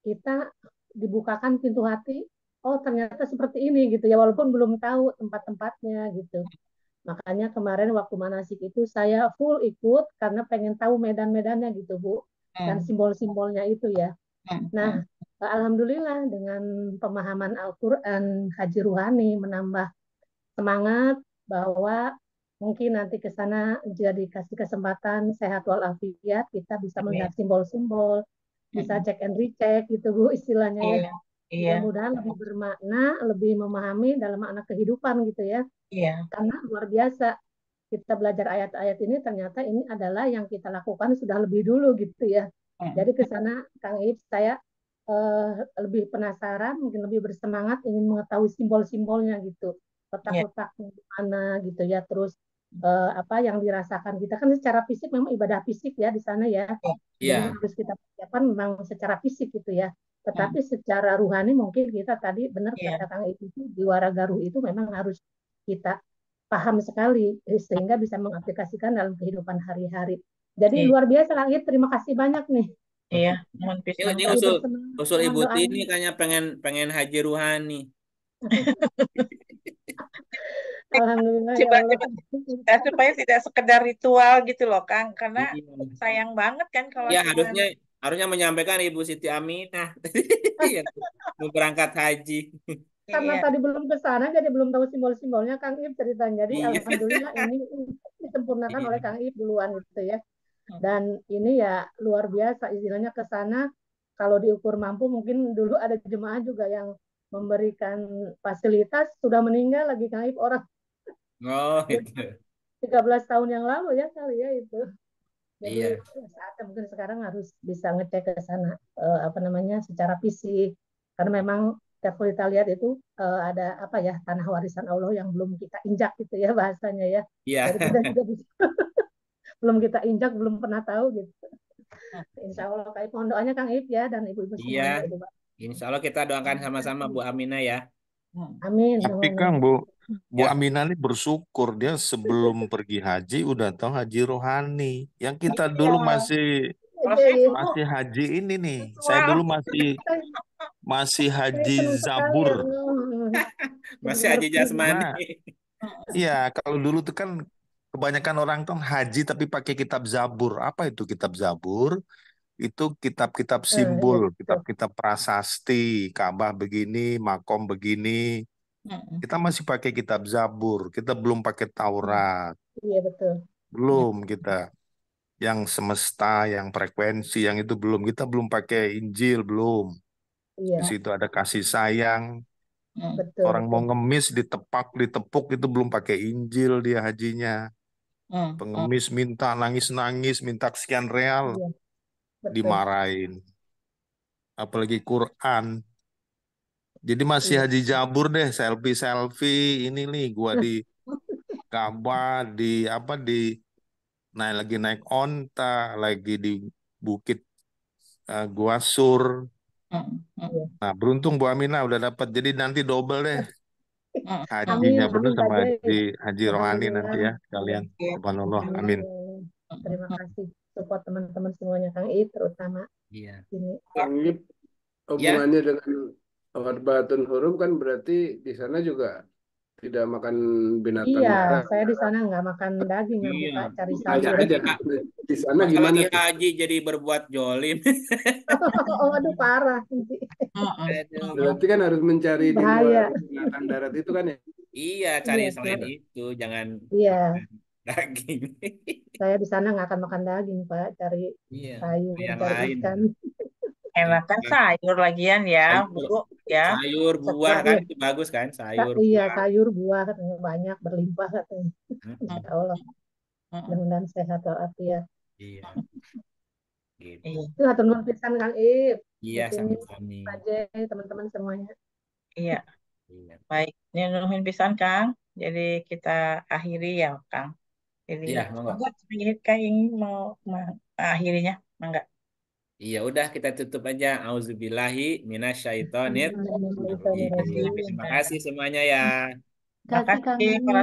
kita dibukakan pintu hati, oh ternyata seperti ini gitu ya, walaupun belum tahu tempat-tempatnya gitu. Makanya kemarin waktu manasik itu saya full ikut karena pengen tahu medan-medannya gitu Bu, dan Hmm. simbol-simbolnya itu ya. Hmm. Nah, alhamdulillah dengan pemahaman Al-Quran, Haji Ruhani menambah semangat bahwa mungkin nanti ke sana jika dikasih kesempatan sehat walafiat, kita bisa Amin. melihat simbol-simbol, bisa Hmm. cek and recheck gitu Bu istilahnya ya. Iya. Iya. Mudah-mudahan lebih bermakna, lebih memahami dalam makna kehidupan gitu ya. Iya. Karena luar biasa kita belajar ayat-ayat ini, ternyata ini adalah yang kita lakukan sudah lebih dulu gitu ya. Hmm. Jadi ke sana Kang Ip, saya lebih penasaran, mungkin lebih bersemangat ingin mengetahui simbol-simbolnya gitu, Iya. letak-letaknya di mana gitu ya. Terus apa yang dirasakan kita kan secara fisik memang ibadah fisik ya di sana ya. Iya. Yang harus kita persiapkan memang secara fisik gitu ya. Hmm. Tetapi secara ruhani mungkin kita tadi benar Iya. kata Kang Ip, itu jiwa raga ruh itu memang harus kita paham sekali sehingga bisa mengaplikasikan dalam kehidupan hari-hari. Jadi Iya. luar biasa Kang Ip, terima kasih banyak nih. Iya. Mohon Ini, pisan ini Kang. Lebih usul bersemangat usul mohon Ibu doanya. Tini kayaknya pengen haji ruhani. Alhamdulillah ya Coba Allah. ya, supaya tidak sekedar ritual gitu loh Kang, karena Iya. sayang banget kan kalau Ya cuma harusnya harusnya menyampaikan Ibu Siti Aminah yang mau berangkat haji. Karena iya. tadi belum ke sana jadi belum tahu simbol-simbolnya Kang Ip ceritanya. Jadi Iya. alhamdulillah ini disempurnakan oleh Iya. Kang Ip duluan gitu ya. Hmm. Dan ini ya luar biasa istilahnya ke sana, kalau diukur mampu mungkin dulu ada jemaah juga yang memberikan fasilitas sudah meninggal lagi Kang Ip, orang Oh, itu. 13 tahun yang lalu ya kali ya itu. Jadi Iya. saatnya mungkin sekarang harus bisa ngecek ke sana apa namanya secara fisik, karena memang kalau kita lihat itu ada apa ya, tanah warisan Allah yang belum kita injak gitu ya bahasanya ya. Iya. Jadi kita juga bisa belum kita injak, belum pernah tahu gitu. Hmm. Insya Allah kayak mohon doanya Kang Ip ya dan ibu-ibu Iya. semuanya itu Pak. Insya Allah kita doakan sama-sama Bu Aminah ya. Hmm. Amin. Tapi Mohon Kang, amin. Bu Ya. Aminah ini bersyukur dia sebelum pergi haji udah tahu haji rohani. Yang kita Iya. dulu masih Kalau Iya, saya iya. dulu masih haji ini nih. Saya ritual. dulu masih Saya haji senang sekali zabur. ya Allah. Jadi Masih haji ngerti. jasmani. Nah, iya kalau dulu tuh kan kebanyakan orang tuh haji tapi pakai kitab Zabur. Apa itu kitab Zabur? Itu kitab-kitab Iya simbol, betul. kitab-kitab prasasti, Ka'bah begini, makom begini. Hmm. Kita masih pakai kitab Zabur, kita belum pakai Taurat, Iya betul. belum kita. Yang semesta, yang frekuensi, yang itu belum. Kita belum pakai Injil, belum. Di Iya situ ada kasih sayang. Hmm. betul Orang mau betul. ngemis, ditepuk itu belum pakai Injil dia hajinya. Hmm. Pengemis minta nangis-nangis, minta sekian real, Iya betul. dimarahin. Apalagi Quran. Jadi masih Iya. haji jabur deh, selfie-selfie. Ini nih gua di Ka'bah, di apa di lagi naik onta, lagi di Bukit Gua Sur. Hmm. Iya. Nah, beruntung Bu Aminah udah dapat. Jadi nanti double deh Hmm. Amin, hajinya bener amin Pak sama Jai. haji rohani nanti Alhamdulillah. ya Iya. kalian. Iya. Subhanallah. Amin. Amin. Terima kasih support teman-teman semuanya Kang Ip terutama Iya. ini. Ya. Kang Ip, Ya. hubungannya dengan Arbaatun Hurum kan berarti di sana juga tidak makan binatang Iya, darat. saya di sana nggak makan daging ya Bu Iya. Kak, cari Masa Tanya sayur. aja lagi di sana masa gimana lagi tuh? haji jadi berbuat jolim. Oh, aduh parah. Hmm. Aduh. Berarti kan harus mencari di luar Bahaya. binatang darat itu kan ya. Iya, cari Iya, selain Pak. itu, jangan Iya, makan daging. saya di sana nggak akan makan daging, Pak. Cari Iya, sayur, yang cari lain. ikan. Enak kan Iya. sayur lagian ya, Bu Sayur, ya. sayur, buah Setelah, kan iya, itu bagus kan, sayur, iya buah. sayur, buah katanya banyak, berlimpah katanya. Mm-mm. Insya Allah, Hmm. mudah-mudahan sehat walafiat. Iya, gitu. Iya. Itu hatur nuhun pisan Kang Ip, Iya, Bu Tini, sama-sama. Pak Jai, teman-teman semuanya. Iya. Iya. Baik. Ini nuhun pisan Kang. Jadi kita akhiri ya Kang. Jadi Iya, monggo. monggo sedikit Kang ingin mau mengakhirinya, mangga. Iya, udah kita tutup aja. Auzubillahi minasyaitonir rajim. Terima kasih semuanya ya. Kasih Kang Makasih Dani. para